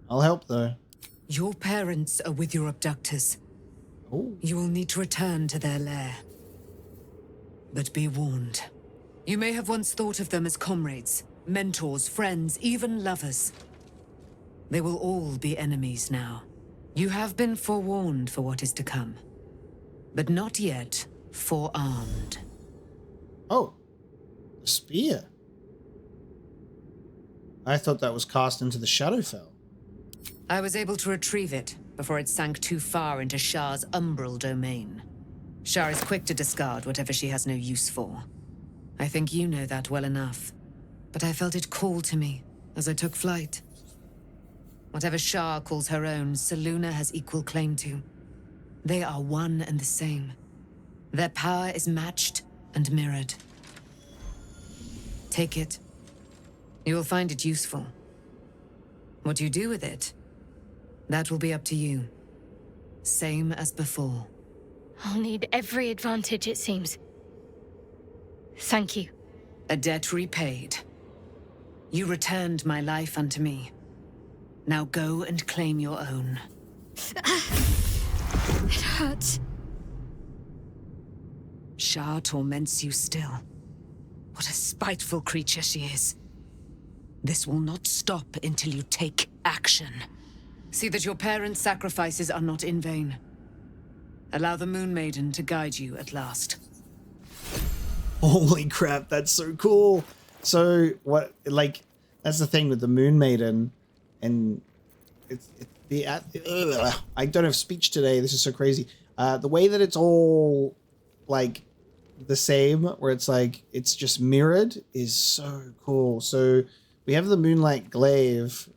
I'll help though. Your parents are with your abductors. Ooh. You will need to return to their lair. But be warned. You may have once thought of them as comrades, mentors, friends, even lovers. They will all be enemies now. You have been forewarned for what is to come, but not yet forearmed. Oh, a spear. I thought that was cast into the Shadowfell. I was able to retrieve it before it sank too far into Shah's umbral domain. Shah is quick to discard whatever she has no use for. I think you know that well enough. But I felt it call to me as I took flight. Whatever Shah calls her own, Selûne has equal claim to. They are one and the same. Their power is matched and mirrored. Take it. You will find it useful. What you do with it, that will be up to you. Same as before. I'll need every advantage, it seems. Thank you. A debt repaid. You returned my life unto me. Now go and claim your own. It hurts. Shah torments you still. What a spiteful creature she is. This will not stop until you take action. See that your parents' sacrifices are not in vain. Allow the Moon Maiden to guide you at last. Holy crap, that's so cool. So what, like, that's the thing with the Moon Maiden, and I don't have speech today. This is so crazy. The way that it's all like the same, where it's like it's just mirrored, is so cool. So we have the Moonlight Glaive,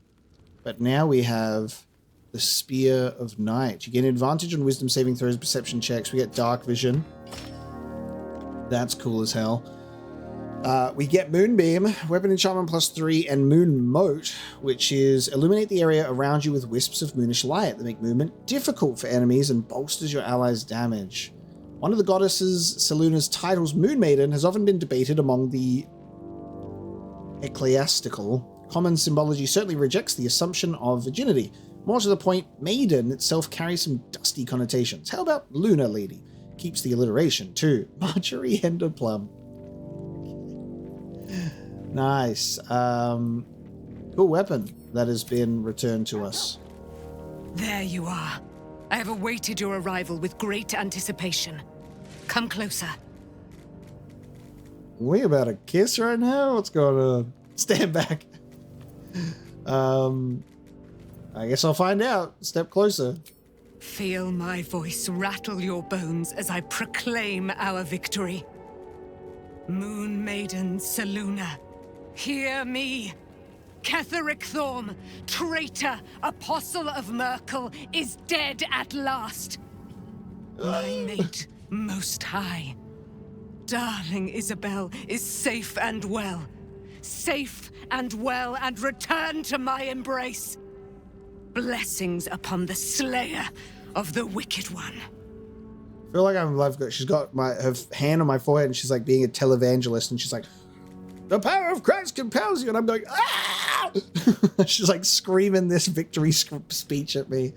but now we have the Spear of Night. You get an advantage on wisdom saving throws, perception checks. We get dark vision. That's cool as hell. We get Moonbeam, Weapon Enchantment +3, and Moon Mote, which is illuminate the area around you with wisps of moonish light that make movement difficult for enemies and bolsters your allies' damage. One of the goddesses Seluna's titles, Moon Maiden, has often been debated among the ecclesiastical. Common symbology certainly rejects the assumption of virginity. More to the point, Maiden itself carries some dusty connotations. How about Lunar Lady? Keeps the alliteration too. Marjorie Henderplum. Nice. Cool weapon that has been returned to us. There you are. I have awaited your arrival with great anticipation. Come closer. We about to kiss right now? What's going on? Stand back. I guess I'll find out. Step closer. Feel my voice rattle your bones as I proclaim our victory. Moon Maiden Seluna, hear me. Ketheric Thorm, traitor, apostle of Merkel, is dead at last. My mate, most high. Darling Isabel is safe and well. Safe and well, and return to my embrace. Blessings upon the slayer of the wicked one. I feel like she's got her hand on my forehead and she's like being a televangelist and she's like, the power of Christ compels you. And I'm going, ah! She's like screaming this victory speech at me.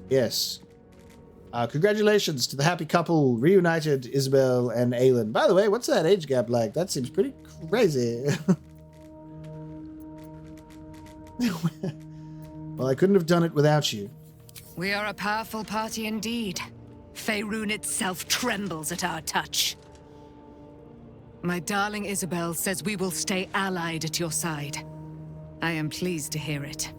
Yes. Congratulations to the happy couple, reunited Isabel and Aelin. By the way, what's that age gap like? That seems pretty crazy. Well, I couldn't have done it without you. We are a powerful party indeed. Faerun itself trembles at our touch. My darling Isabel says we will stay allied at your side. I am pleased to hear it.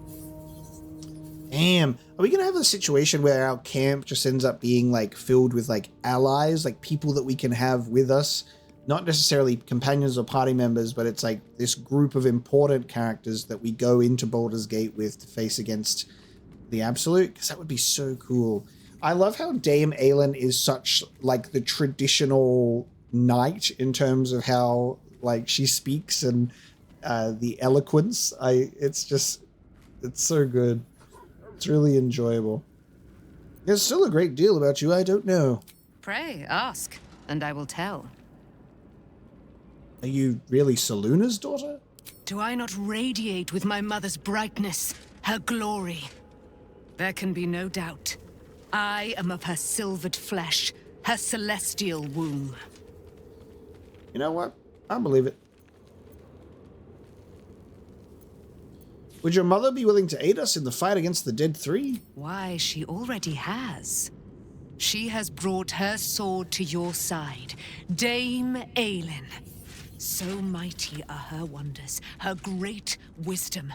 Damn. Are we going to have a situation where our camp just ends up being like filled with like allies, like people that we can have with us? Not necessarily companions or party members, but it's like this group of important characters that we go into Baldur's Gate with to face against the Absolute, because that would be so cool. I love how Dame Aelin is such like the traditional knight in terms of how like she speaks and the eloquence. It's so good. It's really enjoyable. There's still a great deal about you I don't know. Pray, ask, and I will tell. Are you really Seluna's daughter? Do I not radiate with my mother's brightness, her glory? There can be no doubt. I am of her silvered flesh, her celestial womb. You know what? I believe it. Would your mother be willing to aid us in the fight against the Dead Three? Why, she already has. She has brought her sword to your side, Dame Aelin. So mighty are her wonders, her great wisdom.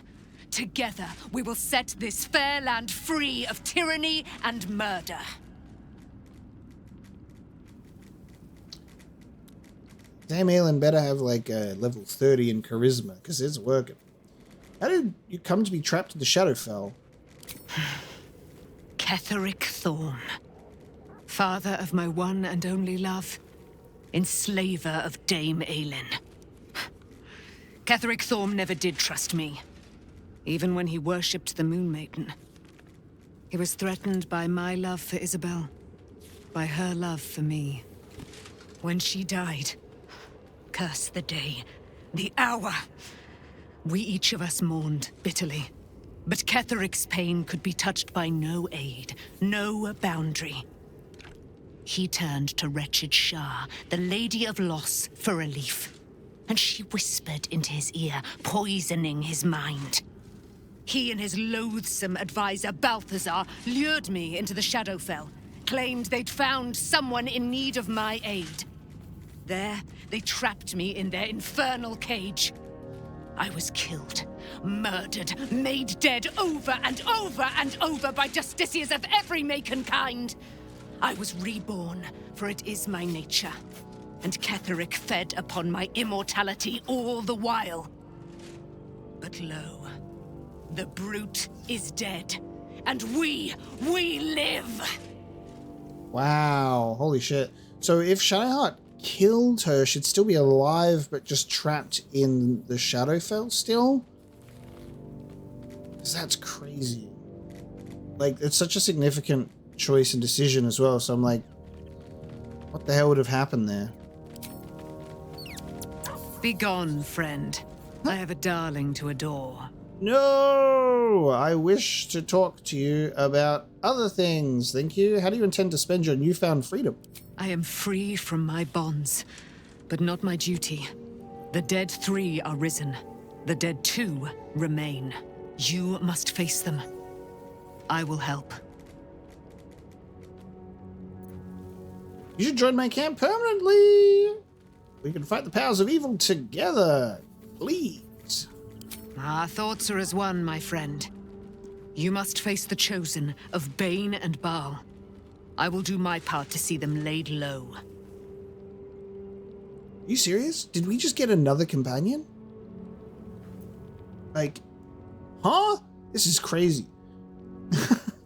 Together, we will set this fair land free of tyranny and murder. Dame Aelin better have like a level 30 in charisma, because it's working. How did you come to be trapped in the Shadowfell? Ketheric Thorm, father of my one and only love, enslaver of Dame Aelin. Ketheric Thorm never did trust me, even when he worshipped the Moon Maiden. He was threatened by my love for Isabel, by her love for me. When she died, curse the day, the hour. We each of us mourned bitterly. But Ketheric's pain could be touched by no aid, no boundary. He turned to wretched Shah, the Lady of Loss, for relief. And she whispered into his ear, poisoning his mind. He and his loathsome advisor, Balthazar, lured me into the Shadowfell, claimed they'd found someone in need of my aid. There, they trapped me in their infernal cage. I was killed, murdered, made dead over and over and over by justiciars of every make and kind. I was reborn, for it is my nature. And Ketheric fed upon my immortality all the while. But lo, the brute is dead, and we live! Wow, holy shit. So if Shadowheart killed her, she'd still be alive, but just trapped in the Shadowfell still? 'Cause that's crazy. Like, it's such a significant choice and decision as well, so I'm like, what the hell would have happened there? Begone, friend. I have a darling to adore. No! I wish to talk to you about other things, thank you. How do you intend to spend your newfound freedom? I am free from my bonds, but not my duty. The dead 3 are risen. The dead 2 remain. You must face them. I will help. You should join my camp permanently. We can fight the powers of evil together. Please. Our thoughts are as one, my friend. You must face the chosen of Bane and Baal. I will do my part to see them laid low. Are you serious? Did we just get another companion? Like, huh? This is crazy.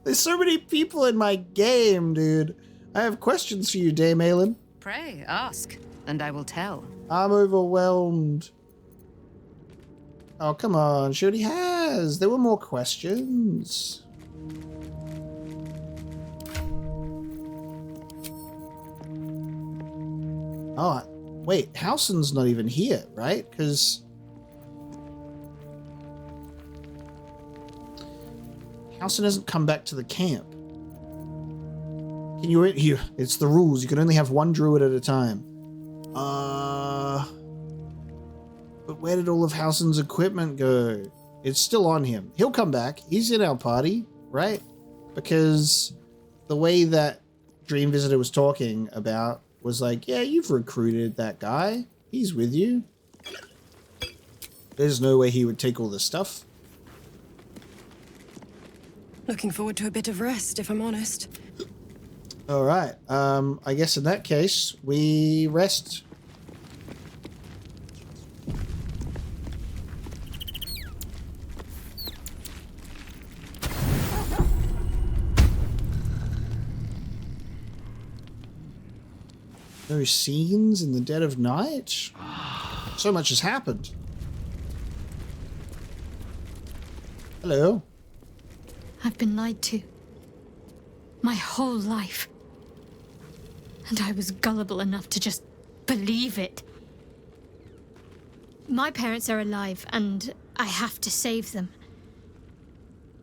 There's so many people in my game, dude. I have questions for you, Dame Aelin. Pray, ask, and I will tell. I'm overwhelmed. Oh, come on. She already has. There were more questions. Oh, wait. Halsin's not even here, right? Because Halsin hasn't come back to the camp. Can you... It's the rules. You can only have one druid at a time. But where did all of Halsin's equipment go? It's still on him. He'll come back. He's in our party, right? Because the way that Dream Visitor was talking about was like, yeah, you've recruited that guy. He's with you. There's no way he would take all this stuff. Looking forward to a bit of rest, if I'm honest. All right. I guess in that case, we rest. No scenes in the dead of night? So much has happened. Hello. I've been lied to. My whole life. And I was gullible enough to just believe it. My parents are alive, and I have to save them.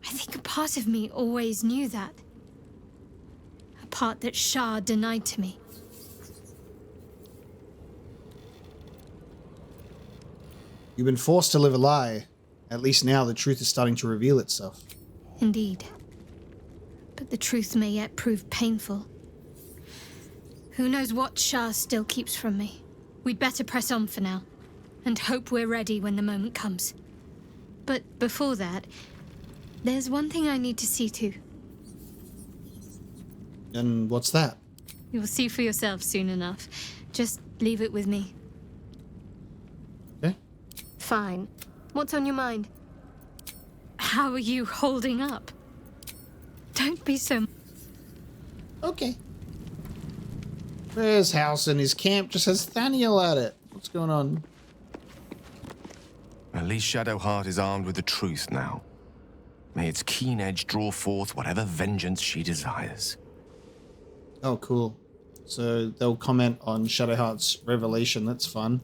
I think a part of me always knew that. A part that Shah denied to me. You've been forced to live a lie. At least now the truth is starting to reveal itself. Indeed. But the truth may yet prove painful. Who knows what Shah still keeps from me? We'd better press on for now, and hope we're ready when the moment comes. But before that, there's one thing I need to see to. And what's that? You'll see for yourself soon enough. Just leave it with me. Okay. Fine. What's on your mind? How are you holding up? Don't be so... Okay. Where's Halsin? His camp just has Thaniel at it. What's going on? At least Shadowheart is armed with the truth now. May its keen edge draw forth whatever vengeance she desires. Oh, cool. So they'll comment on Shadowheart's revelation. That's fun.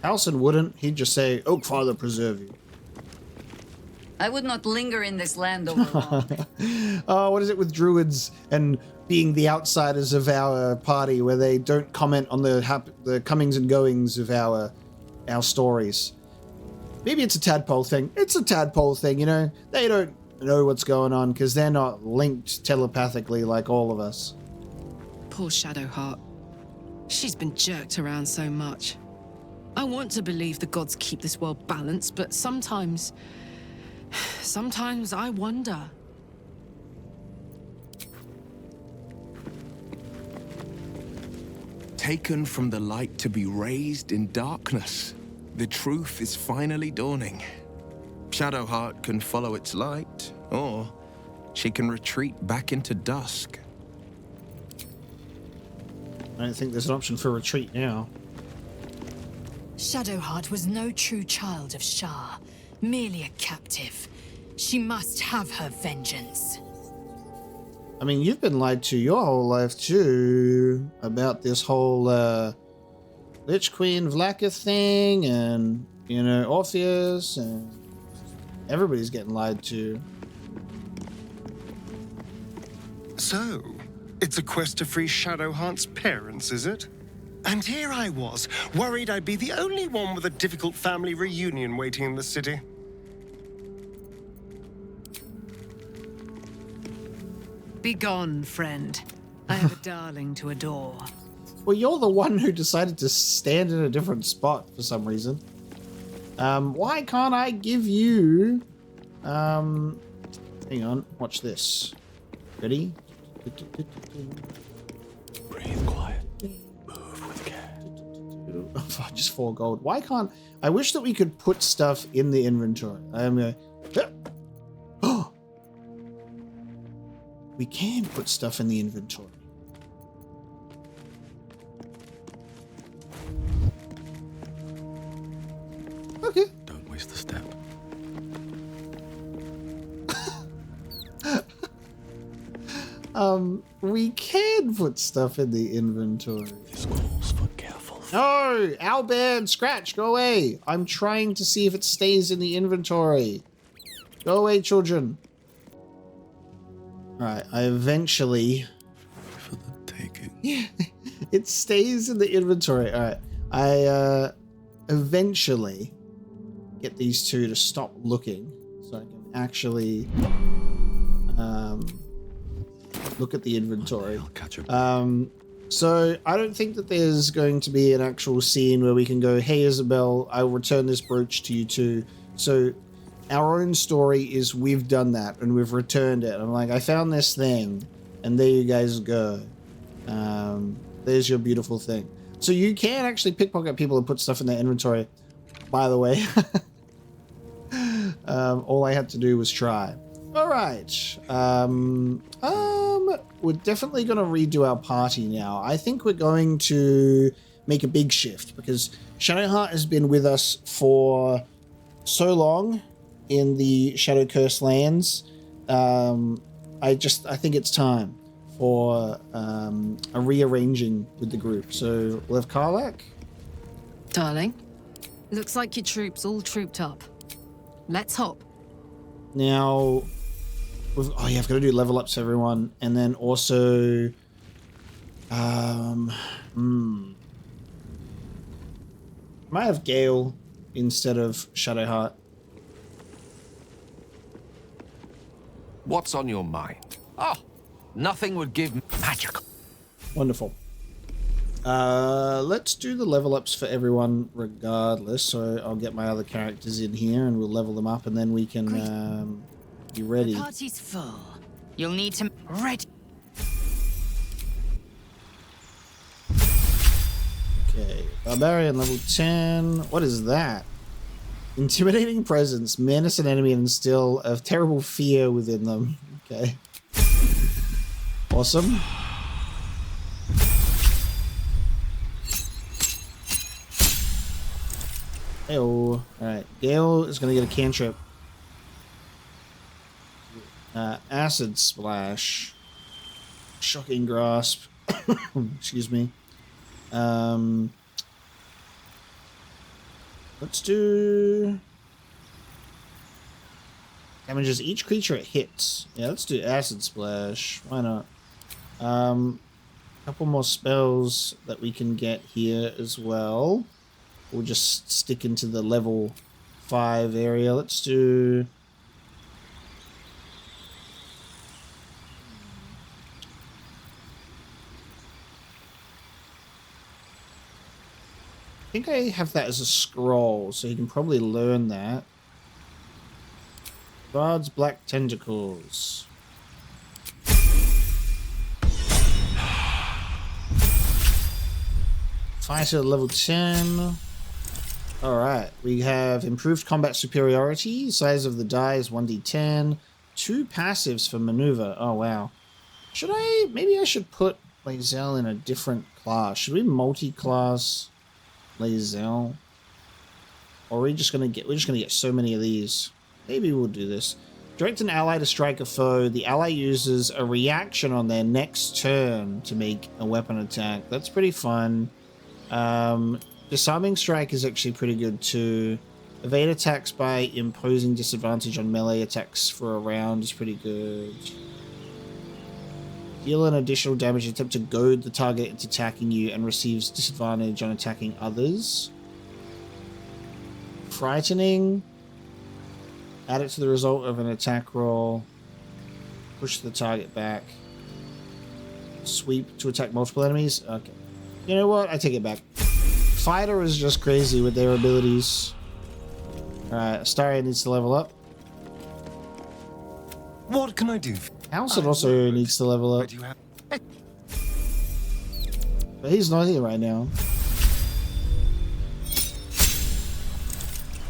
Halson wouldn't. He'd just say, Oak Father preserve you. I would not linger in this land over long. Oh, what is it with druids and being the outsiders of our party, where they don't comment on the comings and goings of our stories? Maybe it's a tadpole thing. It's a tadpole thing, you know? They don't know what's going on because they're not linked telepathically like all of us. Poor Shadowheart. She's been jerked around so much. I want to believe the gods keep this world balanced, but sometimes I wonder. Taken from the light to be raised in darkness, the truth is finally dawning. Shadowheart can follow its light, or she can retreat back into dusk. I don't think there's an option for retreat now. Shadowheart was no true child of Shah, merely a captive. She must have her vengeance. I mean, you've been lied to your whole life too about this whole Lich Queen Vlaka thing, and you know, Orpheus, and everybody's getting lied to. So, it's a quest to free Shadowheart's parents, is it? And here I was, worried I'd be the only one with a difficult family reunion waiting in the city. Begone, friend. I have a darling to adore. Well, you're the one who decided to stand in a different spot for some reason. Why can't I give you... hang on, watch this. Ready? Breathe quiet. Move with care. Oh, just 4 gold. Why can't... I wish that we could put stuff in the inventory. I am going... Oh! We can put stuff in the inventory. Okay. Don't waste the step. We can put stuff in the inventory. This calls for careful. No! Owlbear, Scratch, go away! I'm trying to see if it stays in the inventory. Go away, children. Alright, I eventually... For the taking. Yeah, it stays in the inventory. Alright, I eventually get these two to stop looking so I can actually look at the inventory. I'll catch up. So I don't think that there's going to be an actual scene where we can go, hey Isabel, I will return this brooch to you too. So our own story is we've done that and we've returned it. I'm like, I found this thing and there you guys go. There's your beautiful thing. So you can actually pickpocket people and put stuff in their inventory, by the way. All I had to do was try. All right. We're definitely going to redo our party now. I think we're going to make a big shift because Shadowheart has been with us for so long in the Shadow Curse lands. I think it's time for a rearranging with the group. So we'll have Karlak. Darling, looks like your troops all trooped up. Let's hop. Now, I've got to do level ups, everyone, and then also, might have Gale instead of Shadowheart. What's on your mind? Oh, nothing would give magic. Wonderful. Let's do the level ups for everyone regardless. So I'll get my other characters in here and we'll level them up and then we can be ready. The party's full. You'll need to ready. Okay, Barbarian level 10. What is that? Intimidating presence, menace an enemy and instill a terrible fear within them. Okay. Awesome. Heyo. Alright, Gale is going to get a cantrip. Acid Splash. Shocking grasp. Excuse me. Let's do... Damages each creature it hits. Yeah, let's do Acid Splash. Why not? Couple more spells that we can get here as well. We'll just stick into the level 5 area. Let's do... I think I have that as a scroll, so you can probably learn that. Bard's Black Tentacles. Fighter level 10. Alright, we have improved combat superiority. Size of the die is 1d10. 2 passives for maneuver. Oh, wow. Should I... Maybe I should put Lae'zel in a different class. Should we multi-class Lae'zel? Or are we just gonna get... We're just gonna get so many of these. Maybe we'll do this. Direct an ally to strike a foe. The ally uses a reaction on their next turn to make a weapon attack. That's pretty fun. Disarming strike is actually pretty good too. Evade attacks by imposing disadvantage on melee attacks for a round is pretty good. Deal an additional damage attempt to goad the target into attacking you and receives disadvantage on attacking others. Frightening. Add it to the result of an attack roll. Push the target back. Sweep to attack multiple enemies. Okay. You know what? I take it back. Fighter is just crazy with their abilities. Alright, Astaria needs to level up. What can I do? Alcid also needs to level up. But he's not here right now.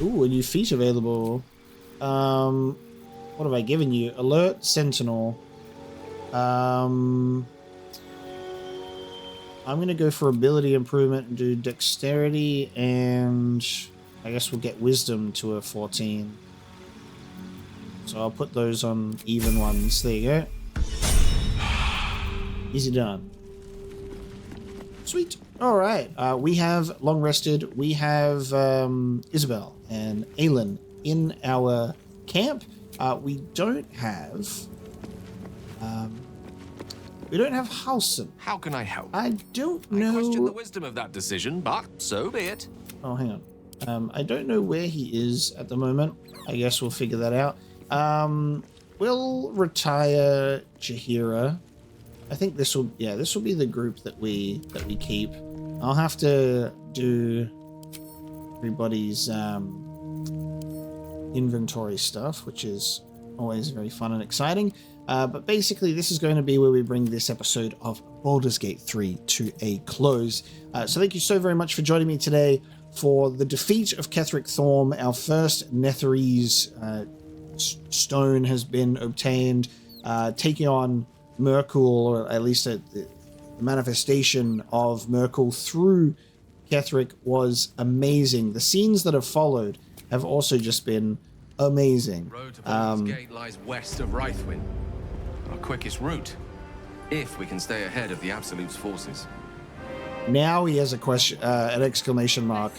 Ooh, a new feat available. What have I given you? Alert Sentinel. I'm gonna go for ability improvement and do dexterity, and I guess we'll get wisdom to a 14. So I'll put those on even ones. There you go. Easy done. Sweet. All right. We have long rested. We have Isabel and Aelin in our camp. We don't have Halsin. How can I help? I don't know. I question the wisdom of that decision, but so be it. Oh, hang on. I don't know where he is at the moment. I guess we'll figure that out. We'll retire Jaheira. I think this will be the group that we keep. I'll have to do everybody's inventory stuff, which is always very fun and exciting. But basically, this is going to be where we bring this episode of Baldur's Gate 3 to a close. So thank you so very much for joining me today for the defeat of Ketheric Thorm. Our first Netherese stone has been obtained, taking on Merkul, or at least the manifestation of Merkul through Ketheric was amazing. The scenes that have followed have also just been amazing. Road to Baldur's Gate lies west of Rythwin. Our quickest route, if we can stay ahead of the Absolute's forces. Now he has a question, an exclamation mark.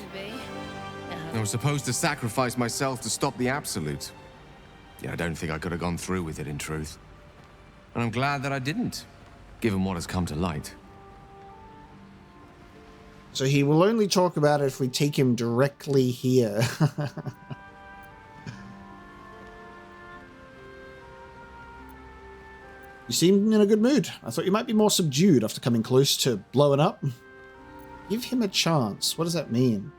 I was supposed to sacrifice myself to stop the Absolute. Yeah, I don't think I could have gone through with it, in truth. And I'm glad that I didn't, given what has come to light. So he will only talk about it if we take him directly here. You seem in a good mood. I thought you might be more subdued after coming close to blowing up. Give him a chance. What does that mean?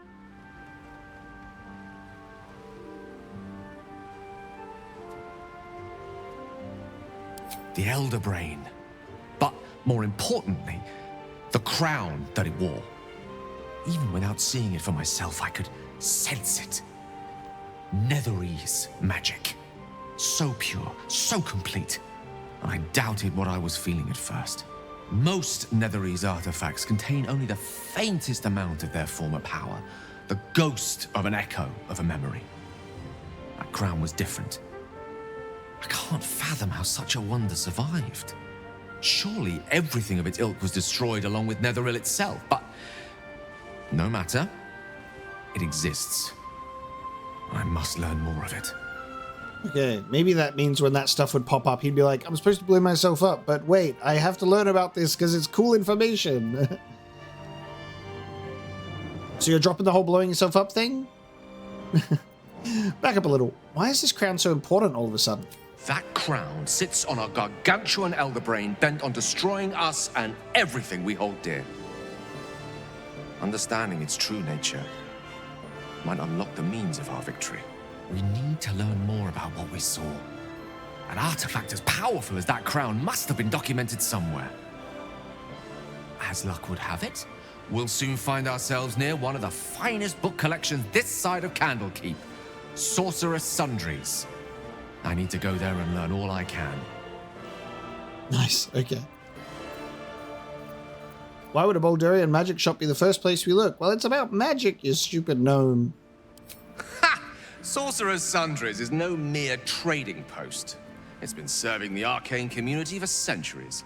The Elder Brain. But more importantly, the crown that it wore. Even without seeing it for myself, I could sense it. Netherese magic. So pure, so complete. And I doubted what I was feeling at first. Most Netherese artifacts contain only the faintest amount of their former power. The ghost of an echo of a memory. That crown was different. I can't fathom how such a wonder survived. Surely everything of its ilk was destroyed along with Netheril itself, but no matter. It exists. I must learn more of it. Okay, maybe that means when that stuff would pop up, he'd be like, I'm supposed to blow myself up, but wait, I have to learn about this because it's cool information. So you're dropping the whole blowing yourself up thing? Back up a little. Why is this crown so important all of a sudden? That crown sits on a gargantuan elder brain bent on destroying us and everything we hold dear. Understanding its true nature might unlock the means of our victory. We need to learn more about what we saw. An artifact as powerful as that crown must have been documented somewhere. As luck would have it, we'll soon find ourselves near one of the finest book collections this side of Candlekeep, Sorcerer's Sundries. I need to go there and learn all I can. Nice, okay. Why would a Baldurian magic shop be the first place we look? Well, it's about magic, you stupid gnome. Ha! Sorcerer's Sundries is no mere trading post. It's been serving the arcane community for centuries.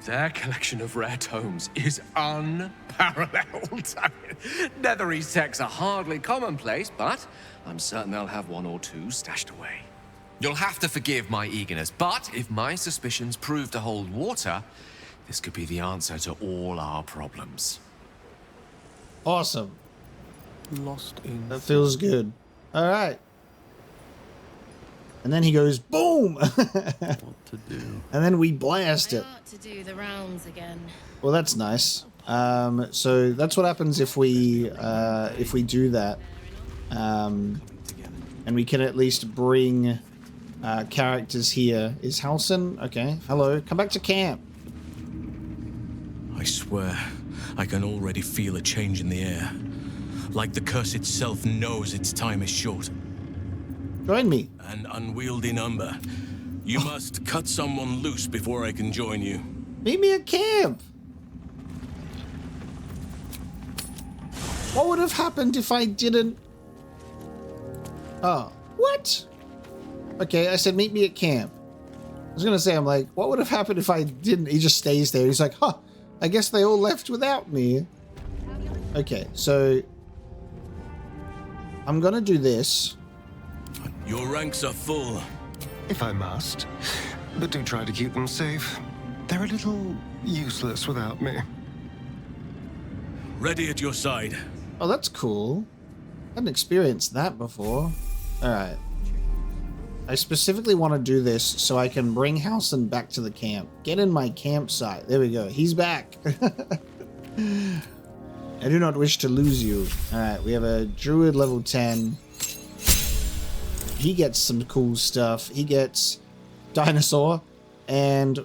Their collection of rare tomes is unparalleled. Netherese texts are hardly commonplace, but I'm certain they'll have one or two stashed away. You'll have to forgive my eagerness, but if my suspicions prove to hold water, this could be the answer to all our problems. Awesome. Lost in... That feels good. All right. And then he goes, boom! What to do? And then we blast it. To do the rounds again. Well, that's nice. So that's what happens if we do that. And we can at least bring characters here. Is Halsin? Okay. Hello. Come back to camp. I swear, I can already feel a change in the air. Like the curse itself knows its time is short. Join me. An unwieldy number. You must cut someone loose before I can join you. Meet me at camp. What would have happened if I didn't... Oh, what? Okay, I said meet me at camp. I was going to say, I'm like, what would have happened if I didn't? He just stays there. He's like, huh, I guess they all left without me. Okay, so I'm going to do this. Your ranks are full. If I must. But do try to keep them safe. They're a little useless without me. Ready at your side. Oh, that's cool. I hadn't experienced that before. Alright. I specifically want to do this so I can bring Halsin back to the camp. Get in my campsite. There we go. He's back. I do not wish to lose you. Alright, we have a druid level 10. He gets some cool stuff. He gets dinosaur and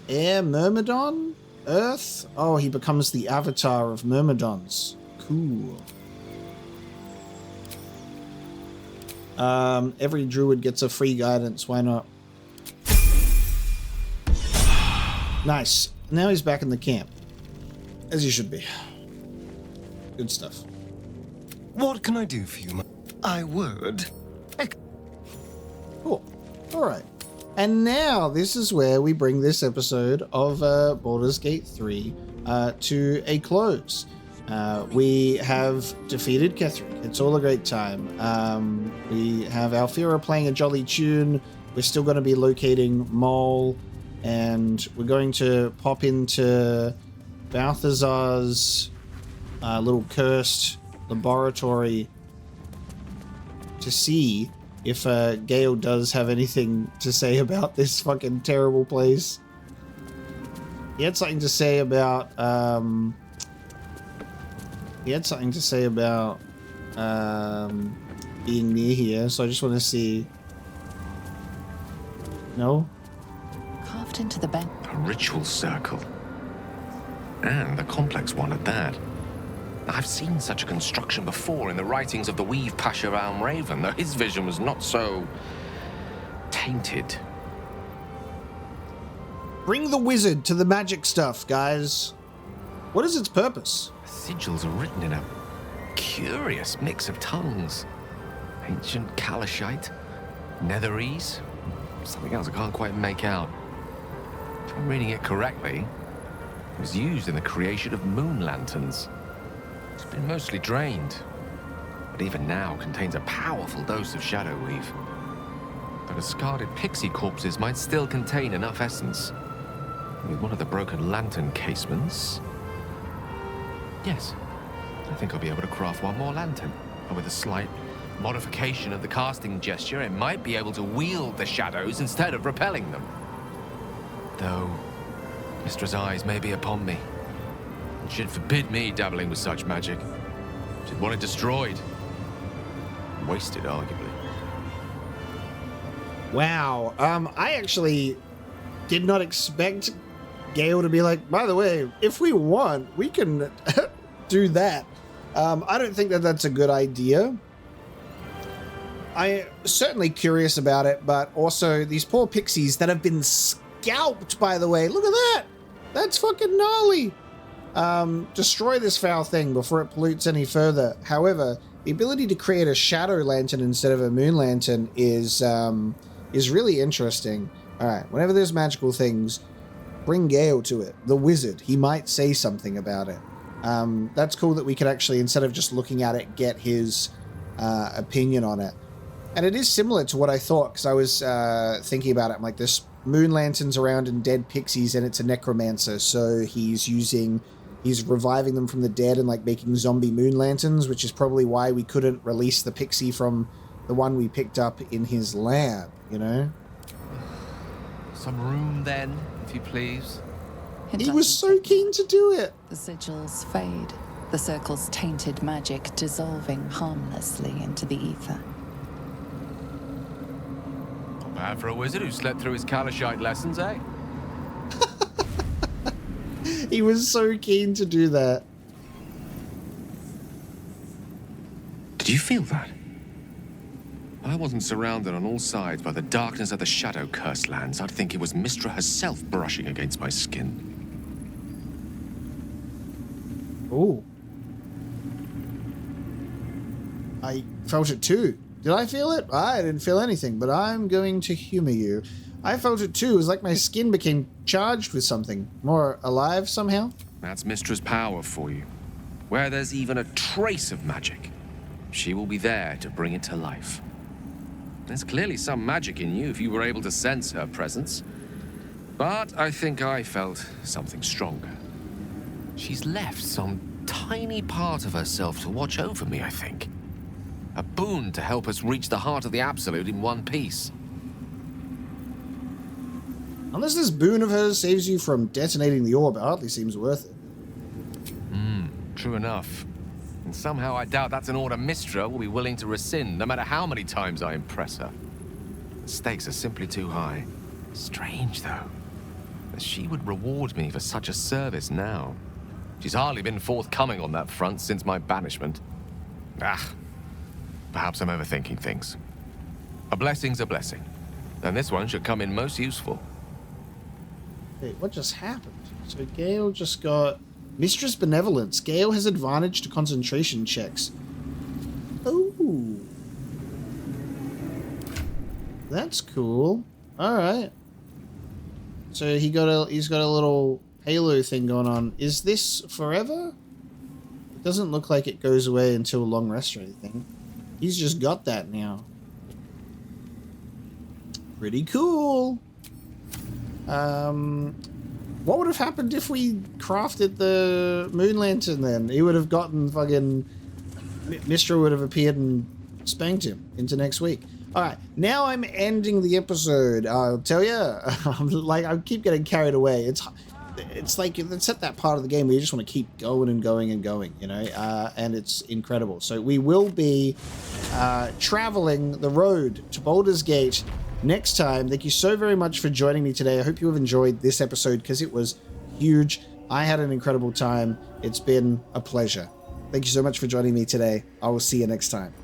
air myrmidon? Earth? Oh, he becomes the avatar of myrmidons. Cool. Every druid gets a free guidance. Why not? Nice. Now he's back in the camp. As he should be. Good stuff. What can I do for you? I would. Cool. Alright. And now this is where we bring this episode of Baldur's Gate 3 to a close. We have defeated Ketheric. It's all a great time. We have Alfira playing a jolly tune. We're still going to be locating Mole. And we're going to pop into Balthazar's little cursed laboratory to see if Gale does have anything to say about this fucking terrible place. He had something to say about being near here, so I just want to see. No? Carved into the bank. A ritual circle. And a complex one at that. I've seen such a construction before in the writings of the Weave Pasha Raven, though his vision was not so tainted. Bring the wizard to the magic stuff, guys. What is its purpose? Sigils are written in a curious mix of tongues. Ancient Kalashite, Netherese, something else I can't quite make out. If I'm reading it correctly, it was used in the creation of moon lanterns. It's been mostly drained, but even now contains a powerful dose of shadow weave. The discarded pixie corpses might still contain enough essence. With one of the broken lantern casements... Yes, I think I'll be able to craft one more lantern. And with a slight modification of the casting gesture, it might be able to wield the shadows instead of repelling them. Though, Mistra's eyes may be upon me. And she'd forbid me dabbling with such magic. She'd want it destroyed. Wasted, arguably. Wow. I actually did not expect Gale to be like, by the way, if we want, we can do that. I don't think that that's a good idea. I'm certainly curious about it, but also these poor pixies that have been scalped, by the way. Look at that. That's fucking gnarly. Destroy this foul thing before it pollutes any further. However, the ability to create a shadow lantern instead of a moon lantern is really interesting. All right, whenever there's magical things, bring Gale to it. The wizard, he might say something about it. That's cool that we could actually, instead of just looking at it, get his opinion on it. And it is similar to what I thought, because I was thinking about it. I'm like, there's moon lanterns around and dead pixies, and it's a necromancer, so he's reviving them from the dead and like making zombie moon lanterns, which is probably why we couldn't release the pixie from the one we picked up in his lab, you know? Some room then, if you please. He was so keen to do it. The sigils fade, the circle's tainted magic dissolving harmlessly into the ether. Not bad for a wizard who slept through his Kalashite lessons, eh? He was so keen to do that. Did you feel that? I wasn't surrounded on all sides by the darkness of the shadow-cursed lands. I'd think it was Mistra herself brushing against my skin. Ooh. I felt it too. Did I feel it? I didn't feel anything, but I'm going to humor you. I felt it too. It was like my skin became charged with something. More alive somehow. That's Mistra's power for you. Where there's even a trace of magic, she will be there to bring it to life. There's clearly some magic in you if you were able to sense her presence. But I think I felt something stronger. She's left some tiny part of herself to watch over me, I think. A boon to help us reach the heart of the Absolute in one piece. Unless this boon of hers saves you from detonating the orb, it hardly seems worth it. True enough. And somehow I doubt that's an order Mistra will be willing to rescind, no matter how many times I impress her. The stakes are simply too high. Strange, though, that she would reward me for such a service now. She's hardly been forthcoming on that front since my banishment. Perhaps I'm overthinking things. A blessing's a blessing, and this one should come in most useful. Wait, what just happened? So Gale just got Mistress Benevolence. Gale has advantage to concentration checks. Ooh. That's cool. Alright. So he's got a little halo thing going on. Is this forever? It doesn't look like it goes away until a long rest or anything. He's just got that now. Pretty cool. What would have happened if we crafted the moon lantern then? He would have gotten fucking... Mistra would have appeared and spanked him into next week. Alright, now I'm ending the episode. I'll tell you, I keep getting carried away. It's like, it's at that part of the game where you just want to keep going and going and going, you know? And it's incredible. So we will be traveling the road to Baldur's Gate next time. Thank you so very much for joining me today. I hope you have enjoyed this episode because it was huge. I had an incredible time. It's been a pleasure. Thank you so much for joining me today. I will see you next time.